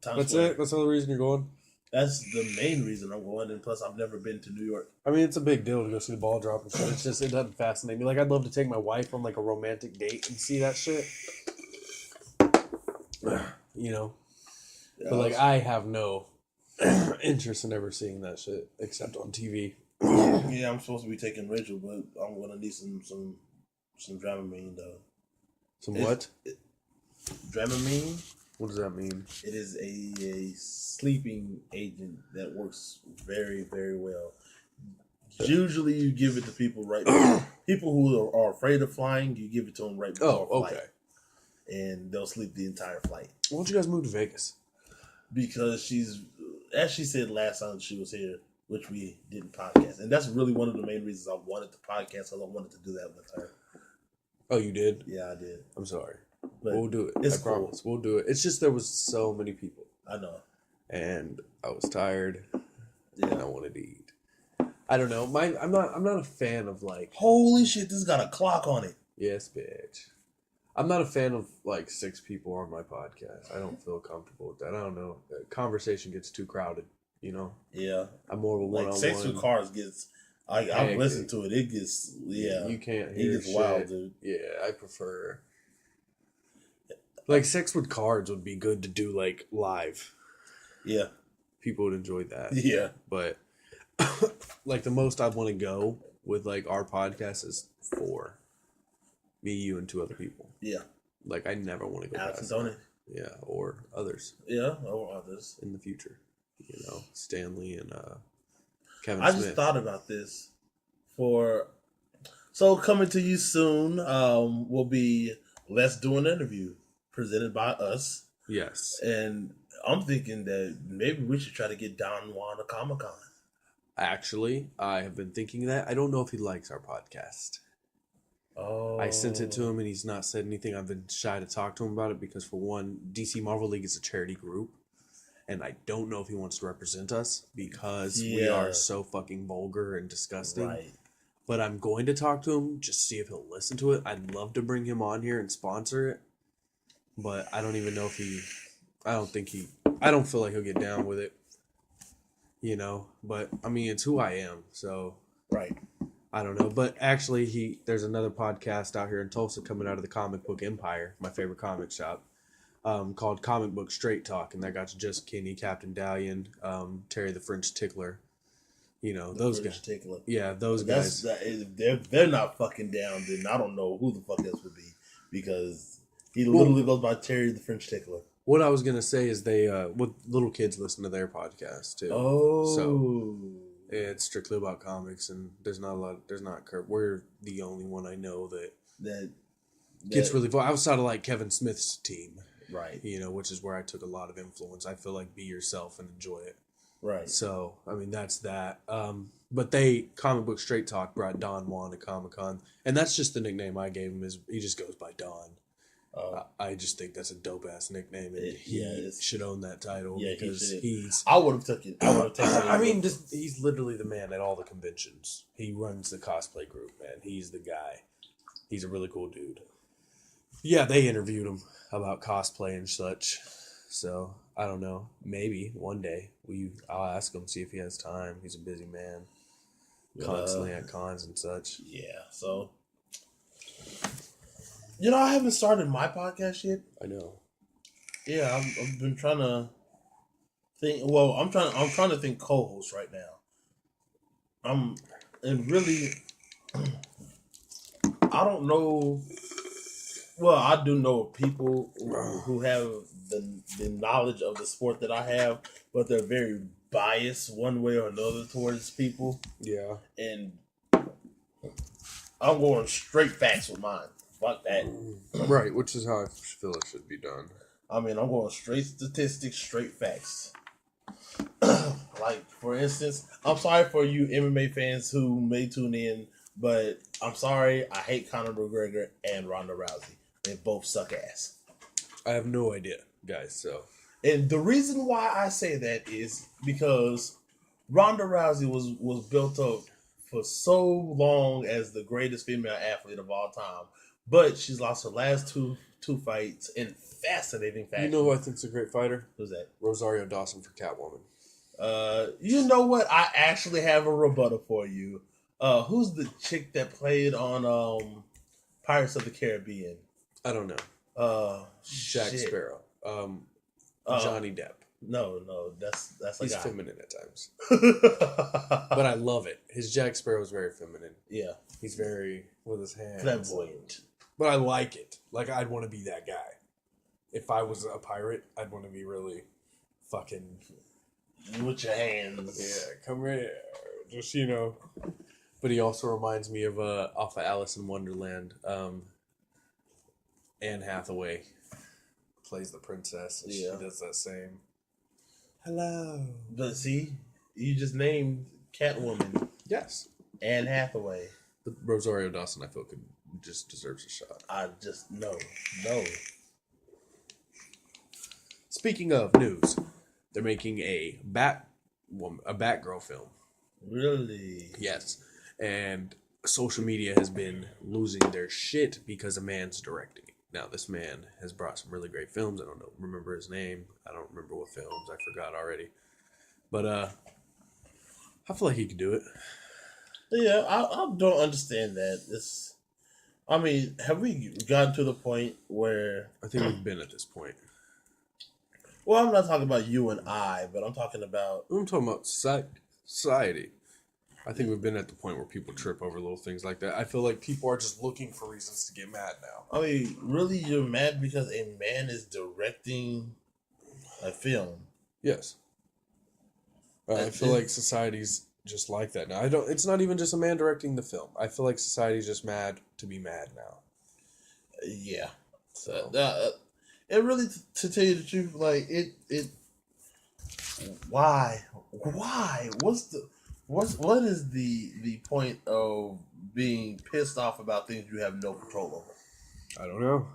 Speaker 4: Times
Speaker 3: That's
Speaker 4: Square.
Speaker 3: it. That's the only reason you're going.
Speaker 4: That's the main reason I'm going, and plus I've never been to New York.
Speaker 3: I mean, it's a big deal to go see the ball drop and shit. It's just, it doesn't fascinate me. Like, I'd love to take my wife on, like, a romantic date and see that shit. You know? But, like, I have no interest in ever seeing that shit, except on TV.
Speaker 4: Yeah, I'm supposed to be taking Rachel, but I'm gonna need some Dramamine though.
Speaker 3: Some
Speaker 4: It's-
Speaker 3: what?
Speaker 4: Dramamine.
Speaker 3: What does that mean?
Speaker 4: It is a sleeping agent that works very, very well. Usually, you give it to people people who are afraid of flying. You give it to them right before
Speaker 3: Oh,
Speaker 4: flight,
Speaker 3: okay.
Speaker 4: and they'll sleep the entire flight.
Speaker 3: Why don't you guys move to Vegas?
Speaker 4: Because she's, as she said last time she was here, which we didn't podcast, and that's really one of the main reasons I wanted to podcast. Because I wanted to do that with her.
Speaker 3: Oh, you did?
Speaker 4: Yeah, I did.
Speaker 3: I'm sorry.
Speaker 4: But
Speaker 3: We'll do it.
Speaker 4: it's
Speaker 3: I promise. We'll do it. It's just there was so many people,
Speaker 4: I know.
Speaker 3: and I was tired, and I
Speaker 4: Yeah.
Speaker 3: wanted to eat. I don't know. I'm not a fan of like.
Speaker 4: Holy shit! This got a clock on it.
Speaker 3: Yes, bitch. I'm not a fan of like 6 people on my podcast. I don't feel comfortable with that. I don't know. The conversation gets too crowded. You know.
Speaker 4: Yeah.
Speaker 3: I'm more of a
Speaker 4: Like
Speaker 3: one-on-one.
Speaker 4: Sex with Cars gets. I've
Speaker 3: Hectic.
Speaker 4: listened to it. It gets. Yeah.
Speaker 3: You can't
Speaker 4: It
Speaker 3: hear
Speaker 4: gets
Speaker 3: shit.
Speaker 4: wild, dude.
Speaker 3: Yeah, I prefer. Like Sex with Cards would be good to do like live.
Speaker 4: Yeah.
Speaker 3: People would enjoy that.
Speaker 4: Yeah.
Speaker 3: But like the most I want to go with like our podcast is 4. Me, you, and 2 other people.
Speaker 4: Yeah.
Speaker 3: Like I never want to go
Speaker 4: Alex and
Speaker 3: past
Speaker 4: Tony.
Speaker 3: that. Yeah, or others
Speaker 4: Yeah. Or others.
Speaker 3: in the future. You know, Stanley and Kevin
Speaker 4: I
Speaker 3: Smith.
Speaker 4: just thought about this for. So coming to you soon will be Let's Do an Interview presented by us.
Speaker 3: Yes.
Speaker 4: And I'm thinking that maybe we should try to get Don Juan to Comic-Con.
Speaker 3: Actually, I have been thinking that. I don't know if he likes our podcast.
Speaker 4: Oh.
Speaker 3: I sent it to him and he's not said anything. I've been shy to talk to him about it because, for one, DC Marvel League is a charity group. And I don't know if he wants to represent us because we
Speaker 4: Yeah.
Speaker 3: are so fucking vulgar and disgusting.
Speaker 4: Right.
Speaker 1: but I'm going to talk to him just see if he'll listen to it. I'd love to bring him on here and sponsor it, but I don't even know if I don't feel like he'll get down with it, but I mean, it's who I am, so
Speaker 4: Right.
Speaker 1: I don't know. But actually, there's another podcast out here in Tulsa coming out of the Comic Book Empire, my favorite comic shop, called Comic Book Straight Talk, and that got Just Kinney, Captain Dalian, Terry the French Tickler. Those guys.
Speaker 4: Tickler.
Speaker 1: Yeah, those guys.
Speaker 4: If they're not fucking down, then I don't know who the fuck else would be, because he literally goes by Terry the French Tickler.
Speaker 1: What I was gonna say is they, with little kids listen to their podcast too.
Speaker 4: Oh,
Speaker 1: So it's strictly about comics, and we're the only one I know that gets really far outside of like Kevin Smith's team,
Speaker 4: right.
Speaker 1: Which is where I took a lot of influence. I feel like be yourself and enjoy it.
Speaker 4: Right.
Speaker 1: So, I mean, that's that. But Comic Book Straight Talk brought Don Juan to Comic-Con, and that's just the nickname I gave him. Is he just goes by Don. I just think that's a dope-ass nickname, and he should own that title because he's...
Speaker 4: I would have taken it.
Speaker 1: I mean, he's literally the man at all the conventions. He runs the cosplay group, man. He's the guy. He's a really cool dude. Yeah, they interviewed him about cosplay and such. So, I don't know. Maybe one day I'll ask him, see if he has time. He's a busy man. Constantly at cons and such.
Speaker 4: Yeah, so... I haven't started my podcast yet.
Speaker 1: I know.
Speaker 4: Yeah, I've been trying to think. Well, I'm trying to think co-host right now. And really, I don't know. Well, I do know people who have the knowledge of the sport that I have, but they're very biased one way or another towards people.
Speaker 1: Yeah.
Speaker 4: And I'm going straight facts with mine. Fuck that.
Speaker 1: Right, which is how I feel it should be done.
Speaker 4: I mean, I'm going straight statistics, straight facts. Like, for instance, I'm sorry for you MMA fans who may tune in, but I'm sorry, I hate Conor McGregor and Ronda Rousey. They both suck ass.
Speaker 1: I have no idea, guys, so...
Speaker 4: And the reason why I say that is because Ronda Rousey was built up for so long as the greatest female athlete of all time. But she's lost her last two fights in fascinating fashion.
Speaker 1: You know who I think's a great fighter?
Speaker 4: Who's that?
Speaker 1: Rosario Dawson for Catwoman.
Speaker 4: You know what? I actually have a rebuttal for you. Who's the chick that played on Pirates of the Caribbean?
Speaker 1: I don't know. Jack Sparrow. Johnny Depp.
Speaker 4: No, that's like
Speaker 1: he's feminine at times,
Speaker 4: but
Speaker 1: but I love it. His Jack Sparrow is very feminine.
Speaker 4: Yeah,
Speaker 1: he's very with his hands.
Speaker 4: Flamboyant.
Speaker 1: But I like it. Like, I'd want to be that guy. If I was a pirate, I'd want to be really fucking...
Speaker 4: with your hands.
Speaker 1: Yeah, come here. Just, But he also reminds me of, off of Alice in Wonderland, Anne Hathaway plays the princess. And
Speaker 4: Yeah.
Speaker 1: She does that same... Hello.
Speaker 4: But see, you just named Catwoman.
Speaker 1: Yes.
Speaker 4: Anne Hathaway.
Speaker 1: But Rosario Dawson, I feel, just deserves a shot.
Speaker 4: I just no.
Speaker 1: Speaking of news, they're making a Batgirl film.
Speaker 4: Really?
Speaker 1: Yes, and social media has been losing their shit because a man's directing it. Now, this man has brought some really great films. I don't remember his name. I don't remember what films. I forgot already. But I feel like he could do it.
Speaker 4: Yeah, I don't understand that. Have we gotten to the point where...
Speaker 1: I think we've been at this point.
Speaker 4: Well, I'm not talking about you and I, but I'm talking about...
Speaker 1: I'm talking about society. I think we've been at the point where people trip over little things like that. I feel like people are just looking for reasons to get mad now.
Speaker 4: I mean, really, you're mad because a man is directing a film?
Speaker 1: Yes. I feel like society's just like that now. It's not even just a man directing the film. I feel like society's just mad to be mad now.
Speaker 4: Yeah.
Speaker 1: So
Speaker 4: it really, to tell you the truth, like why? What is the point of being pissed off about things you have no control over?
Speaker 1: I don't know.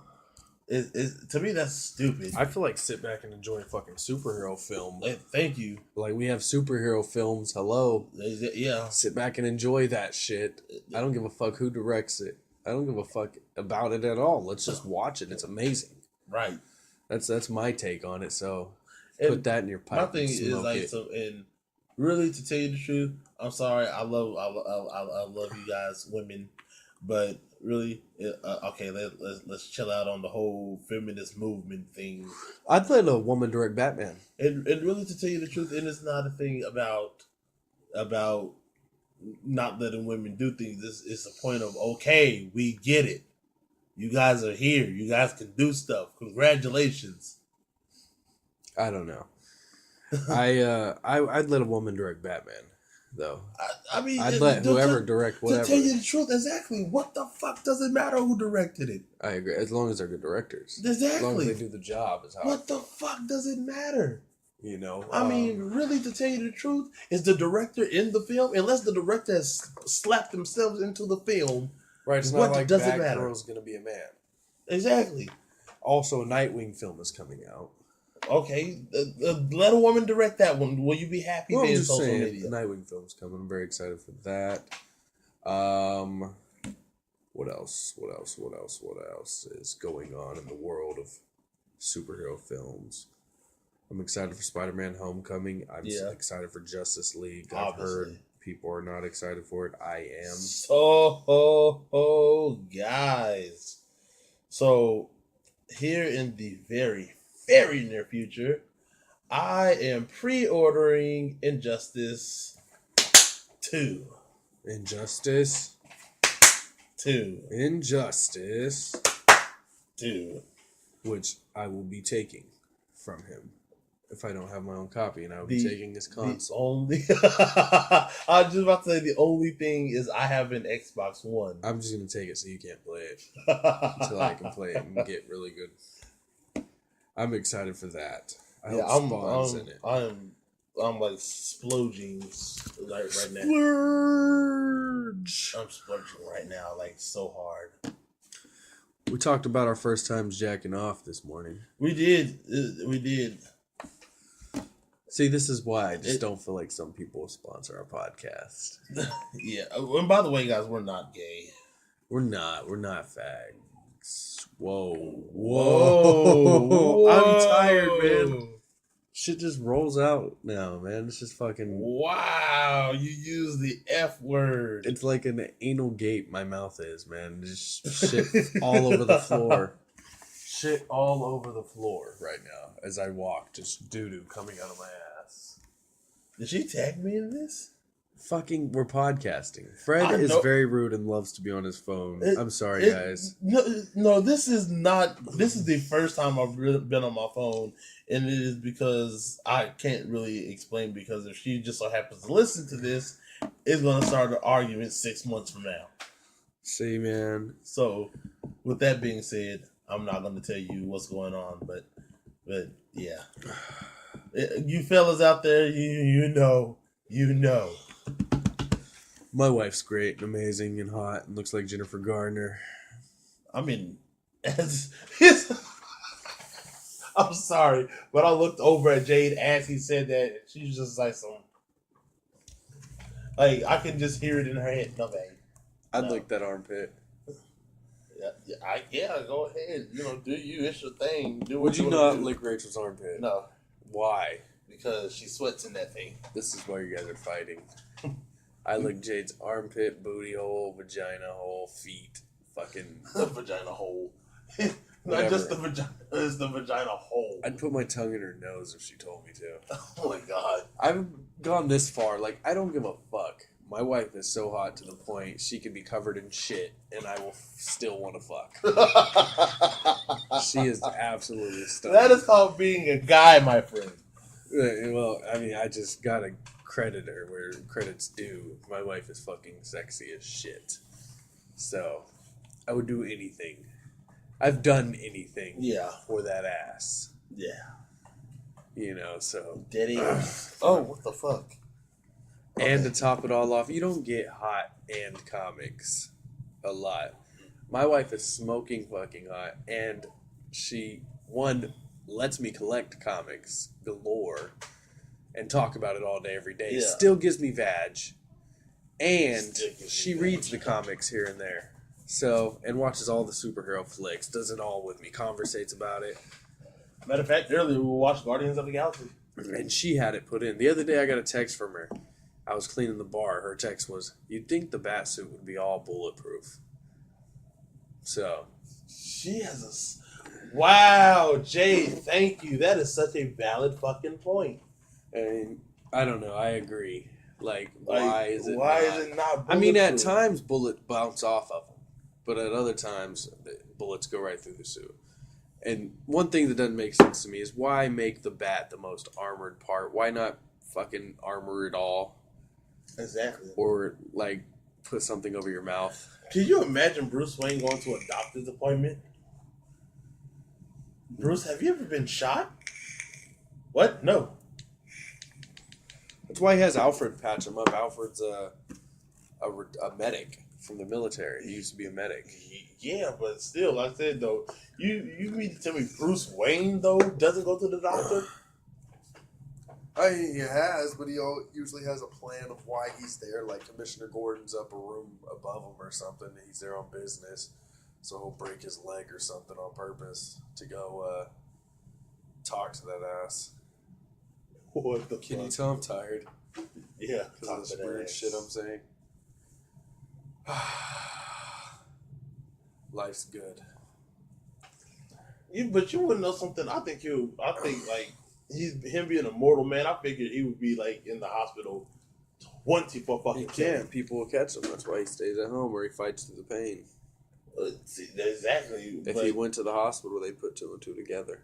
Speaker 4: To me, that's stupid.
Speaker 3: I feel like sit back and enjoy a fucking superhero film.
Speaker 4: Thank you.
Speaker 3: Like we have superhero films. Hello,
Speaker 4: Yeah.
Speaker 3: sit back and enjoy that shit. I don't give a fuck who directs it. I don't give a fuck about it at all. Let's just watch it. It's amazing.
Speaker 4: Right.
Speaker 3: That's my take on it. So
Speaker 4: And
Speaker 3: put that in your pipe.
Speaker 4: my thing
Speaker 3: and
Speaker 4: is
Speaker 3: smoke
Speaker 4: like
Speaker 3: it.
Speaker 4: so, and really to tell you the truth, I'm sorry. I love you guys, women, but really, okay. Let's chill out on the whole feminist movement thing.
Speaker 3: I'd let a woman direct Batman.
Speaker 4: And really to tell you the truth, and it's not a thing about not letting women do things. It's a point of okay, we get it. You guys are here. You guys can do stuff. Congratulations.
Speaker 3: I don't know. I'd let a woman direct Batman, though.
Speaker 4: I mean,
Speaker 3: I'd let whoever direct whatever.
Speaker 4: To tell you the truth, exactly. What the fuck does it matter who directed it?
Speaker 3: I agree. As long as they're good directors.
Speaker 4: Exactly.
Speaker 3: As long as they do the job, is how.
Speaker 4: What the fuck does it matter?
Speaker 3: You know.
Speaker 4: I mean, really, to tell you the truth, is the director in the film? Unless the director has slapped themselves into the film.
Speaker 3: right? It's
Speaker 4: what
Speaker 3: not like
Speaker 4: does it matter?
Speaker 3: Batgirl's gonna be a man.
Speaker 4: Exactly.
Speaker 3: Also, a Nightwing film is coming out.
Speaker 4: Okay, let a woman direct that one. Will you be happy
Speaker 3: Well, I'm
Speaker 4: being
Speaker 3: just
Speaker 4: social
Speaker 3: saying,
Speaker 4: media?
Speaker 3: the Nightwing film's coming. I'm very excited for that. What else? What else is going on in the world of superhero films? I'm excited for Spider-Man: Homecoming. I'm excited for Justice League. I've heard
Speaker 4: Obviously.
Speaker 3: people are not excited for it. I am.
Speaker 4: So, guys. So, here in the very, very near future, I am pre-ordering Injustice 2.
Speaker 3: Injustice
Speaker 4: 2. 2.
Speaker 3: Which I will be taking from him if I don't have my own copy, and I will be taking his console.
Speaker 4: Only I was just about to say the only thing is I have an Xbox One.
Speaker 3: I'm just gonna take it so you can't play it until I can play it and get really good. I'm excited for that. I hope Spawn's in it.
Speaker 4: I'm like splurging right now.
Speaker 3: Splurge.
Speaker 4: I'm splurging right now, like so hard.
Speaker 3: We talked about our first times jacking off this morning.
Speaker 4: We did.
Speaker 3: See, this is why I just don't feel like some people will sponsor our podcast.
Speaker 4: Yeah. And by the way, guys, we're not gay.
Speaker 3: We're not fags. Whoa. I'm tired, man. Shit just rolls out now, man. It's just fucking.
Speaker 4: Wow, you use the F word.
Speaker 3: It's like an anal gape. My mouth is, man. Just shit all over the floor. Shit all over the floor right now as I walk. Just doo doo coming out of my ass.
Speaker 4: Did she tag me in this?
Speaker 3: Fucking, we're podcasting. Fred is very rude and loves to be on his phone. I'm sorry, guys.
Speaker 4: No, this is not. This is the first time I've really been on my phone, and it is because I can't really explain. Because if she just so happens to listen to this, it's going to start an argument 6 months from now.
Speaker 3: See, man.
Speaker 4: So, with that being said, I'm not going to tell you what's going on, but yeah, you fellas out there, you know.
Speaker 3: My wife's great and amazing and hot and looks like Jennifer Garner.
Speaker 4: I mean, I'm sorry, but I looked over at Jade as he said that. And she was just like I can just hear it in her head. No, babe.
Speaker 3: I'd lick that armpit.
Speaker 4: Yeah, go ahead. Do you? It's your thing. Do what
Speaker 3: Would you
Speaker 4: wanna
Speaker 3: not
Speaker 4: do.
Speaker 3: lick Rachel's armpit?
Speaker 4: No,
Speaker 3: Why?
Speaker 4: because she sweats in that thing.
Speaker 3: This is why you guys are fighting. I lick Jade's armpit, booty hole, vagina hole, feet, fucking.
Speaker 4: The vagina hole. Not
Speaker 3: Whatever.
Speaker 4: just the vagina. It's the vagina hole.
Speaker 3: I'd put my tongue in her nose if she told me to.
Speaker 4: Oh my god.
Speaker 3: I've gone this far. Like, I don't give a fuck. My wife is so hot to the point she could be covered in shit and I will still want to fuck. She is absolutely stunning.
Speaker 4: That is called being a guy, my friend.
Speaker 3: Well, I mean, I just gotta credit her where credit's due. My wife is fucking sexy as shit. So, I would do anything. I've done anything
Speaker 4: Yeah.
Speaker 3: for that ass.
Speaker 4: Yeah.
Speaker 3: So.
Speaker 4: Daddy. Oh, what the fuck?
Speaker 3: And to top it all off, you don't get hot and comics a lot. My wife is smoking fucking hot and
Speaker 1: she one lets me collect comics galore and talk about it all day every day.
Speaker 4: Yeah.
Speaker 1: Still gives me vag, and
Speaker 4: Still gives me
Speaker 1: she
Speaker 4: vag.
Speaker 1: reads the comics here and there. So, and watches all the superhero flicks, does it all with me, conversates about it.
Speaker 4: Matter of fact, earlier we watched Guardians of the Galaxy.
Speaker 1: And she had it put in. The other day I got a text from her. I was cleaning the bar. Her text was, "You'd think the bat suit would be all bulletproof." So,
Speaker 4: She has wow, Jay, thank you. That is such a valid fucking point.
Speaker 1: and I don't know. I agree. Like,
Speaker 4: Like,
Speaker 1: why is it
Speaker 4: not
Speaker 1: I mean, at
Speaker 4: bulletproof?
Speaker 1: times bullets bounce off of them. But at other times, the bullets go right through the suit. And one thing that doesn't make sense to me is why make the bat the most armored part? Why not fucking armor it all?
Speaker 4: Exactly.
Speaker 1: Or, like, put something over your mouth?
Speaker 4: Can you imagine Bruce Wayne going to a doctor's appointment? Bruce, have you ever been shot? What? No.
Speaker 1: That's why he has Alfred patch him up. Alfred's a medic from the military. He used to be a medic.
Speaker 4: Yeah, but still, like I said though, you mean to tell me Bruce Wayne though doesn't go to the doctor?
Speaker 1: He has, but he usually has a plan of why he's there. Like Commissioner Gordon's up a room above him or something. He's there on business, so he'll break his leg or something on purpose to go talk to that ass.
Speaker 4: What the
Speaker 1: Can you
Speaker 4: fuck?
Speaker 1: tell I'm tired
Speaker 4: Yeah,
Speaker 1: because
Speaker 4: talk
Speaker 1: of this
Speaker 4: to that
Speaker 1: weird
Speaker 4: ass.
Speaker 1: shit I'm saying? Life's good.
Speaker 4: But you wouldn't know something. I think like him being a mortal man. I figured he would be like in the hospital 24
Speaker 1: He
Speaker 4: fucking.
Speaker 1: can't. People will catch him. That's why he stays at home or he fights through the pain.
Speaker 4: Exactly.
Speaker 1: If
Speaker 4: but,
Speaker 1: he went to the hospital, they put two and two together.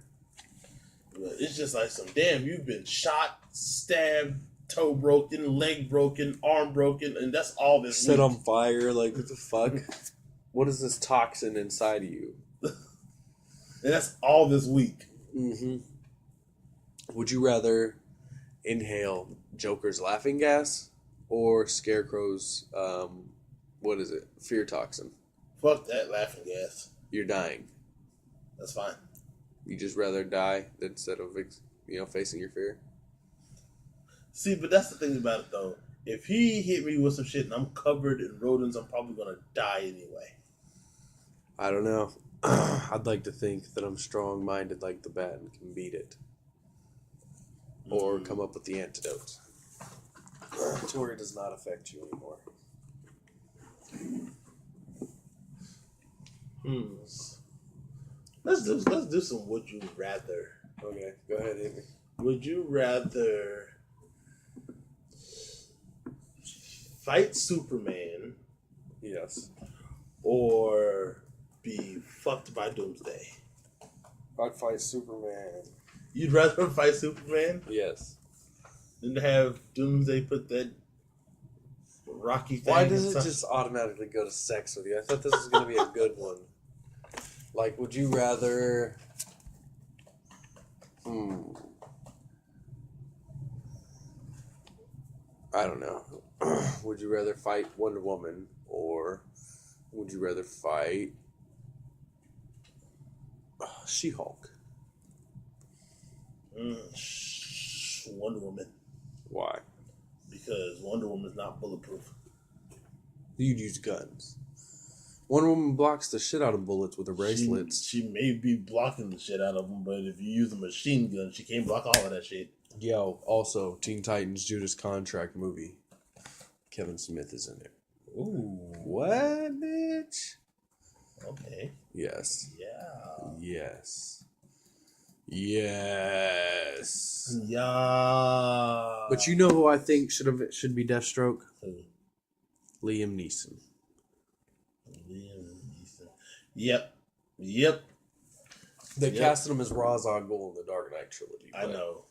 Speaker 4: but it's just like some damn. You've been shot, stabbed, toe broken, leg broken, arm broken, and that's all this.
Speaker 1: Set
Speaker 4: week.
Speaker 1: on fire. Like, what the fuck? What is this toxin inside of you?
Speaker 4: And that's all this week.
Speaker 1: Mm-hmm. Would you rather inhale Joker's laughing gas or Scarecrow's, what is it? Fear toxin.
Speaker 4: Fuck that laughing gas.
Speaker 1: You're dying.
Speaker 4: That's fine.
Speaker 1: You just rather die instead of, facing your fear?
Speaker 4: See, but that's the thing about it though. If he hit me with some shit and I'm covered in rodents, I'm probably gonna die anyway.
Speaker 1: I don't know. I'd like to think that I'm strong-minded like the bat and can beat it. Or come up with the antidote. Tori does not affect you anymore.
Speaker 4: Let's do some would you rather.
Speaker 1: Okay, go ahead, hit me.
Speaker 4: Would you rather fight Superman
Speaker 1: Yes.
Speaker 4: or be fucked by Doomsday?
Speaker 1: I'd fight Superman.
Speaker 4: You'd rather fight Superman
Speaker 1: Yes.
Speaker 4: than to have Doomsday put that rocky thing
Speaker 1: Why does it
Speaker 4: inside?
Speaker 1: just automatically go to sex with you? I thought this was going to be a good one. Like, would you rather... I don't know. Would you rather fight Wonder Woman or would you rather fight She-Hulk?
Speaker 4: Wonder Woman,
Speaker 1: Why?
Speaker 4: because Wonder Woman's not bulletproof.
Speaker 1: You'd use guns. Wonder Woman blocks the shit out of bullets with her bracelets.
Speaker 4: She may be blocking the shit out of them, but if you use a machine gun, she can't block all of that shit.
Speaker 1: Yo, also, Teen Titans Judas Contract movie. Kevin Smith is in it.
Speaker 4: Ooh,
Speaker 1: What, bitch?
Speaker 4: okay,
Speaker 1: Yes.
Speaker 4: yeah,
Speaker 1: Yes. Yes.
Speaker 4: yeah.
Speaker 1: But you know who I think should be Deathstroke?
Speaker 4: Who?
Speaker 1: Liam Neeson.
Speaker 4: Liam Neeson. Yep.
Speaker 1: They
Speaker 4: Yep.
Speaker 1: casted him as Ra's al Ghul in the Dark Knight trilogy.
Speaker 4: I
Speaker 1: but
Speaker 4: know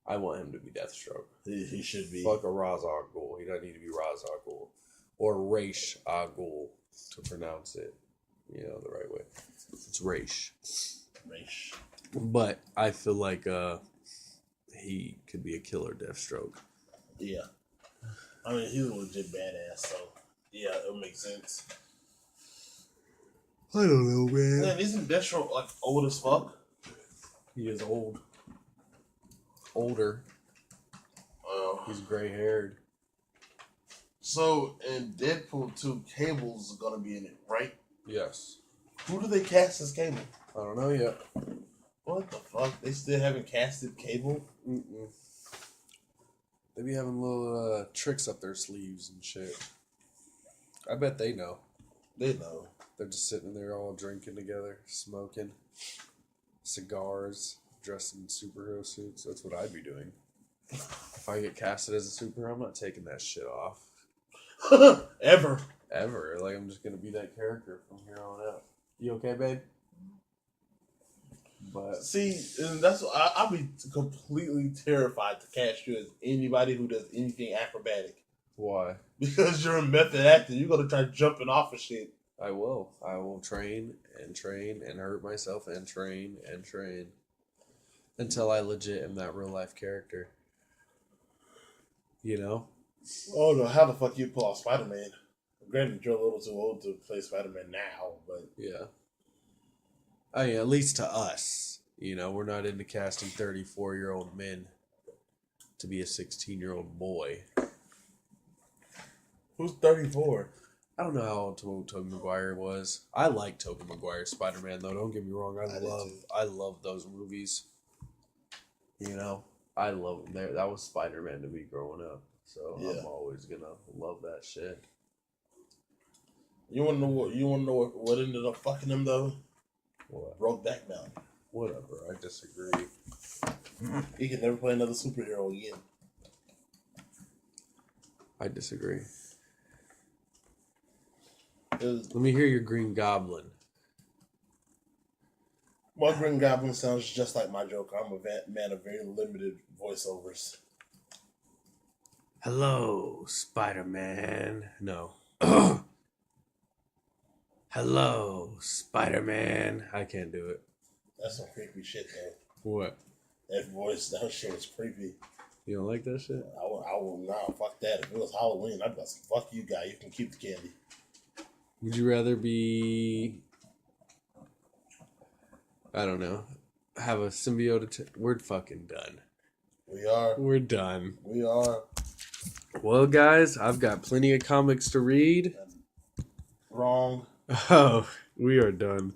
Speaker 1: I want him to be Deathstroke.
Speaker 4: he should be.
Speaker 1: Fuck a Ra's al Ghul. He doesn't need to be Ra's al Ghul. Or Raish al Ghul, to pronounce it, the right way. It's Raish.
Speaker 4: Raish.
Speaker 1: But I feel like he could be a killer Deathstroke.
Speaker 4: Yeah. I mean, he's a legit badass, so yeah, it makes sense.
Speaker 3: I don't know, man.
Speaker 4: Man, isn't Deathstroke like old as fuck?
Speaker 3: He is old. Older. He's gray haired.
Speaker 4: So in Deadpool 2, Cable's gonna be in it, right?
Speaker 3: Yes.
Speaker 4: Who do they cast as Cable?
Speaker 3: I don't know yet.
Speaker 4: What the fuck? They still haven't casted Cable?
Speaker 3: Mm-mm. They be having little tricks up their sleeves and shit. I bet they know.
Speaker 4: They know.
Speaker 3: They're just sitting there all drinking together, smoking cigars, dressed in superhero suits. That's what I'd be doing. If I get casted as a superhero, I'm not taking that shit off.
Speaker 4: Ever.
Speaker 3: Ever. Like, I'm just going to be that character from here on out. You okay, babe? But
Speaker 4: See, and that's I'll be completely terrified to cast you as anybody who does anything acrobatic.
Speaker 3: why?
Speaker 4: Because you're a method actor. You're gonna try jumping off of shit.
Speaker 3: I will. I will train and hurt myself and train until I legit am that real life character. You know?
Speaker 4: Oh no, how the fuck you pull off Spider-Man? Granted, you're a little too old to play Spider-Man now, but
Speaker 3: Yeah. I mean, at least to us. You know, we're not into casting 34-year-old men to be a 16-year-old boy.
Speaker 4: who's 34?
Speaker 3: I don't know how old Tobey Maguire was. I like Tobey Maguire's Spider-Man, though. Don't get me wrong. I love those movies. You know, I love them. That was Spider-Man to me growing up. So
Speaker 4: Yeah.
Speaker 3: I'm always going to love that shit.
Speaker 4: You wanna know what ended up fucking him though?
Speaker 3: What?
Speaker 4: Brokeback Mountain.
Speaker 3: Whatever. I disagree.
Speaker 4: He can never play another superhero again.
Speaker 3: I disagree.
Speaker 4: It was,
Speaker 3: Let me hear your Green Goblin.
Speaker 4: my Green Goblin sounds just like my Joker. I'm a man of very limited voiceovers.
Speaker 3: Hello, Spider-Man. No. Hello, Spider-Man. I can't do it.
Speaker 4: That's some creepy shit though.
Speaker 3: What?
Speaker 4: That voice, that shit was creepy.
Speaker 3: You don't like that shit?
Speaker 4: I will nah, fuck that. If it was Halloween, I'd be like, fuck you, guy. You can keep the candy.
Speaker 3: Would you rather be... I don't know. Have a symbiote... We're fucking done.
Speaker 4: We are.
Speaker 3: We're done.
Speaker 4: We are.
Speaker 3: Well, guys, I've got plenty of comics to read.
Speaker 4: Wrong.
Speaker 3: Oh, we are done.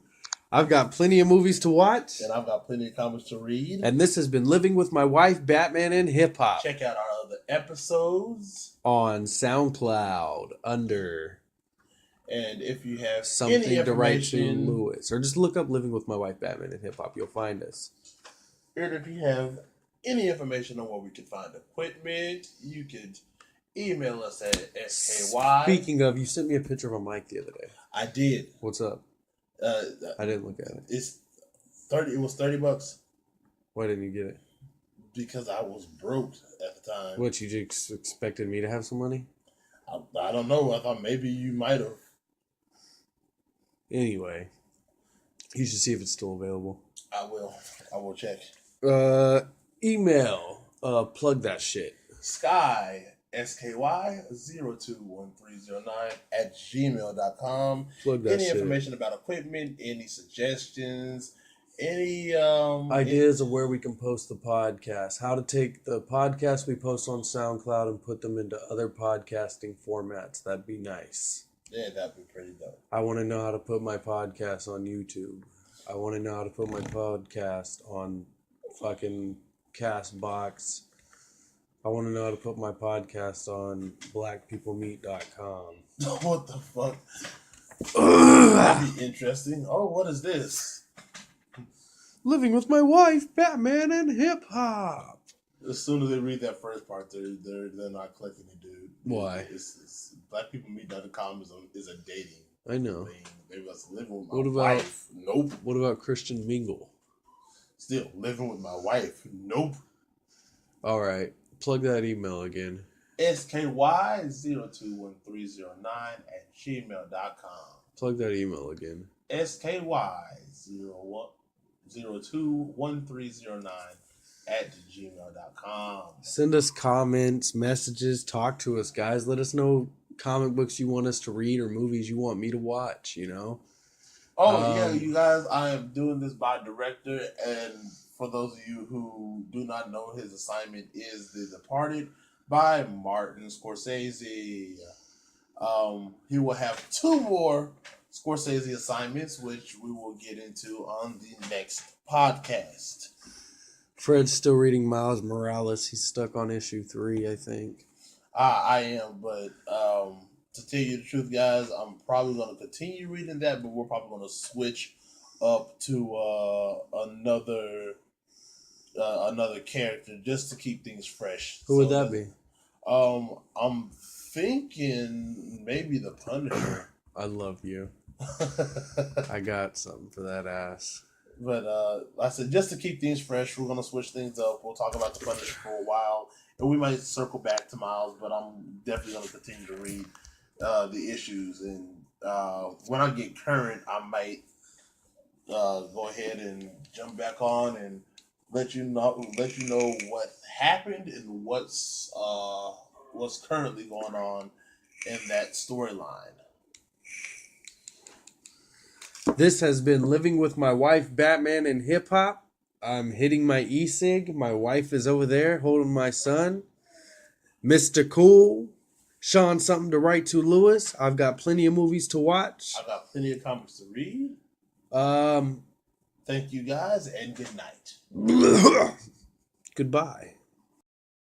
Speaker 3: I've got plenty of movies to watch.
Speaker 4: And I've got plenty of comics to read.
Speaker 3: And this has been Living with My Wife, Batman, and Hip Hop
Speaker 4: Check out our other episodes.
Speaker 3: on SoundCloud under
Speaker 4: And if you have
Speaker 3: Something
Speaker 4: any
Speaker 3: to Write to
Speaker 4: information,
Speaker 3: Lewis. Or just look up Living with My Wife, Batman, and Hip Hop. You'll find us.
Speaker 4: and if you have any information on where we can find equipment, you could email us at SKY.
Speaker 3: Speaking of, you sent me a picture of a mic the other day.
Speaker 4: I did.
Speaker 3: What's up? I didn't look at it.
Speaker 4: It's 30. It was $30
Speaker 3: Why didn't you get it?
Speaker 4: because I was broke at the time.
Speaker 3: What, you just expected me to have some money?
Speaker 4: I don't know. I thought maybe you might have.
Speaker 3: Anyway, you should see if it's still available.
Speaker 4: I will check.
Speaker 3: Email. Plug that shit.
Speaker 4: Sky SKY021309 at gmail.com.
Speaker 3: Plug that
Speaker 4: Any
Speaker 3: shit.
Speaker 4: information about equipment, any suggestions, any
Speaker 3: Ideas of where we can post the podcast. How to take the podcast we post on SoundCloud and put them into other podcasting formats. That'd be nice.
Speaker 4: Yeah, that'd be pretty dope.
Speaker 3: I want to know how to put my podcast on YouTube. I want to know how to put my podcast on fucking Castbox. I want to know how to put my podcast on blackpeoplemeet.com.
Speaker 4: What the fuck? That'd be interesting. Oh, what is this?
Speaker 3: Living with my wife, Batman, and hip hop.
Speaker 4: As soon as they read that first part, they're not clicking it, dude.
Speaker 3: Why?
Speaker 4: It's blackpeoplemeet.com is a dating
Speaker 3: I know.
Speaker 4: thing. They was living with my
Speaker 3: What about-
Speaker 4: wife. Nope.
Speaker 3: What about Christian Mingle?
Speaker 4: Still living with my wife. Nope.
Speaker 3: All right. Plug that email again.
Speaker 4: SKY021309 at gmail.com.
Speaker 3: Plug that email again.
Speaker 4: SKY021309 at gmail.com.
Speaker 3: Send us comments, messages, talk to us, guys. Let us know comic books you want us to read or movies you want me to watch, you know?
Speaker 4: Oh yeah, you guys, I am doing this by director, and for those of you who do not know, his assignment is The Departed by Martin Scorsese. He will have 2 more Scorsese assignments, which we will get into on the next podcast.
Speaker 1: Fred's still reading Miles Morales. He's stuck on issue 3, I think.
Speaker 4: I am, but to tell you the truth, guys, I'm probably going to continue reading that, but we're probably going to switch up to another character just to keep things fresh.
Speaker 1: Who would that be?
Speaker 4: I'm thinking maybe the Punisher.
Speaker 1: I love you. I got something for that ass.
Speaker 4: But like I said, just to keep things fresh, we're gonna switch things up. We'll talk about the Punisher for a while, and we might circle back to Miles. But I'm definitely gonna continue to read the issues, and when I get current, I might go ahead and jump back on and let you know what happened and what's currently going on in that storyline.
Speaker 1: This has been Living with My Wife, Batman and Hip Hop. I'm hitting my e-cig. My wife is over there holding my son. Mr. Cool. Sean, something to write to Lewis. I've got plenty of movies to watch.
Speaker 4: I've got plenty of comics to read. Thank you guys, and good night.
Speaker 1: Goodbye.